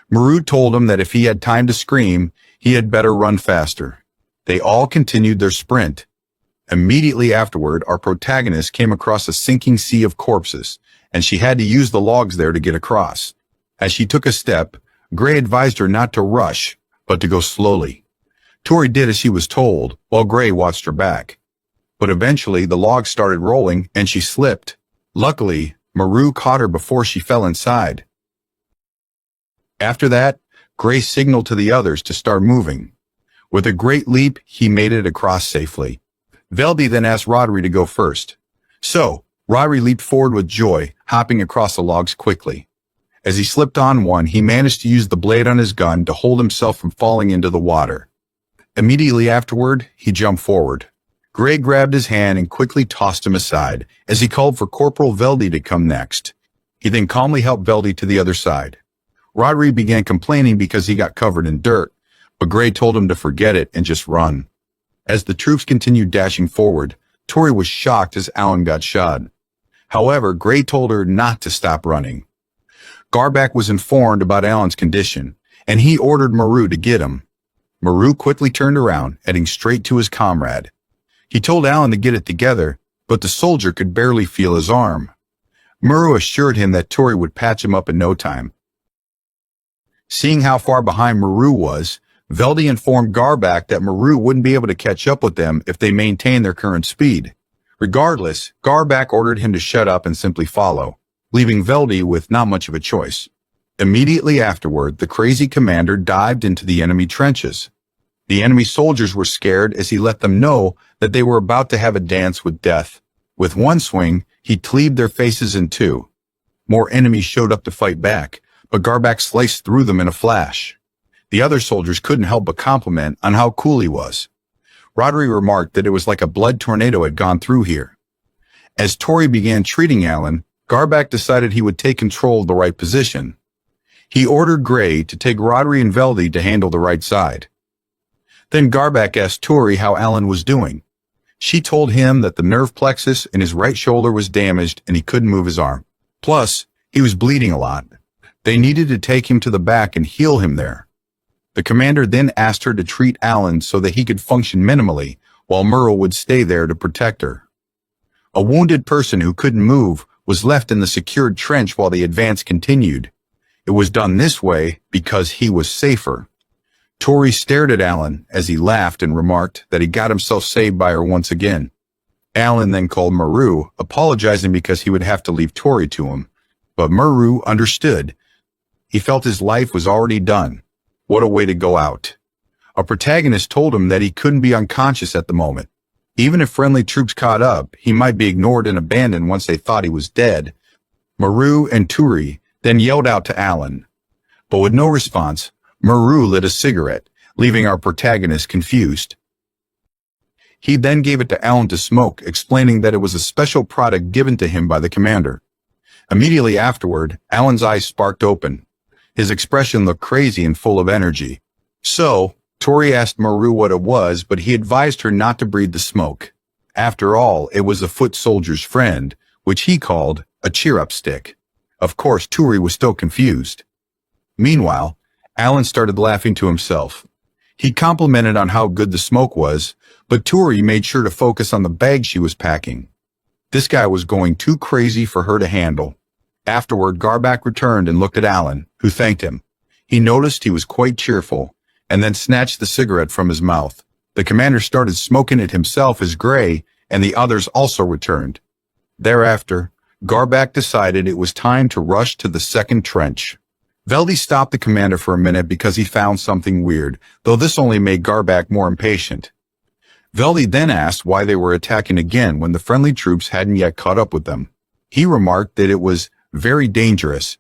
Maru told him that if he had time to scream, he had better run faster. They all continued their sprint. Immediately afterward, our protagonist came across a sinking sea of corpses, and she had to use the logs there to get across. As she took a step, Gray advised her not to rush, but to go slowly. Tori did as she was told, while Gray watched her back. But eventually, the logs started rolling, and she slipped. Luckily, Maru caught her before she fell inside. After that, Gray signaled to the others to start moving. With a great leap, he made it across safely. Veldi then asked Rodri to go first. So, Rodri leaped forward with joy, hopping across the logs quickly. As he slipped on one, he managed to use the blade on his gun to hold himself from falling into the water. Immediately afterward, he jumped forward. Gray grabbed his hand and quickly tossed him aside, as he called for Corporal Veldi to come next. He then calmly helped Veldy to the other side. Rodri began complaining because he got covered in dirt, but Gray told him to forget it and just run. As the troops continued dashing forward, Tori was shocked as Alan got shot. However, Gray told her not to stop running. Garback was informed about Alan's condition, and he ordered Maru to get him. Maru quickly turned around, heading straight to his comrade. He told Alan to get it together, but the soldier could barely feel his arm. Maru assured him that Tori would patch him up in no time. Seeing how far behind Maru was, Veldy informed Garback that Maru wouldn't be able to catch up with them if they maintained their current speed. Regardless, Garback ordered him to shut up and simply follow, leaving Veldy with not much of a choice. Immediately afterward, the crazy commander dived into the enemy trenches. The enemy soldiers were scared as he let them know that they were about to have a dance with death. With one swing, he cleaved their faces in two. More enemies showed up to fight back, but Garback sliced through them in a flash. The other soldiers couldn't help but compliment on how cool he was. Rodri remarked that it was like a blood tornado had gone through here. As Tori began treating Alan, Garback decided he would take control of the right position. He ordered Gray to take Rodri and Veldy to handle the right side. Then Garback asked Tori how Alan was doing. She told him that the nerve plexus in his right shoulder was damaged and he couldn't move his arm. Plus, he was bleeding a lot. They needed to take him to the back and heal him there. The commander then asked her to treat Alan so that he could function minimally, while Merle would stay there to protect her. A wounded person who couldn't move was left in the secured trench while the advance continued. It was done this way because he was safer. Tori stared at Alan as he laughed and remarked that he got himself saved by her once again. Alan then called Maru, apologizing because he would have to leave Tori to him. But Maru understood. He felt his life was already done. What a way to go out. A protagonist told him that he couldn't be unconscious at the moment. Even if friendly troops caught up, he might be ignored and abandoned once they thought he was dead. Maru and Turi then yelled out to Alan. But with no response, Maru lit a cigarette, leaving our protagonist confused. He then gave it to Alan to smoke, explaining that it was a special product given to him by the commander. Immediately afterward, Alan's eyes sparked open. His expression looked crazy and full of energy. So, Tori asked Maru what it was, but he advised her not to breathe the smoke. After all, it was a foot soldier's friend, which he called a cheer-up stick. Of course, Tori was still confused. Meanwhile, Alan started laughing to himself. He complimented on how good the smoke was, but Tori made sure to focus on the bag she was packing. This guy was going too crazy for her to handle. Afterward, Garback returned and looked at Alan, who thanked him. He noticed he was quite cheerful, and then snatched the cigarette from his mouth. The commander started smoking it himself as Gray and the others also returned. Thereafter, Garback decided it was time to rush to the second trench. Veldy stopped the commander for a minute because he found something weird, though this only made Garback more impatient. Veldy then asked why they were attacking again when the friendly troops hadn't yet caught up with them. He remarked that it was very dangerous.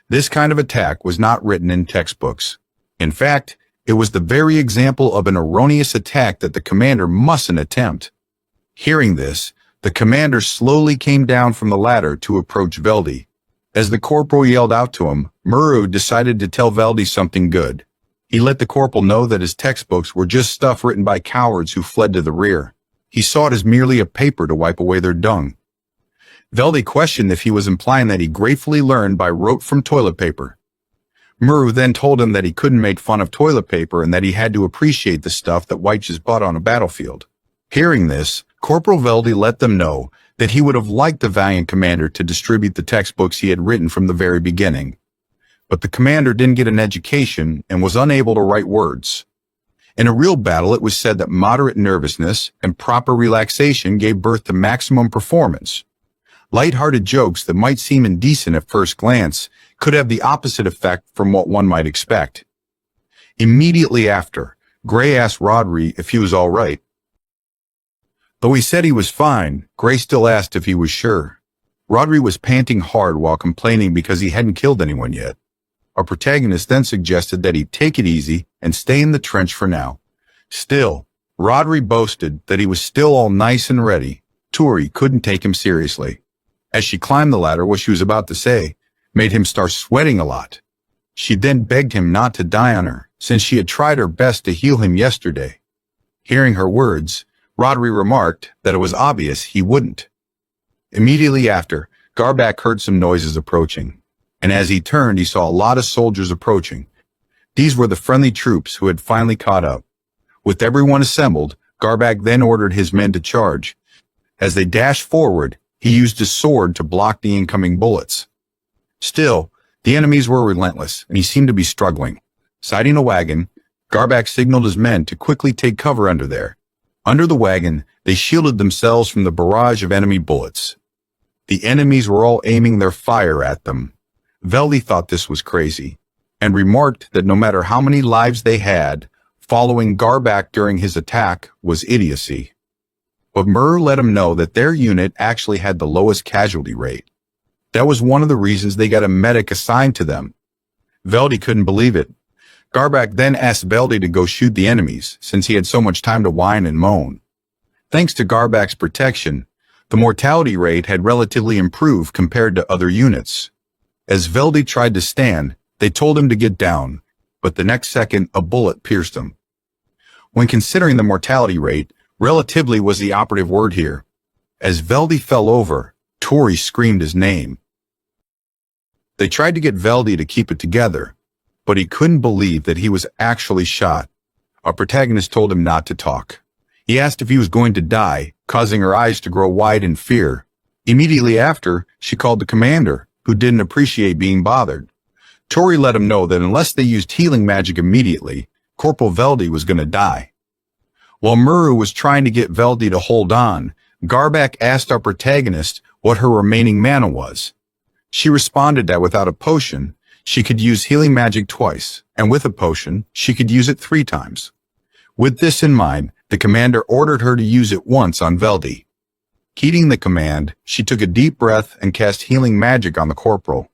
This kind of attack was not written in textbooks. In fact, it was the very example of an erroneous attack that the commander mustn't attempt. Hearing this, the commander slowly came down from the ladder to approach Veldy. As the corporal yelled out to him, Muru decided to tell Veldy something good. He let the corporal know that his textbooks were just stuff written by cowards who fled to the rear. He saw it as merely a paper to wipe away their dung. Veldy questioned if he was implying that he gratefully learned by rote from toilet paper. Muru then told him that he couldn't make fun of toilet paper and that he had to appreciate the stuff that wipes his butt on a battlefield. Hearing this, Corporal Veldy let them know that he would have liked the valiant commander to distribute the textbooks he had written from the very beginning. But the commander didn't get an education and was unable to write words. In a real battle, it was said that moderate nervousness and proper relaxation gave birth to maximum performance. Light-hearted jokes that might seem indecent at first glance could have the opposite effect from what one might expect. Immediately after, Gray asked Rodri if he was all right. Though he said he was fine, Gray still asked if he was sure. Rodri was panting hard while complaining because he hadn't killed anyone yet. Our protagonist then suggested that he take it easy and stay in the trench for now. Still, Rodri boasted that he was still all nice and ready. Tori couldn't take him seriously. As she climbed the ladder, what she was about to say, made him start sweating a lot. She then begged him not to die on her, since she had tried her best to heal him yesterday. Hearing her words, Rodri remarked that it was obvious he wouldn't. Immediately after, Garbak heard some noises approaching, and as he turned, he saw a lot of soldiers approaching. These were the friendly troops who had finally caught up. With everyone assembled, Garbak then ordered his men to charge. As they dashed forward, he used his sword to block the incoming bullets. Still, the enemies were relentless, and he seemed to be struggling. Sighting a wagon, Garbak signaled his men to quickly take cover under there. Under the wagon, they shielded themselves from the barrage of enemy bullets. The enemies were all aiming their fire at them. Veldy thought this was crazy, and remarked that no matter how many lives they had, following Garbak during his attack was idiocy. But Murr let him know that their unit actually had the lowest casualty rate. That was one of the reasons they got a medic assigned to them. Veldy couldn't believe it. Garbak then asked Veldy to go shoot the enemies, since he had so much time to whine and moan. Thanks to Garbak's protection, the mortality rate had relatively improved compared to other units. As Veldy tried to stand, they told him to get down, but the next second a bullet pierced him. When considering the mortality rate, relatively was the operative word here. As Veldy fell over, Tori screamed his name. They tried to get Veldy to keep it together, but he couldn't believe that he was actually shot. Our protagonist told him not to talk. He asked if he was going to die, causing her eyes to grow wide in fear. Immediately after, she called the commander, who didn't appreciate being bothered. Tori let him know that unless they used healing magic immediately, Corporal Veldy was going to die. While Muru was trying to get Veldy to hold on, Garbak asked our protagonist what her remaining mana was. She responded that without a potion, she could use healing magic twice, and with a potion, she could use it 3 times. With this in mind, the commander ordered her to use it once on Veldy. Heeding the command, she took a deep breath and cast healing magic on the corporal.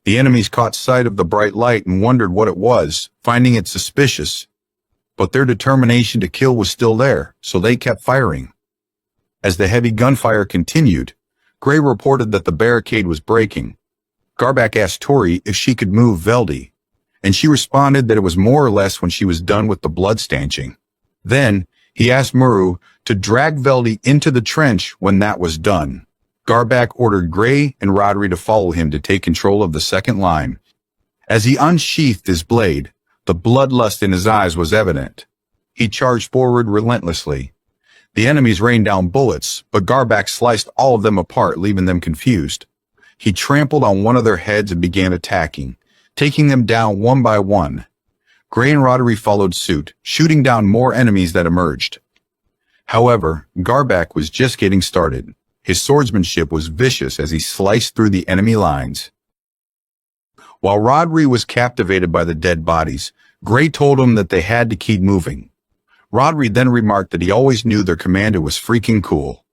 The enemies caught sight of the bright light and wondered what it was, finding it suspicious. But their determination to kill was still there, so they kept firing. As the heavy gunfire continued, Gray reported that the barricade was breaking. Garbak asked Tori if she could move Veldy, and she responded that it was more or less when she was done with the blood stanching. Then, he asked Muru to drag Veldy into the trench when that was done. Garbak ordered Gray and Rodri to follow him to take control of the second line. As he unsheathed his blade, the bloodlust in his eyes was evident. He charged forward relentlessly. The enemies rained down bullets, but Garbak sliced all of them apart, leaving them confused. He trampled on one of their heads and began attacking, taking them down one by one. Gray and Rodri followed suit, shooting down more enemies that emerged. However, Garbak was just getting started. His swordsmanship was vicious as he sliced through the enemy lines. While Rodri was captivated by the dead bodies, Gray told him that they had to keep moving. Rodri then remarked that he always knew their commander was freaking cool.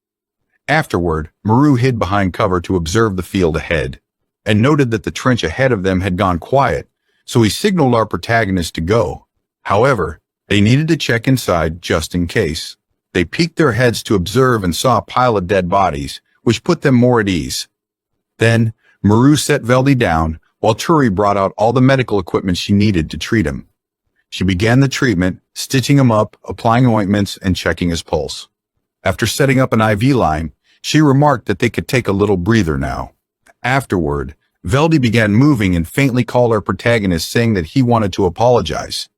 Afterward, Muru hid behind cover to observe the field ahead, and noted that the trench ahead of them had gone quiet, so he signaled our protagonist to go. However, they needed to check inside just in case. They peeked their heads to observe and saw a pile of dead bodies, which put them more at ease. Then, Muru set Veldy down, while Turi brought out all the medical equipment she needed to treat him. She began the treatment, stitching him up, applying ointments, and checking his pulse. After setting up an IV line, she remarked that they could take a little breather now. Afterward, Veldy began moving and faintly called our protagonist, saying that he wanted to apologize.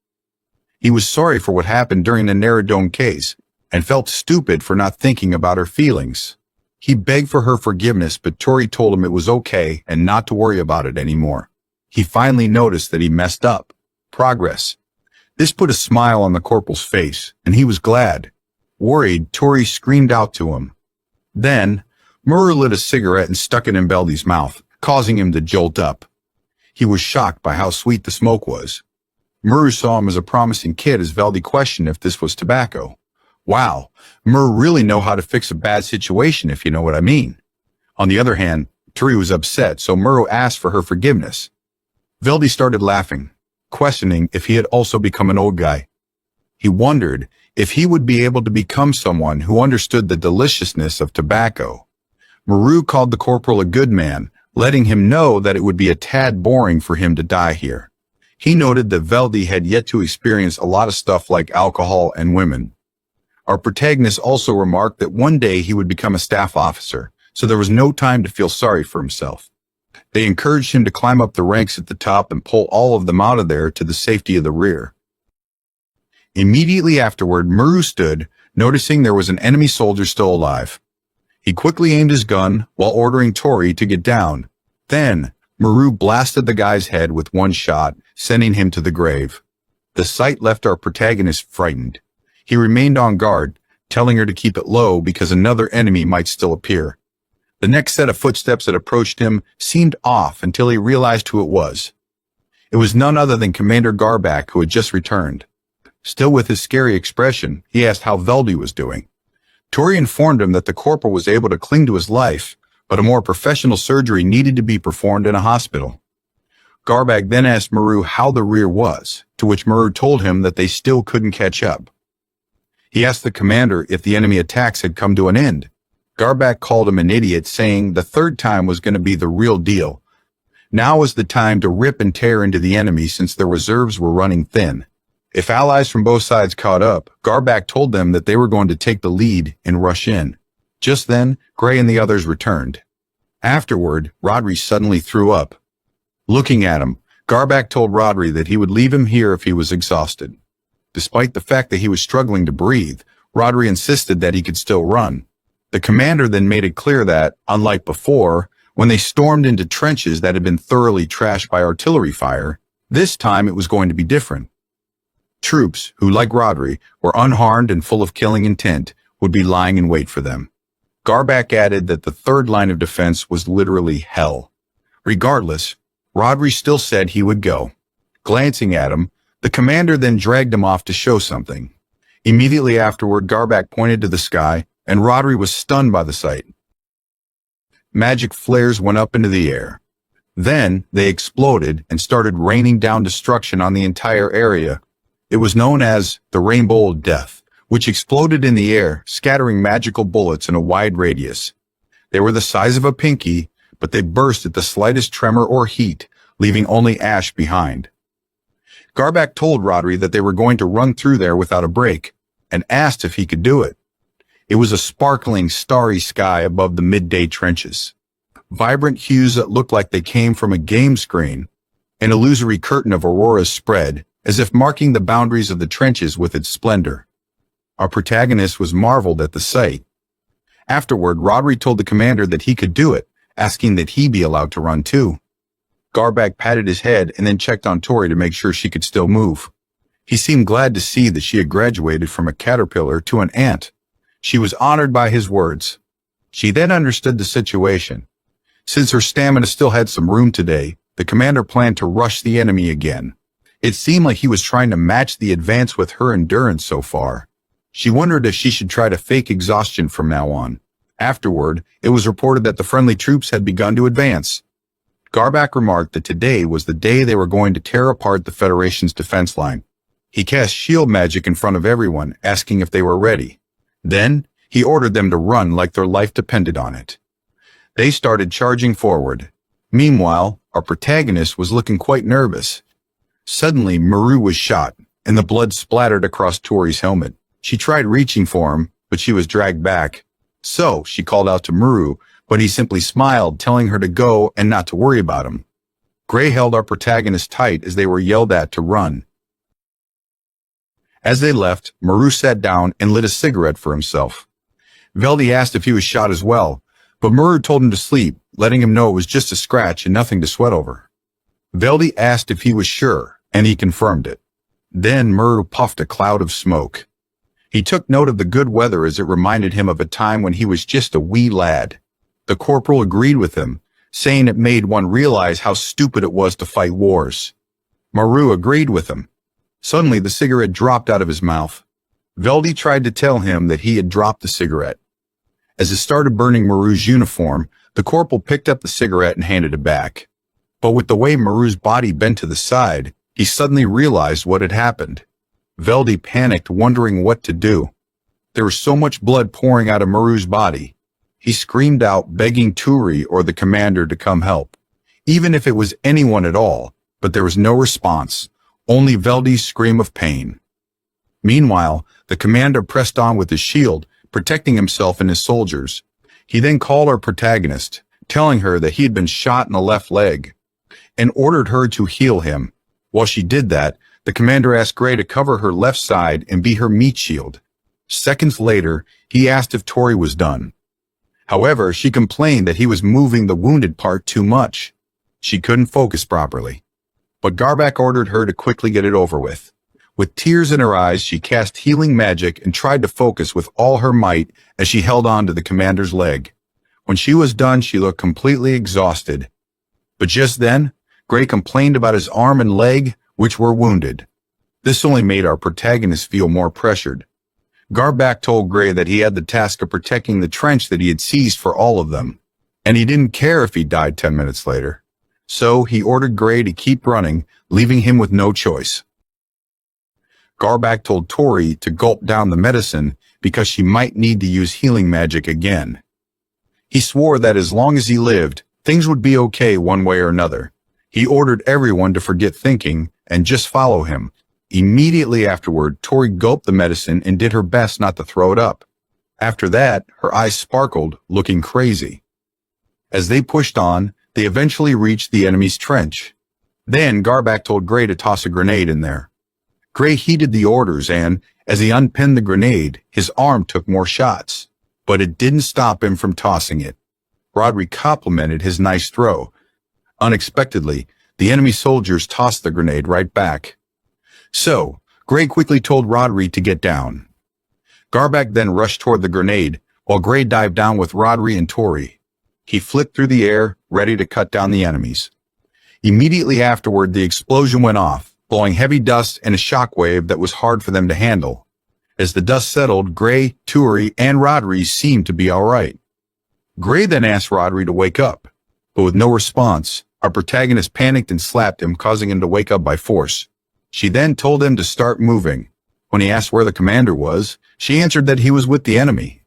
He was sorry for what happened during the Neridome case, and felt stupid for not thinking about her feelings. He begged for her forgiveness, but Tori told him it was okay and not to worry about it anymore. He finally noticed that he messed up. Progress. This put a smile on the corporal's face, and he was glad. Worried, Tori screamed out to him. Then, Murr lit a cigarette and stuck it in Veldy's mouth, causing him to jolt up. He was shocked by how sweet the smoke was. Murr saw him as a promising kid as Veldy questioned if this was tobacco. Wow, Murr really know how to fix a bad situation, if you know what I mean. On the other hand, Turi was upset, so Murr asked for her forgiveness. Veldy started laughing, questioning if he had also become an old guy. He wondered if he would be able to become someone who understood the deliciousness of tobacco. Maru called the corporal a good man, letting him know that it would be a tad boring for him to die here. He noted that Veldy had yet to experience a lot of stuff like alcohol and women. Our protagonist also remarked that one day he would become a staff officer, so there was no time to feel sorry for himself. They encouraged him to climb up the ranks at the top and pull all of them out of there to the safety of the rear. Immediately afterward, Muru stood, noticing there was an enemy soldier still alive. He quickly aimed his gun while ordering Tori to get down. Then, Muru blasted the guy's head with one shot, sending him to the grave. The sight left our protagonist frightened. He remained on guard, telling her to keep it low because another enemy might still appear. The next set of footsteps that approached him seemed off until he realized who it was. It was none other than Commander Garback, who had just returned. Still with his scary expression, he asked how Veldy was doing. Tori informed him that the corporal was able to cling to his life, but a more professional surgery needed to be performed in a hospital. Garback then asked Muru how the rear was, to which Muru told him that they still couldn't catch up. He asked the commander if the enemy attacks had come to an end. Garback called him an idiot, saying the third time was going to be the real deal. Now was the time to rip and tear into the enemy since their reserves were running thin. If allies from both sides caught up, Garback told them that they were going to take the lead and rush in. Just then, Gray and the others returned. Afterward, Rodri suddenly threw up. Looking at him, Garback told Rodri that he would leave him here if he was exhausted. Despite the fact that he was struggling to breathe, Rodri insisted that he could still run. The commander then made it clear that, unlike before, when they stormed into trenches that had been thoroughly trashed by artillery fire, this time it was going to be different. Troops, who like Rodri, were unharmed and full of killing intent, would be lying in wait for them. Garback added that the third line of defense was literally hell. Regardless, Rodri still said he would go. Glancing at him, the commander then dragged him off to show something. Immediately afterward, Garback pointed to the sky, and Rodri was stunned by the sight. Magic flares went up into the air. Then, they exploded and started raining down destruction on the entire area. It was known as the Rainbow of Death, which exploded in the air, scattering magical bullets in a wide radius. They were the size of a pinky, but they burst at the slightest tremor or heat, leaving only ash behind. Garback told Rodri that they were going to run through there without a break, and asked if he could do it. It was a sparkling, starry sky above the midday trenches. Vibrant hues that looked like they came from a game screen. An illusory curtain of auroras spread, as if marking the boundaries of the trenches with its splendor. Our protagonist was marveled at the sight. Afterward, Rodri told the commander that he could do it, asking that he be allowed to run too. Garback patted his head and then checked on Tori to make sure she could still move. He seemed glad to see that she had graduated from a caterpillar to an ant. She was honored by his words. She then understood the situation. Since her stamina still had some room today, the commander planned to rush the enemy again. It seemed like he was trying to match the advance with her endurance so far. She wondered if she should try to fake exhaustion from now on. Afterward, it was reported that the friendly troops had begun to advance. Garback remarked that today was the day they were going to tear apart the Federation's defense line. He cast shield magic in front of everyone, asking if they were ready. Then, he ordered them to run like their life depended on it. They started charging forward. Meanwhile, our protagonist was looking quite nervous. Suddenly, Muru was shot, and the blood splattered across Tori's helmet. She tried reaching for him, but she was dragged back. So, she called out to Muru, but he simply smiled, telling her to go and not to worry about him. Gray held our protagonist tight as they were yelled at to run. As they left, Muru sat down and lit a cigarette for himself. Veldy asked if he was shot as well, but Muru told him to sleep, letting him know it was just a scratch and nothing to sweat over. Veldy asked if he was sure, and he confirmed it. Then Muru puffed a cloud of smoke. He took note of the good weather as it reminded him of a time when he was just a wee lad. The corporal agreed with him, saying it made one realize how stupid it was to fight wars. Muru agreed with him. Suddenly the cigarette dropped out of his mouth. Veldy tried to tell him that he had dropped the cigarette. As it started burning Maru's uniform, the corporal picked up the cigarette and handed it back. But with the way Maru's body bent to the side, he suddenly realized what had happened. Veldy panicked, wondering what to do. There was so much blood pouring out of Maru's body. He screamed out, begging Turi or the commander to come help, even if it was anyone at all, but there was no response, only Veldy's scream of pain. Meanwhile, the commander pressed on with his shield, protecting himself and his soldiers. He then called our protagonist, telling her that he had been shot in the left leg, and ordered her to heal him. While she did that, the commander asked Gray to cover her left side and be her meat shield. Seconds later, he asked if Tori was done. However, she complained that he was moving the wounded part too much. She couldn't focus properly. But Garbak ordered her to quickly get it over with. With tears in her eyes, she cast healing magic and tried to focus with all her might as she held on to the commander's leg. When she was done, she looked completely exhausted. But just then, Gray complained about his arm and leg, which were wounded. This only made our protagonist feel more pressured. Garbak told Gray that he had the task of protecting the trench that he had seized for all of them, and he didn't care if he died 10 minutes later. So he ordered Gray to keep running, leaving him with no choice. Garbak told Tori to gulp down the medicine because she might need to use healing magic again. He swore that as long as he lived, things would be okay one way or another. He ordered everyone to forget thinking and just follow him. Immediately afterward, Tori gulped the medicine and did her best not to throw it up. After that, her eyes sparkled, looking crazy. As they pushed on, they eventually reached the enemy's trench. Then Garbak told Gray to toss a grenade in there. Gray heeded the orders and, as he unpinned the grenade, his arm took more shots. But it didn't stop him from tossing it. Rodri complimented his nice throw. Unexpectedly, the enemy soldiers tossed the grenade right back. So, Gray quickly told Rodri to get down. Garbak then rushed toward the grenade, while Gray dived down with Rodri and Tori. He flicked through the air, ready to cut down the enemies. Immediately afterward, the explosion went off, blowing heavy dust and a shockwave that was hard for them to handle. As the dust settled, Gray, Turi, and Rodri seemed to be all right. Gray then asked Rodri to wake up, but with no response, our protagonist panicked and slapped him, causing him to wake up by force. She then told him to start moving. When he asked where the commander was, she answered that he was with the enemy.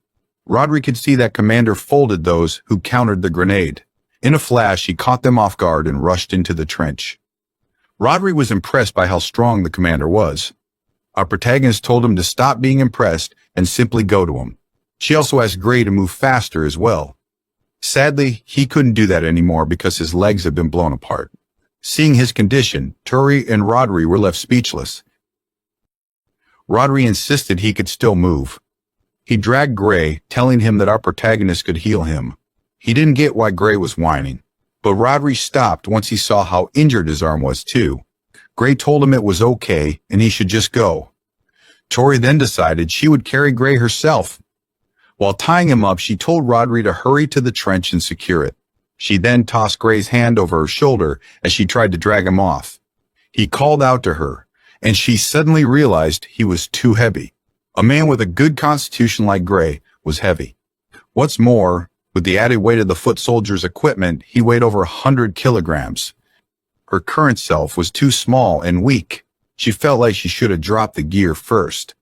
Rodri could see that commander folded those who countered the grenade. In a flash, he caught them off guard and rushed into the trench. Rodri was impressed by how strong the commander was. Our protagonist told him to stop being impressed and simply go to him. She also asked Gray to move faster as well. Sadly, he couldn't do that anymore because his legs had been blown apart. Seeing his condition, Turi and Rodri were left speechless. Rodri insisted he could still move. He dragged Gray, telling him that our protagonist could heal him. He didn't get why Gray was whining, but Rodri stopped once he saw how injured his arm was too. Gray told him it was okay and he should just go. Tori then decided she would carry Gray herself. While tying him up, she told Rodri to hurry to the trench and secure it. She then tossed Gray's hand over her shoulder as she tried to drag him off. He called out to her, and she suddenly realized he was too heavy. A man with a good constitution like Gray was heavy. What's more, with the added weight of the foot soldier's equipment, he weighed over 100 kilograms. Her current self was too small and weak. She felt like she should have dropped the gear first.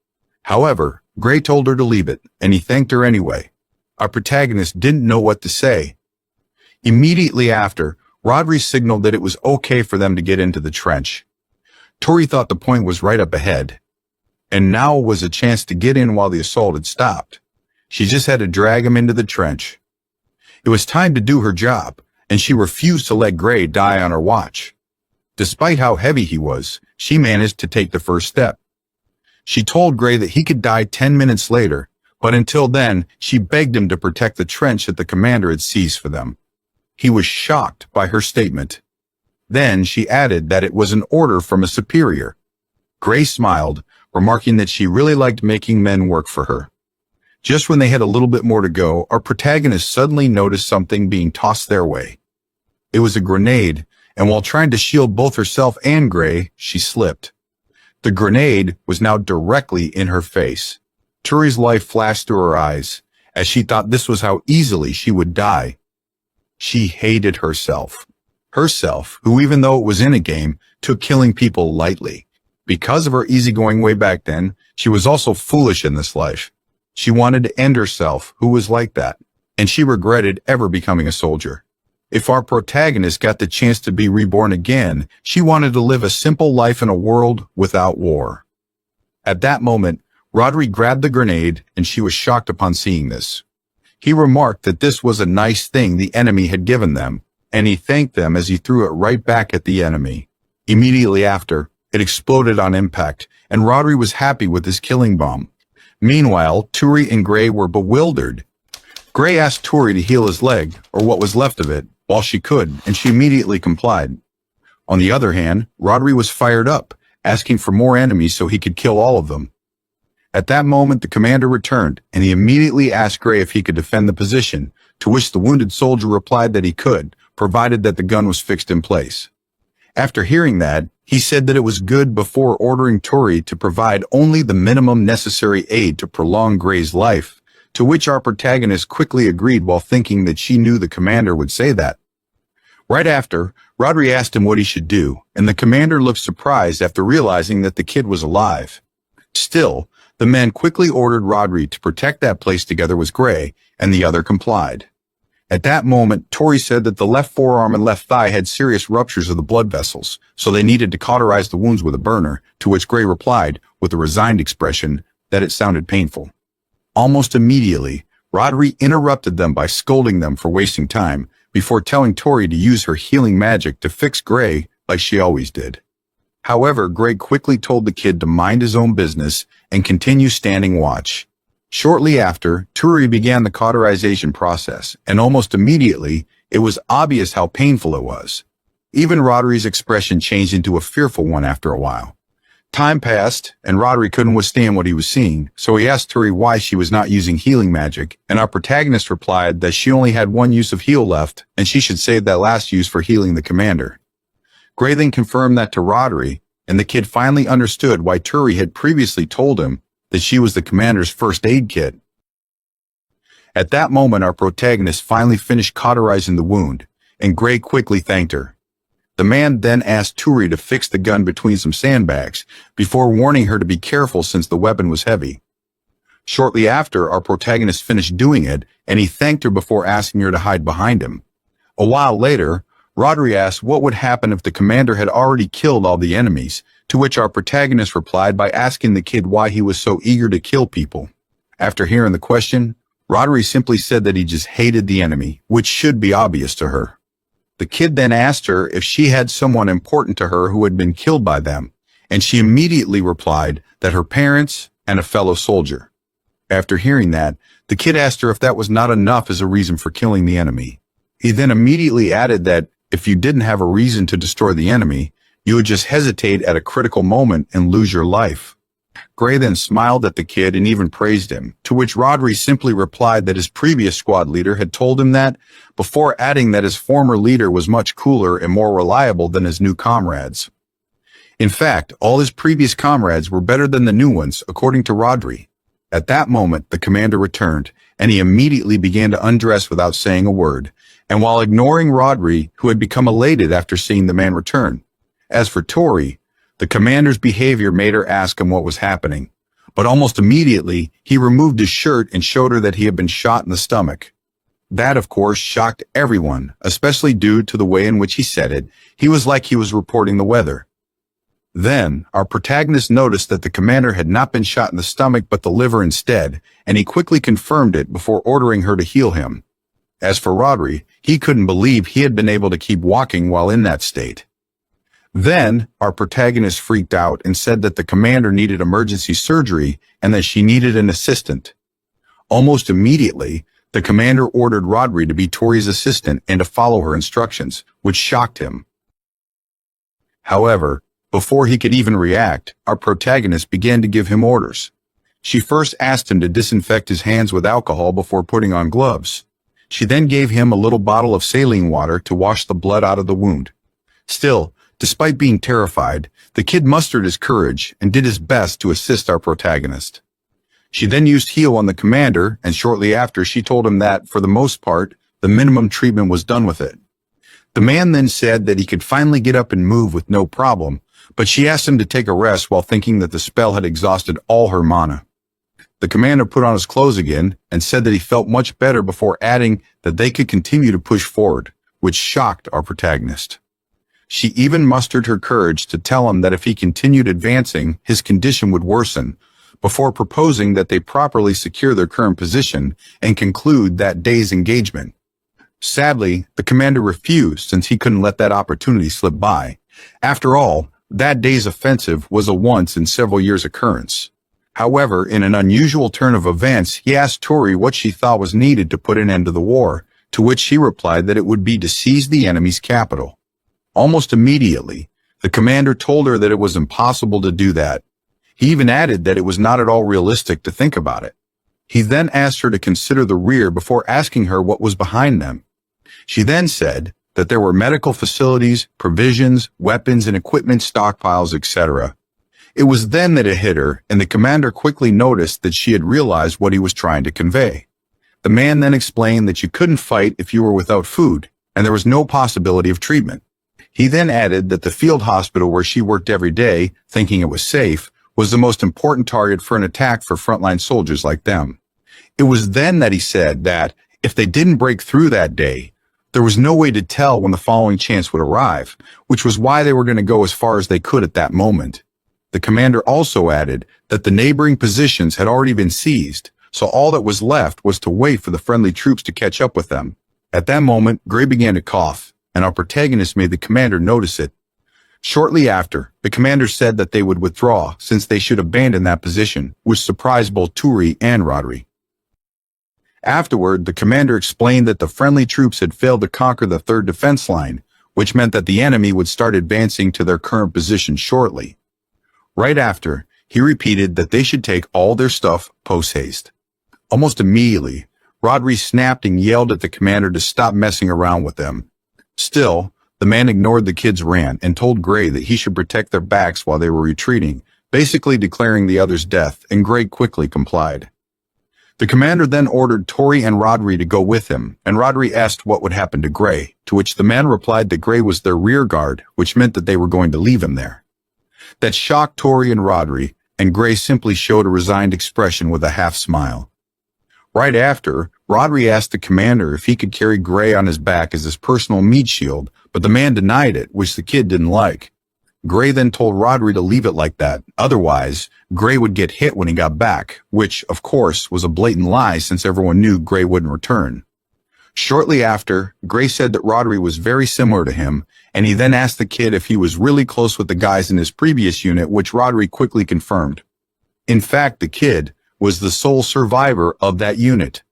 However, Gray told her to leave it, and he thanked her anyway. Our protagonist didn't know what to say. Immediately after, Rodri signaled that it was okay for them to get into the trench. Tori thought the point was right up ahead, and now was a chance to get in while the assault had stopped. She just had to drag him into the trench. It was time to do her job, and she refused to let Gray die on her watch. Despite how heavy he was, she managed to take the first step. She told Gray that he could die 10 minutes later, but until then, she begged him to protect the trench that the commander had seized for them. He was shocked by her statement. Then she added that it was an order from a superior. Gray smiled, remarking that she really liked making men work for her. Just when they had a little bit more to go, our protagonist suddenly noticed something being tossed their way. It was a grenade, and while trying to shield both herself and Gray, she slipped. The grenade was now directly in her face. Turi's life flashed through her eyes, as she thought this was how easily she would die. She hated herself. Herself, who even though it was in a game, took killing people lightly. Because of her easygoing way back then, she was also foolish in this life. She wanted to end herself, who was like that. and she regretted ever becoming a soldier. If our protagonist got the chance to be reborn again, she wanted to live a simple life in a world without war. At that moment, Rodri grabbed the grenade, and she was shocked upon seeing this. He remarked that this was a nice thing the enemy had given them, and he thanked them as he threw it right back at the enemy. Immediately after, it exploded on impact, and Rodri was happy with his killing bomb. Meanwhile, Turi and Gray were bewildered. Gray asked Turi to heal his leg, or what was left of it, while she could, and she immediately complied. On the other hand, Rodri was fired up, asking for more enemies so he could kill all of them. At that moment, the commander returned, and he immediately asked Gray if he could defend the position, to which the wounded soldier replied that he could, provided that the gun was fixed in place. After hearing that, he said that it was good before ordering Tori to provide only the minimum necessary aid to prolong Gray's life, to which our protagonist quickly agreed while thinking that she knew the commander would say that. Right after, Rodri asked him what he should do, and the commander looked surprised after realizing that the kid was alive. Still, the man quickly ordered Rodri to protect that place together with Gray, and the other complied. At that moment, Tori said that the left forearm and left thigh had serious ruptures of the blood vessels, so they needed to cauterize the wounds with a burner, to which Gray replied, with a resigned expression, that it sounded painful. Almost immediately, Rodri interrupted them by scolding them for wasting time, before telling Tori to use her healing magic to fix Gray like she always did. However, Gray quickly told the kid to mind his own business and continue standing watch. Shortly after, Turi began the cauterization process, and almost immediately, it was obvious how painful it was. Even Rodri's expression changed into a fearful one after a while. Time passed, and Rodri couldn't withstand what he was seeing, so he asked Turi why she was not using healing magic, and our protagonist replied that she only had one use of heal left, and she should save that last use for healing the commander. Gray then confirmed that to Rodri, and the kid finally understood why Turi had previously told him that she was the commander's first aid kit. At that moment, our protagonist finally finished cauterizing the wound, and Gray quickly thanked her. The man then asked Turi to fix the gun between some sandbags, before warning her to be careful since the weapon was heavy. Shortly after, our protagonist finished doing it, and he thanked her before asking her to hide behind him. A while later, Rodri asked what would happen if the commander had already killed all the enemies, to which our protagonist replied by asking the kid why he was so eager to kill people. After hearing the question, Rodri simply said that he just hated the enemy, which should be obvious to her. The kid then asked her if she had someone important to her who had been killed by them, and she immediately replied that her parents and a fellow soldier. After hearing that, the kid asked her if that was not enough as a reason for killing the enemy. He then immediately added that if you didn't have a reason to destroy the enemy, you would just hesitate at a critical moment and lose your life. Gray then smiled at the kid and even praised him, to which Rodri simply replied that his previous squad leader had told him that, before adding that his former leader was much cooler and more reliable than his new comrades. In fact, all his previous comrades were better than the new ones, according to Rodri. At that moment, the commander returned, and he immediately began to undress without saying a word, and while ignoring Rodri, who had become elated after seeing the man return. As for Tori, the commander's behavior made her ask him what was happening, but almost immediately, he removed his shirt and showed her that he had been shot in the stomach. That, of course, shocked everyone, especially due to the way in which he said it. He was like he was reporting the weather. Then, our protagonist noticed that the commander had not been shot in the stomach but the liver instead, and he quickly confirmed it before ordering her to heal him. As for Rodri, he couldn't believe he had been able to keep walking while in that state. Then, our protagonist freaked out and said that the commander needed emergency surgery and that she needed an assistant. Almost immediately, the commander ordered Rodri to be Tori's assistant and to follow her instructions, which shocked him. However, before he could even react, our protagonist began to give him orders. She first asked him to disinfect his hands with alcohol before putting on gloves. She then gave him a little bottle of saline water to wash the blood out of the wound. Still, despite being terrified, the kid mustered his courage and did his best to assist our protagonist. She then used heal on the commander, and shortly after she told him that, for the most part, the minimum treatment was done with it. The man then said that he could finally get up and move with no problem, but she asked him to take a rest while thinking that the spell had exhausted all her mana. The commander put on his clothes again and said that he felt much better before adding that they could continue to push forward, which shocked our protagonist. She even mustered her courage to tell him that if he continued advancing, his condition would worsen, before proposing that they properly secure their current position and conclude that day's engagement. Sadly, the commander refused since he couldn't let that opportunity slip by. After all, that day's offensive was a once in several years occurrence. However, in an unusual turn of events, he asked Tori what she thought was needed to put an end to the war, to which she replied that it would be to seize the enemy's capital. Almost immediately, the commander told her that it was impossible to do that. He even added that it was not at all realistic to think about it. He then asked her to consider the rear before asking her what was behind them. She then said that there were medical facilities, provisions, weapons and equipment stockpiles, etc. It was then that it hit her, and the commander quickly noticed that she had realized what he was trying to convey. The man then explained that you couldn't fight if you were without food, and there was no possibility of treatment. He then added that the field hospital where she worked every day, thinking it was safe, was the most important target for an attack for frontline soldiers like them. It was then that he said that if they didn't break through that day, there was no way to tell when the following chance would arrive, which was why they were going to go as far as they could at that moment. The commander also added that the neighboring positions had already been seized, so all that was left was to wait for the friendly troops to catch up with them. At that moment, Gray began to cough, and our protagonist made the commander notice it. Shortly after, the commander said that they would withdraw since they should abandon that position, which surprised both Turi and Rodri. Afterward, the commander explained that the friendly troops had failed to conquer the third defense line, which meant that the enemy would start advancing to their current position shortly. Right after, he repeated that they should take all their stuff post-haste. Almost immediately, Rodri snapped and yelled at the commander to stop messing around with them. Still, the man ignored the kid's rant and told Gray that he should protect their backs while they were retreating, basically declaring the other's death, and Gray quickly complied. The commander then ordered Tori and Rodri to go with him, and Rodri asked what would happen to Gray, to which the man replied that Gray was their rear guard, which meant that they were going to leave him there. That shocked Tori and Rodri, and Gray simply showed a resigned expression with a half smile. Right after, Rodri asked the commander if he could carry Gray on his back as his personal meat shield, but the man denied it, which the kid didn't like. Gray then told Rodri to leave it like that, otherwise, Gray would get hit when he got back, which, of course, was a blatant lie since everyone knew Gray wouldn't return. Shortly after, Gray said that Rodri was very similar to him, and he then asked the kid if he was really close with the guys in his previous unit, which Rodri quickly confirmed. In fact, the kid was the sole survivor of that unit.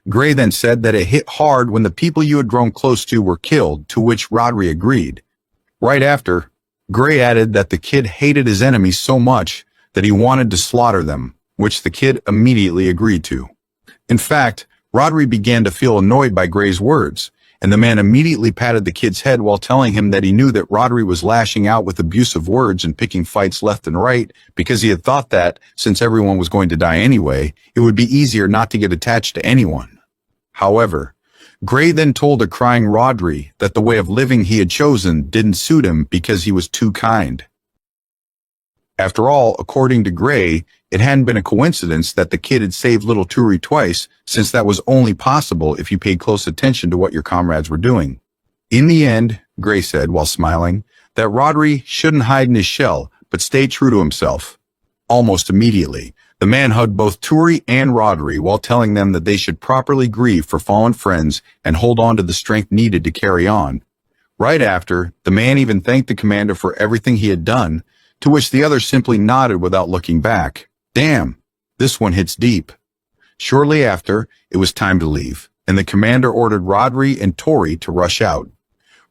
Gray then said that it hit hard when the people you had grown close to were killed, to which Rodri agreed. Right after, Gray added that the kid hated his enemies so much that he wanted to slaughter them, which the kid immediately agreed to. In fact, Rodri began to feel annoyed by Gray's words, and the man immediately patted the kid's head while telling him that he knew that Rodri was lashing out with abusive words and picking fights left and right because he had thought that, since everyone was going to die anyway, it would be easier not to get attached to anyone. However, Gray then told a crying Rodri that the way of living he had chosen didn't suit him because he was too kind. After all, according to Gray, it hadn't been a coincidence that the kid had saved little Turi twice, since that was only possible if you paid close attention to what your comrades were doing. In the end, Gray said while smiling, that Rodri shouldn't hide in his shell, but stay true to himself. Almost immediately, the man hugged both Turi and Rodri while telling them that they should properly grieve for fallen friends and hold on to the strength needed to carry on. Right after, the man even thanked the commander for everything he had done, to which the other simply nodded without looking back. Damn, this one hits deep. Shortly after, it was time to leave, and the commander ordered Rodri and Tori to rush out.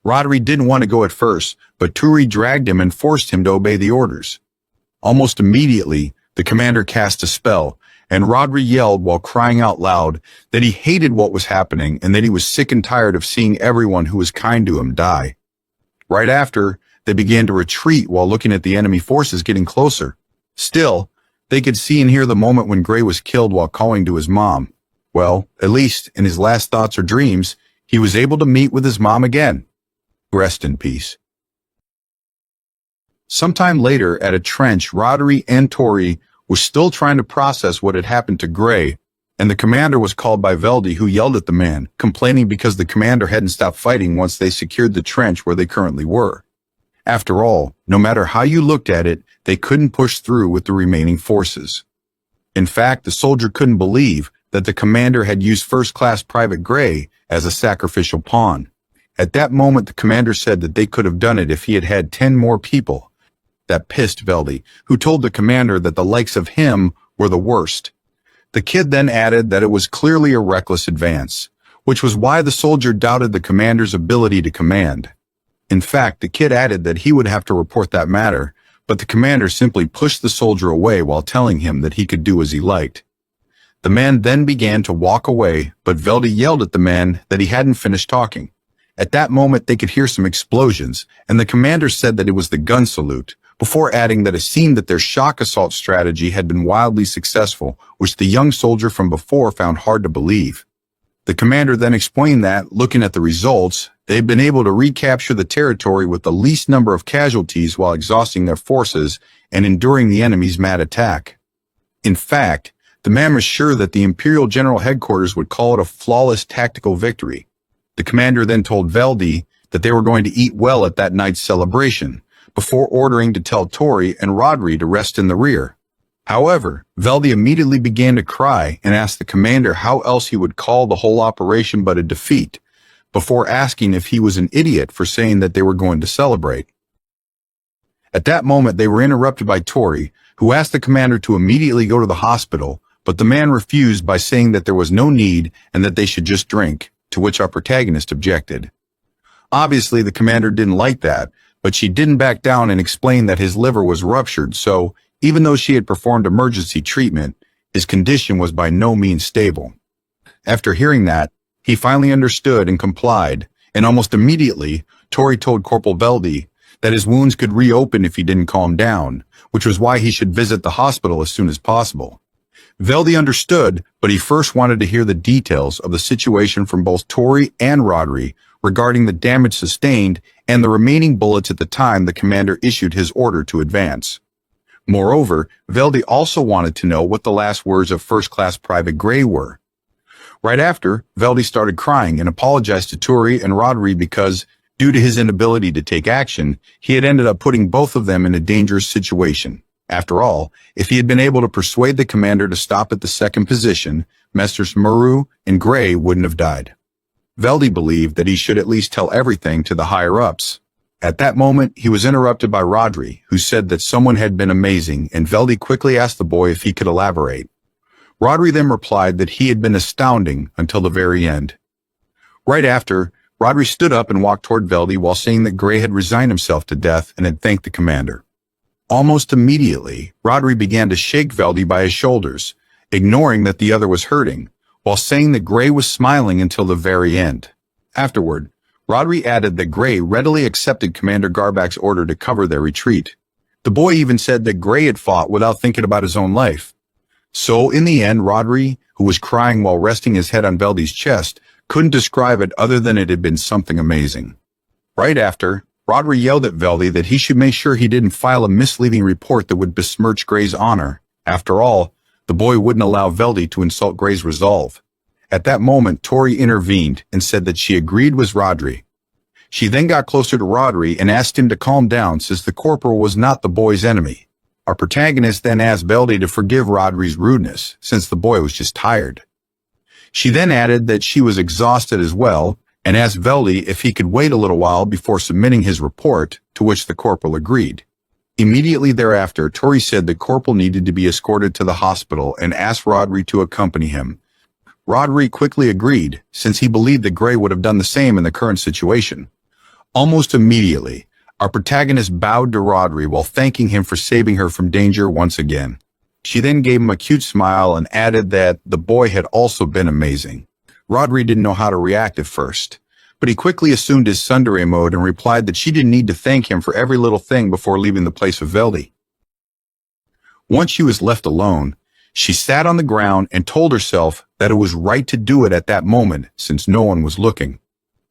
Rodri didn't want to go at first, but Turi dragged him and forced him to obey the orders. Almost immediately, the commander cast a spell, and Rodri yelled while crying out loud that he hated what was happening and that he was sick and tired of seeing everyone who was kind to him die. Right after, they began to retreat while looking at the enemy forces getting closer. Still, they could see and hear the moment when Gray was killed while calling to his mom. Well, at least in his last thoughts or dreams, he was able to meet with his mom again. Rest in peace. Sometime later at a trench, Rodri and Tori was still trying to process what had happened to Gray, and the commander was called by Veldy, who yelled at the man, complaining because the commander hadn't stopped fighting once they secured the trench where they currently were. After all, no matter how you looked at it, they couldn't push through with the remaining forces. In fact, the soldier couldn't believe that the commander had used first-class Private Gray as a sacrificial pawn. At that moment, the commander said that they could have done it if he had had 10 more people. That pissed Veldy, who told the commander that the likes of him were the worst. The kid then added that it was clearly a reckless advance, which was why the soldier doubted the commander's ability to command. In fact, the kid added that he would have to report that matter, but the commander simply pushed the soldier away while telling him that he could do as he liked. The man then began to walk away, but Veldy yelled at the man that he hadn't finished talking. At that moment, they could hear some explosions, and the commander said that it was the gun salute, before adding that it seemed that their shock assault strategy had been wildly successful, which the young soldier from before found hard to believe. The commander then explained that, looking at the results, they had been able to recapture the territory with the least number of casualties while exhausting their forces and enduring the enemy's mad attack. In fact, the man was sure that the Imperial General Headquarters would call it a flawless tactical victory. The commander then told Veldy that they were going to eat well at that night's celebration, before ordering to tell Tori and Rodri to rest in the rear. However, Veldy immediately began to cry and asked the commander how else he would call the whole operation but a defeat, before asking if he was an idiot for saying that they were going to celebrate. At that moment, they were interrupted by Tori, who asked the commander to immediately go to the hospital, but the man refused by saying that there was no need and that they should just drink, to which our protagonist objected. Obviously, the commander didn't like that, but she didn't back down and explained that his liver was ruptured, so even though she had performed emergency treatment, his condition was by no means stable. After hearing that, he finally understood and complied, and almost immediately, Tori told Corporal Veldy that his wounds could reopen if he didn't calm down, which was why he should visit the hospital as soon as possible. Veldy understood, but he first wanted to hear the details of the situation from both Tori and Rodri regarding the damage sustained and the remaining bullets at the time the commander issued his order to advance. Moreover, Veldy also wanted to know what the last words of First Class Private Gray were. Right after, Veldy started crying and apologized to Tori and Rodri because, due to his inability to take action, he had ended up putting both of them in a dangerous situation. After all, if he had been able to persuade the commander to stop at the second position, Messrs. Muru and Gray wouldn't have died. Veldy believed that he should at least tell everything to the higher-ups. At that moment, he was interrupted by Rodri, who said that someone had been amazing, and Veldy quickly asked the boy if he could elaborate. Rodri then replied that he had been astounding until the very end. Right after, Rodri stood up and walked toward Veldy while saying that Gray had resigned himself to death and had thanked the commander. Almost immediately, Rodri began to shake Veldy by his shoulders, ignoring that the other was hurting, while saying that Gray was smiling until the very end. Afterward, Rodri added that Gray readily accepted Commander Garbak's order to cover their retreat. The boy even said that Gray had fought without thinking about his own life. So, in the end, Rodri, who was crying while resting his head on Veldy's chest, couldn't describe it other than it had been something amazing. Right after, Rodri yelled at Veldy that he should make sure he didn't file a misleading report that would besmirch Gray's honor. After all, the boy wouldn't allow Veldy to insult Gray's resolve. At that moment, Tori intervened and said that she agreed with Rodri. She then got closer to Rodri and asked him to calm down since the corporal was not the boy's enemy. Our protagonist then asked Veldy to forgive Rodri's rudeness, since the boy was just tired. She then added that she was exhausted as well, and asked Veldy if he could wait a little while before submitting his report, to which the corporal agreed. Immediately thereafter, Tori said the corporal needed to be escorted to the hospital and asked Rodri to accompany him. Rodri quickly agreed, since he believed that Gray would have done the same in the current situation. Almost immediately, our protagonist bowed to Rodri while thanking him for saving her from danger once again. She then gave him a cute smile and added that the boy had also been amazing. Rodri didn't know how to react at first, but he quickly assumed his tsundere mode and replied that she didn't need to thank him for every little thing before leaving the place with Veldy. Once she was left alone, she sat on the ground and told herself that it was right to do it at that moment since no one was looking.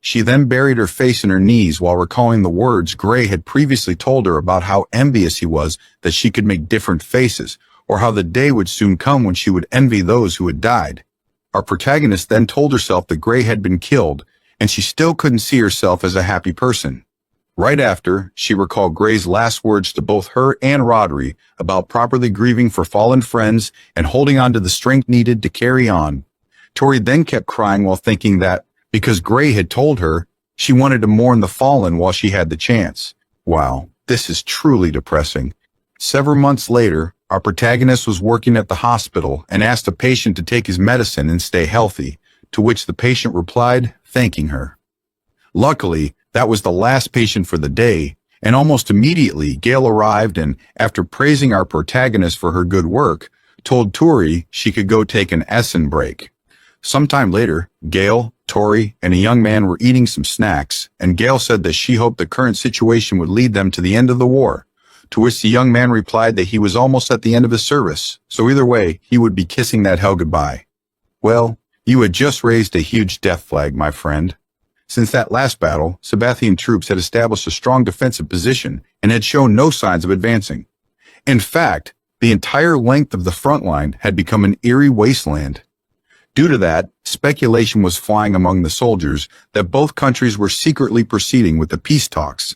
She then buried her face in her knees while recalling the words Gray had previously told her about how envious he was that she could make different faces, or how the day would soon come when she would envy those who had died. Our protagonist then told herself that Gray had been killed, and she still couldn't see herself as a happy person. Right after, she recalled Gray's last words to both her and Rodri about properly grieving for fallen friends and holding on to the strength needed to carry on. Tori then kept crying while thinking that, because Gray had told her, she wanted to mourn the fallen while she had the chance. Wow, this is truly depressing. Several months later, our protagonist was working at the hospital and asked a patient to take his medicine and stay healthy, to which the patient replied, thanking her. Luckily, that was the last patient for the day, and almost immediately Gail arrived and, after praising our protagonist for her good work, told Tori she could go take an Essen break. Sometime later, Gail, Tori, and a young man were eating some snacks, and Gail said that she hoped the current situation would lead them to the end of the war, to which the young man replied that he was almost at the end of his service, so either way, he would be kissing that hell goodbye. Well, you had just raised a huge death flag, my friend. Since that last battle, Sabathian troops had established a strong defensive position and had shown no signs of advancing. In fact, the entire length of the front line had become an eerie wasteland. Due to that, speculation was flying among the soldiers that both countries were secretly proceeding with the peace talks.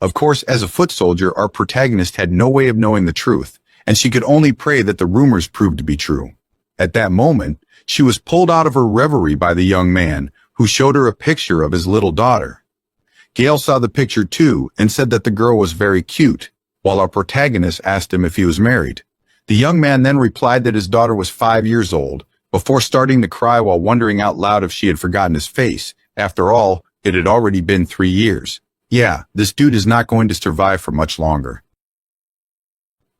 Of course, as a foot soldier, our protagonist had no way of knowing the truth, and she could only pray that the rumors proved to be true. At that moment, she was pulled out of her reverie by the young man, who showed her a picture of his little daughter. Gail saw the picture too and said that the girl was very cute, while our protagonist asked him if he was married. The young man then replied that his daughter was 5 years old, before starting to cry while wondering out loud if she had forgotten his face. After all, it had already been 3 years. Yeah, this dude is not going to survive for much longer.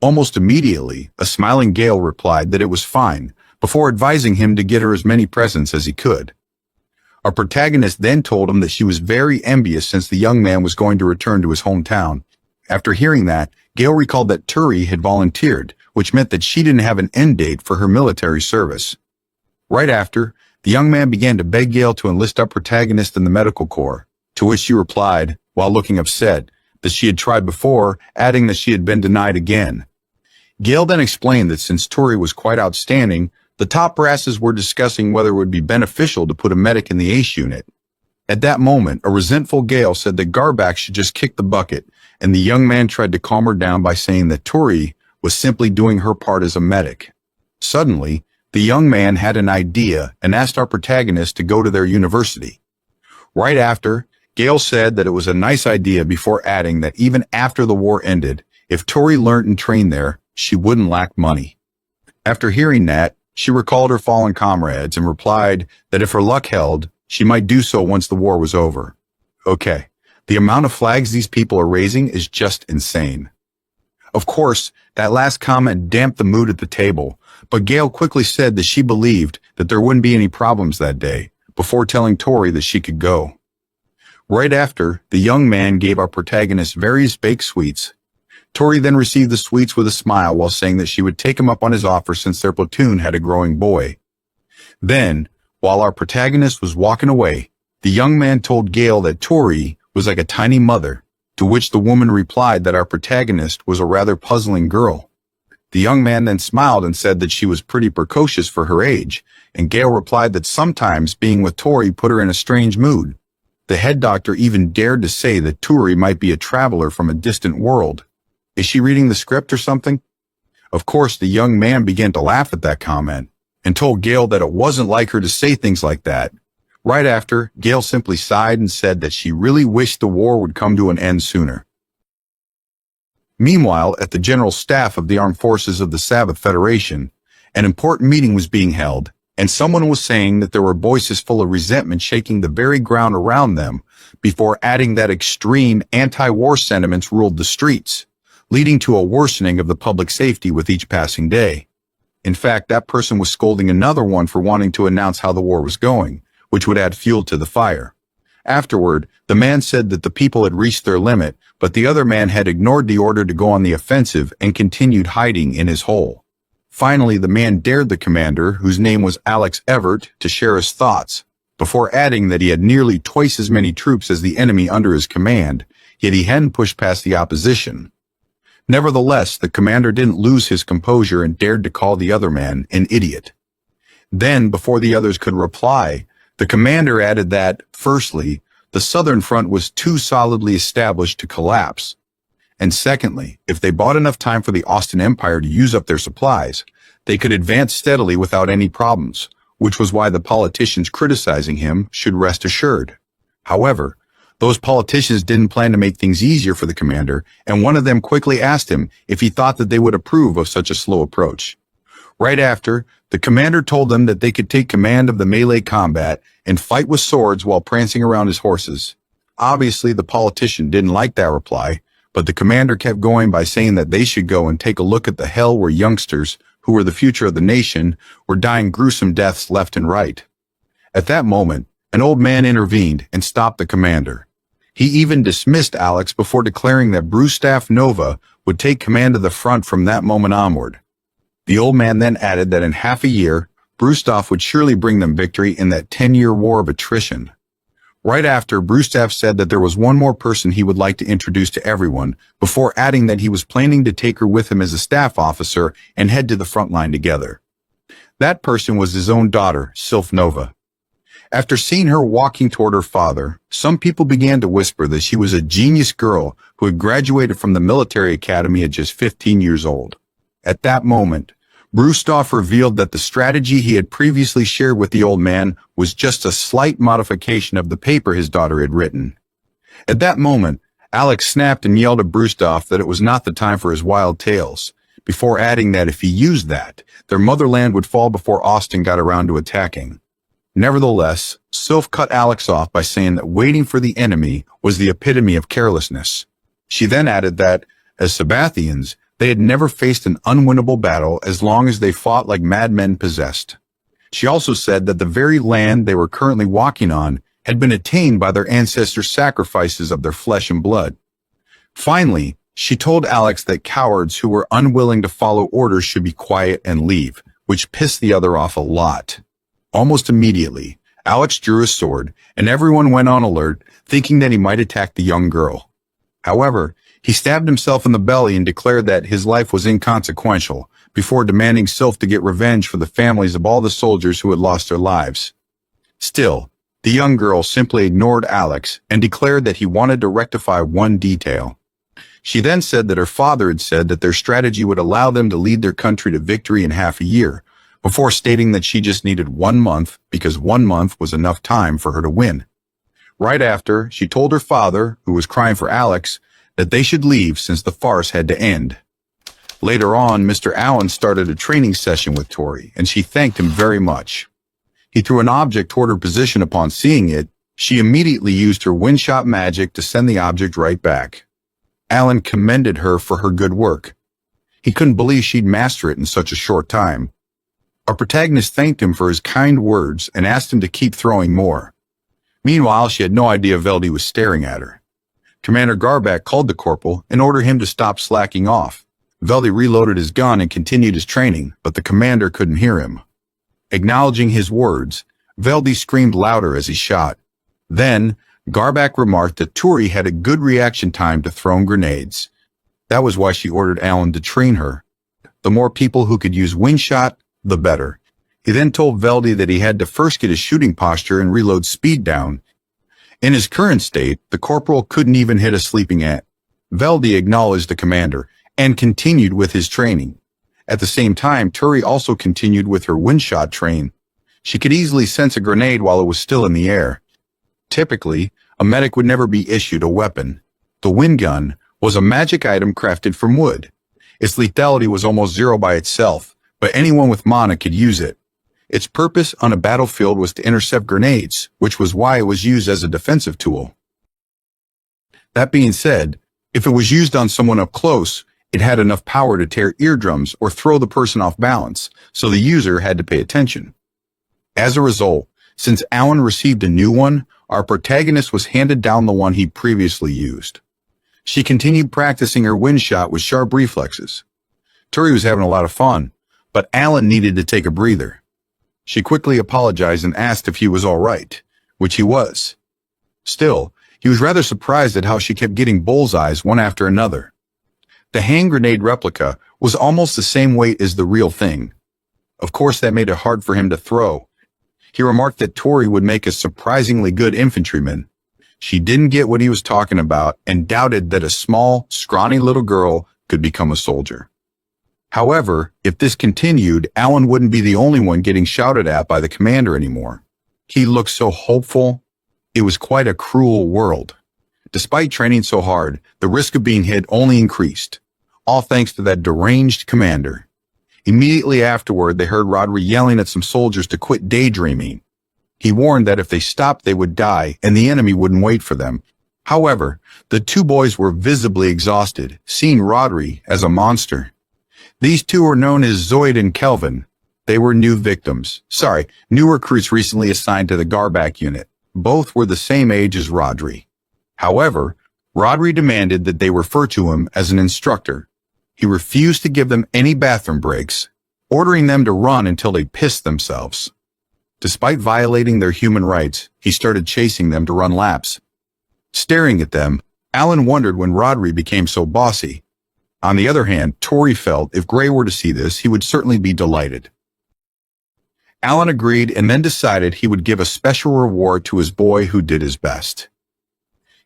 Almost immediately, a smiling Gail replied that it was fine, before advising him to get her as many presents as he could. Our protagonist then told him that she was very envious since the young man was going to return to his hometown. After hearing that, Gail recalled that Turi had volunteered, which meant that she didn't have an end date for her military service. Right after, the young man began to beg Gail to enlist our protagonist in the medical corps, to which she replied, while looking upset, that she had tried before, adding that she had been denied again. Gail then explained that since Tori was quite outstanding, the top brasses were discussing whether it would be beneficial to put a medic in the ace unit. At that moment, a resentful Gail said that Garback should just kick the bucket, and the young man tried to calm her down by saying that Tori was simply doing her part as a medic. Suddenly, the young man had an idea and asked our protagonist to go to their university. Right after, Gail said that it was a nice idea before adding that even after the war ended, if Tori learned and trained there, she wouldn't lack money. After hearing that, she recalled her fallen comrades and replied that if her luck held, she might do so once the war was over. Okay, the amount of flags these people are raising is just insane. Of course, that last comment damped the mood at the table, but Gail quickly said that she believed that there wouldn't be any problems that day, before telling Tori that she could go. Right after, the young man gave our protagonist various baked sweets. Tori then received the sweets with a smile while saying that she would take him up on his offer since their platoon had a growing boy. Then, while our protagonist was walking away, the young man told Gail that Tori was like a tiny mother, to which the woman replied that our protagonist was a rather puzzling girl. The young man then smiled and said that she was pretty precocious for her age, and Gail replied that sometimes being with Tori put her in a strange mood. The head doctor even dared to say that Tori might be a traveler from a distant world. Is she reading the script or something? Of course, the young man began to laugh at that comment and told Gail that it wasn't like her to say things like that. Right after, Gail simply sighed and said that she really wished the war would come to an end sooner. Meanwhile, at the General Staff of the Armed Forces of the Sabbath Federation, an important meeting was being held, and someone was saying that there were voices full of resentment shaking the very ground around them, before adding that extreme anti-war sentiments ruled the streets, leading to a worsening of the public safety with each passing day. In fact, that person was scolding another one for wanting to announce how the war was going, which would add fuel to the fire. Afterward, the man said that the people had reached their limit, but the other man had ignored the order to go on the offensive and continued hiding in his hole. Finally, the man dared the commander, whose name was Alex Everett, to share his thoughts, before adding that he had nearly twice as many troops as the enemy under his command, yet he hadn't pushed past the opposition. Nevertheless, the commander didn't lose his composure and dared to call the other man an idiot. Then, before the others could reply, the commander added that, firstly, the southern front was too solidly established to collapse, and secondly, if they bought enough time for the Austin Empire to use up their supplies, they could advance steadily without any problems, which was why the politicians criticizing him should rest assured. However, those politicians didn't plan to make things easier for the commander, and one of them quickly asked him if he thought that they would approve of such a slow approach. Right after, the commander told them that they could take command of the melee combat and fight with swords while prancing around his horses. Obviously, the politician didn't like that reply, but the commander kept going by saying that they should go and take a look at the hell where youngsters, who were the future of the nation, were dying gruesome deaths left and right. At that moment, an old man intervened and stopped the commander. He even dismissed Alex before declaring that Brustaff Nova would take command of the front from that moment onward. The old man then added that in half a year, Brustaff would surely bring them victory in that 10-year war of attrition. Right after, Brustaff said that there was one more person he would like to introduce to everyone, before adding that he was planning to take her with him as a staff officer and head to the front line together. That person was his own daughter, Sylph Nova. After seeing her walking toward her father, some people began to whisper that she was a genius girl who had graduated from the military academy at just 15 years old. At that moment, Brustaff revealed that the strategy he had previously shared with the old man was just a slight modification of the paper his daughter had written. At that moment, Alex snapped and yelled at Brustaff that it was not the time for his wild tales, before adding that if he used that, their motherland would fall before Austin got around to attacking. Nevertheless, Sylph cut Alex off by saying that waiting for the enemy was the epitome of carelessness. She then added that, as Sabathians, they had never faced an unwinnable battle as long as they fought like madmen possessed. She also said that the very land they were currently walking on had been attained by their ancestors' sacrifices of their flesh and blood. Finally, she told Alex that cowards who were unwilling to follow orders should be quiet and leave, which pissed the other off a lot. Almost immediately, Alex drew his sword, and everyone went on alert, thinking that he might attack the young girl. However, he stabbed himself in the belly and declared that his life was inconsequential, before demanding Sylph to get revenge for the families of all the soldiers who had lost their lives. Still, the young girl simply ignored Alex and declared that he wanted to rectify one detail. She then said that her father had said that their strategy would allow them to lead their country to victory in half a year, before stating that she just needed 1 month because 1 month was enough time for her to win. Right after, she told her father, who was crying for Alex, that they should leave since the farce had to end. Later on, Mr. Allen started a training session with Tori, and she thanked him very much. He threw an object toward her position upon seeing it. She immediately used her wind-shot magic to send the object right back. Allen commended her for her good work. He couldn't believe she'd master it in such a short time. Our protagonist thanked him for his kind words and asked him to keep throwing more. Meanwhile, she had no idea Veldy was staring at her. Commander Garback called the corporal and ordered him to stop slacking off. Veldy reloaded his gun and continued his training, but the commander couldn't hear him. Acknowledging his words, Veldy screamed louder as he shot. Then, Garback remarked that Turi had a good reaction time to throwing grenades. That was why she ordered Allen to train her. The more people who could use wind shot, the better. He then told Veldy that he had to first get his shooting posture and reload speed down. In his current state, the corporal couldn't even hit a sleeping ant. Veldy acknowledged the commander and continued with his training. At the same time, Turi also continued with her windshot train. She could easily sense a grenade while it was still in the air. Typically, a medic would never be issued a weapon. The wind gun was a magic item crafted from wood. Its lethality was almost zero by itself, but anyone with mana could use it. Its purpose on a battlefield was to intercept grenades, which was why it was used as a defensive tool. That being said, if it was used on someone up close, it had enough power to tear eardrums or throw the person off balance, so the user had to pay attention. As a result, since Allen received a new one, our protagonist was handed down the one he previously used. She continued practicing her wind shot with sharp reflexes. Turi was having a lot of fun, but Allen needed to take a breather. She quickly apologized and asked if he was all right, which he was. Still, he was rather surprised at how she kept getting bullseyes one after another. The hand grenade replica was almost the same weight as the real thing. Of course, that made it hard for him to throw. He remarked that Tori would make a surprisingly good infantryman. She didn't get what he was talking about and doubted that a small, scrawny little girl could become a soldier. However, if this continued, Alan wouldn't be the only one getting shouted at by the commander anymore. He looked so hopeful. It was quite a cruel world. Despite training so hard, the risk of being hit only increased, all thanks to that deranged commander. Immediately afterward, they heard Rodri yelling at some soldiers to quit daydreaming. He warned that if they stopped, they would die, and the enemy wouldn't wait for them. However, the two boys were visibly exhausted, seeing Rodri as a monster. These two were known as Zoid and Kelvin. They were new recruits recently assigned to the Garback unit. Both were the same age as Rodri. However, Rodri demanded that they refer to him as an instructor. He refused to give them any bathroom breaks, ordering them to run until they pissed themselves. Despite violating their human rights, he started chasing them to run laps. Staring at them, Alan wondered when Rodri became so bossy. On the other hand, Tori felt if Gray were to see this, he would certainly be delighted. Alan agreed and then decided he would give a special reward to his boy who did his best.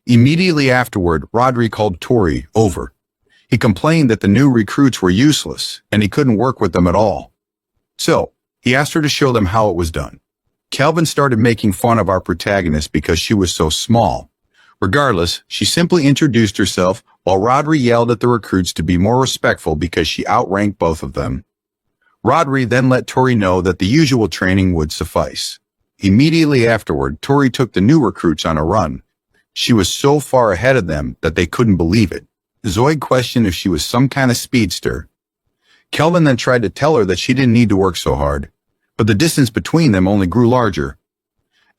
Immediately afterward, Rodri called Tori over. He complained that the new recruits were useless and he couldn't work with them at all. So, he asked her to show them how it was done. Kelvin started making fun of our protagonist because she was so small. Regardless, she simply introduced herself while Rodri yelled at the recruits to be more respectful because she outranked both of them. Rodri then let Tori know that the usual training would suffice. Immediately afterward, Tori took the new recruits on a run. She was so far ahead of them that they couldn't believe it. Zoid questioned if she was some kind of speedster. Kelvin then tried to tell her that she didn't need to work so hard, but the distance between them only grew larger.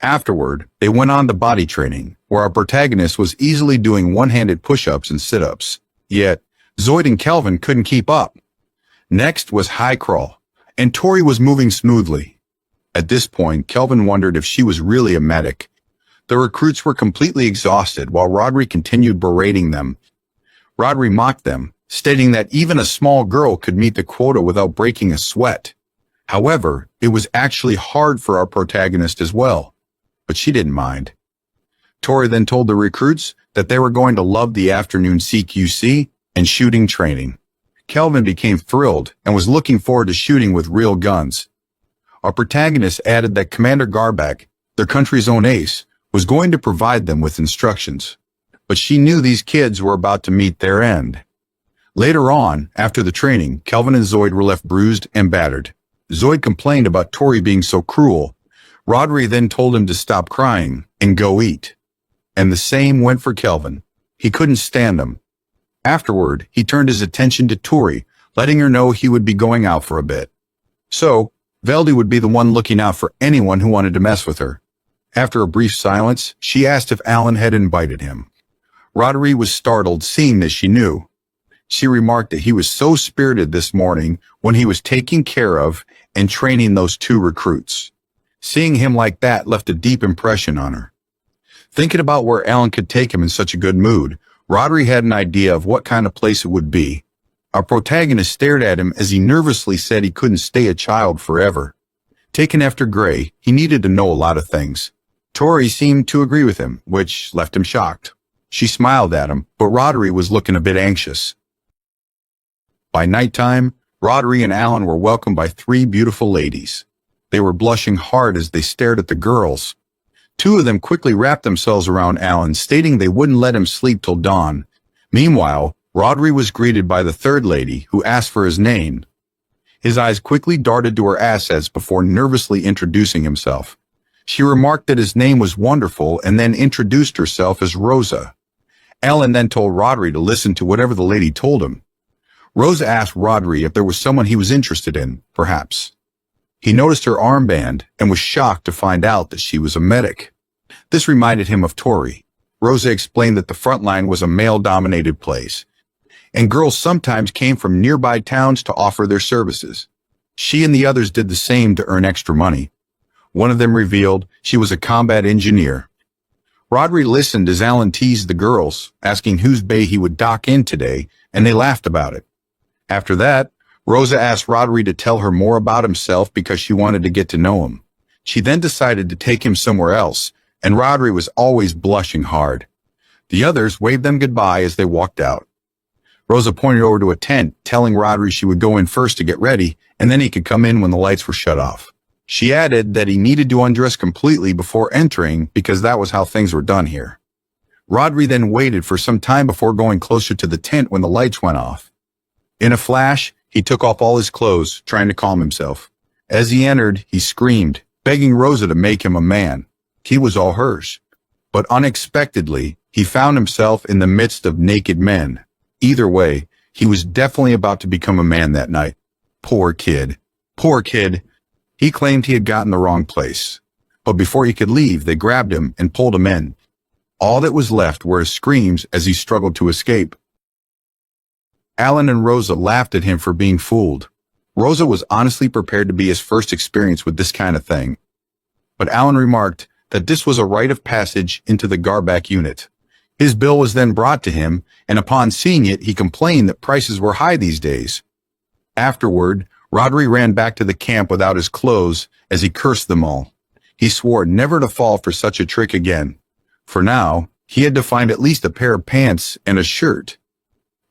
Afterward, they went on to body training, where our protagonist was easily doing one-handed push-ups and sit-ups. Yet, Zoid and Kelvin couldn't keep up. Next was high crawl, and Tori was moving smoothly. At this point, Kelvin wondered if she was really a medic. The recruits were completely exhausted while Rodri continued berating them. Rodri mocked them, stating that even a small girl could meet the quota without breaking a sweat. However, it was actually hard for our protagonist as well, but she didn't mind. Tori then told the recruits that they were going to love the afternoon CQC and shooting training. Kelvin became thrilled and was looking forward to shooting with real guns. Our protagonist added that Commander Garback, their country's own ace, was going to provide them with instructions, but she knew these kids were about to meet their end. Later on, after the training, Kelvin and Zoid were left bruised and battered. Zoid complained about Tori being so cruel. Rodri then told him to stop crying and go eat. And the same went for Kelvin. He couldn't stand them. Afterward, he turned his attention to Tori, letting her know he would be going out for a bit. So, Veldy would be the one looking out for anyone who wanted to mess with her. After a brief silence, she asked if Alan had invited him. Rodri was startled, seeing that she knew. She remarked that he was so spirited this morning when he was taking care of and training those two recruits. Seeing him like that left a deep impression on her. Thinking about where Alan could take him in such a good mood, Rodri had an idea of what kind of place it would be. Our protagonist stared at him as he nervously said he couldn't stay a child forever. Taken after Gray, he needed to know a lot of things. Tori seemed to agree with him, which left him shocked. She smiled at him, but Rodri was looking a bit anxious. By nighttime, Rodri and Alan were welcomed by three beautiful ladies. They were blushing hard as they stared at the girls. Two of them quickly wrapped themselves around Alan, stating they wouldn't let him sleep till dawn. Meanwhile, Rodri was greeted by the third lady, who asked for his name. His eyes quickly darted to her assets before nervously introducing himself. She remarked that his name was wonderful and then introduced herself as Rosa. Alan then told Rodri to listen to whatever the lady told him. Rosa asked Rodri if there was someone he was interested in, perhaps. He noticed her armband and was shocked to find out that she was a medic. This reminded him of Tori. Rosa explained that the front line was a male-dominated place, and girls sometimes came from nearby towns to offer their services. She and the others did the same to earn extra money. One of them revealed she was a combat engineer. Rodri listened as Alan teased the girls, asking whose bay he would dock in today, and they laughed about it. After that, Rosa asked Rodri to tell her more about himself because she wanted to get to know him. She then decided to take him somewhere else, and Rodri was always blushing hard. The others waved them goodbye as they walked out. Rosa pointed over to a tent, telling Rodri she would go in first to get ready, and then he could come in when the lights were shut off. She added that he needed to undress completely before entering because that was how things were done here. Rodri then waited for some time before going closer to the tent when the lights went off. In a flash, he took off all his clothes, trying to calm himself. As he entered, he screamed, begging Rosa to make him a man. He was all hers. But unexpectedly, he found himself in the midst of naked men. Either way, he was definitely about to become a man that night. Poor kid. Poor kid. He claimed he had gotten the wrong place. But before he could leave, they grabbed him and pulled him in. All that was left were his screams as he struggled to escape. Alan and Rosa laughed at him for being fooled. Rosa was honestly prepared to be his first experience with this kind of thing. But Alan remarked that this was a rite of passage into the Garback unit. His bill was then brought to him, and upon seeing it, he complained that prices were high these days. Afterward, Rodri ran back to the camp without his clothes as he cursed them all. He swore never to fall for such a trick again. For now, he had to find at least a pair of pants and a shirt.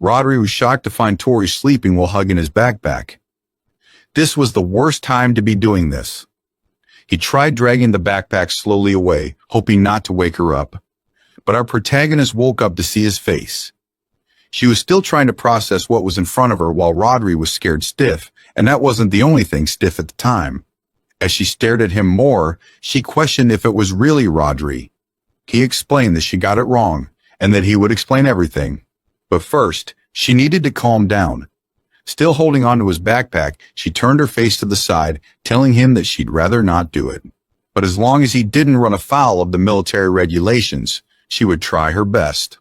Rodri was shocked to find Tori sleeping while hugging his backpack. This was the worst time to be doing this. He tried dragging the backpack slowly away, hoping not to wake her up. But our protagonist woke up to see his face. She was still trying to process what was in front of her while Rodri was scared stiff, and that wasn't the only thing stiff at the time. As she stared at him more, she questioned if it was really Rodri. He explained that she got it wrong, and that he would explain everything. But first, she needed to calm down. Still holding onto his backpack, she turned her face to the side, telling him that she'd rather not do it. But as long as he didn't run afoul of the military regulations, she would try her best.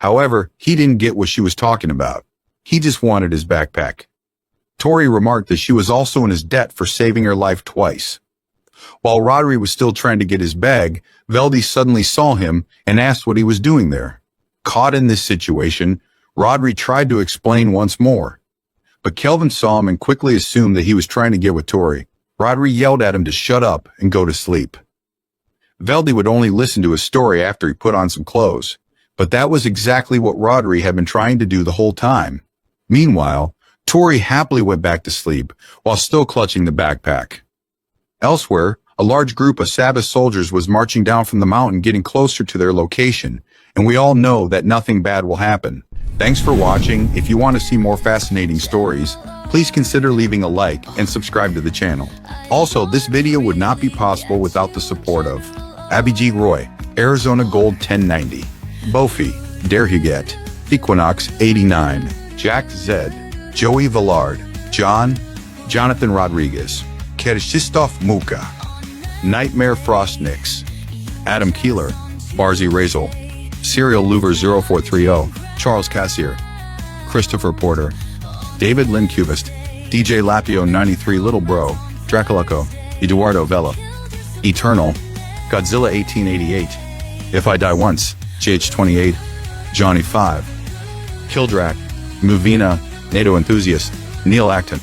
However, he didn't get what she was talking about. He just wanted his backpack. Tori remarked that she was also in his debt for saving her life twice. While Rodri was still trying to get his bag, Veldy suddenly saw him and asked what he was doing there. Caught in this situation, Rodri tried to explain once more. But Kelvin saw him and quickly assumed that he was trying to get with Tori. Rodri yelled at him to shut up and go to sleep. Veldy would only listen to his story after he put on some clothes. But that was exactly what Rodri had been trying to do the whole time. Meanwhile, Tori happily went back to sleep while still clutching the backpack. Elsewhere, a large group of Sabbath soldiers was marching down from the mountain getting closer to their location, and we all know that nothing bad will happen. Thanks for watching. If you want to see more fascinating stories, please consider leaving a like and subscribe to the channel. Also, this video would not be possible without the support of Abhijit Roy, Arizona Gold 1090, Bofi, Derhuget, Equinox 89, Jack Zed, Joey Villard, Jonathan Rodriguez, Kershistov Muka, Nightmare Frostnix, Adam Keeler, Barzi Razel, Serial Louver 0430, Charles Cassier, Christopher Porter, David Lynn Cubist, DJ Lapio 93 Little Bro, Draculaco, Eduardo Vela, Eternal, Godzilla 1888, If I Die Once, GH28, Johnny 5, Kildrak, Movina, NATO Enthusiast, Neil Acton,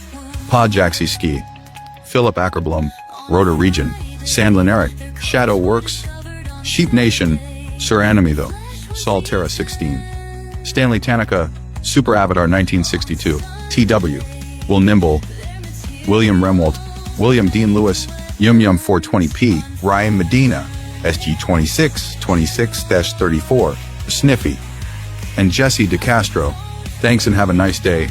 Podjaxi Ski, Philip Ackerblom, Rotor Region, Sandlin Eric, Shadow Works, Sheep Nation, Sir Animido, Salterra 16, Stanley Tanaka, Super Avatar 1962, TW, Will Nimble, William Remwald, William Dean Lewis, Yum Yum 420p, Ryan Medina, SG26, 26-34, Sniffy, and Jesse DeCastro. Thanks and have a nice day.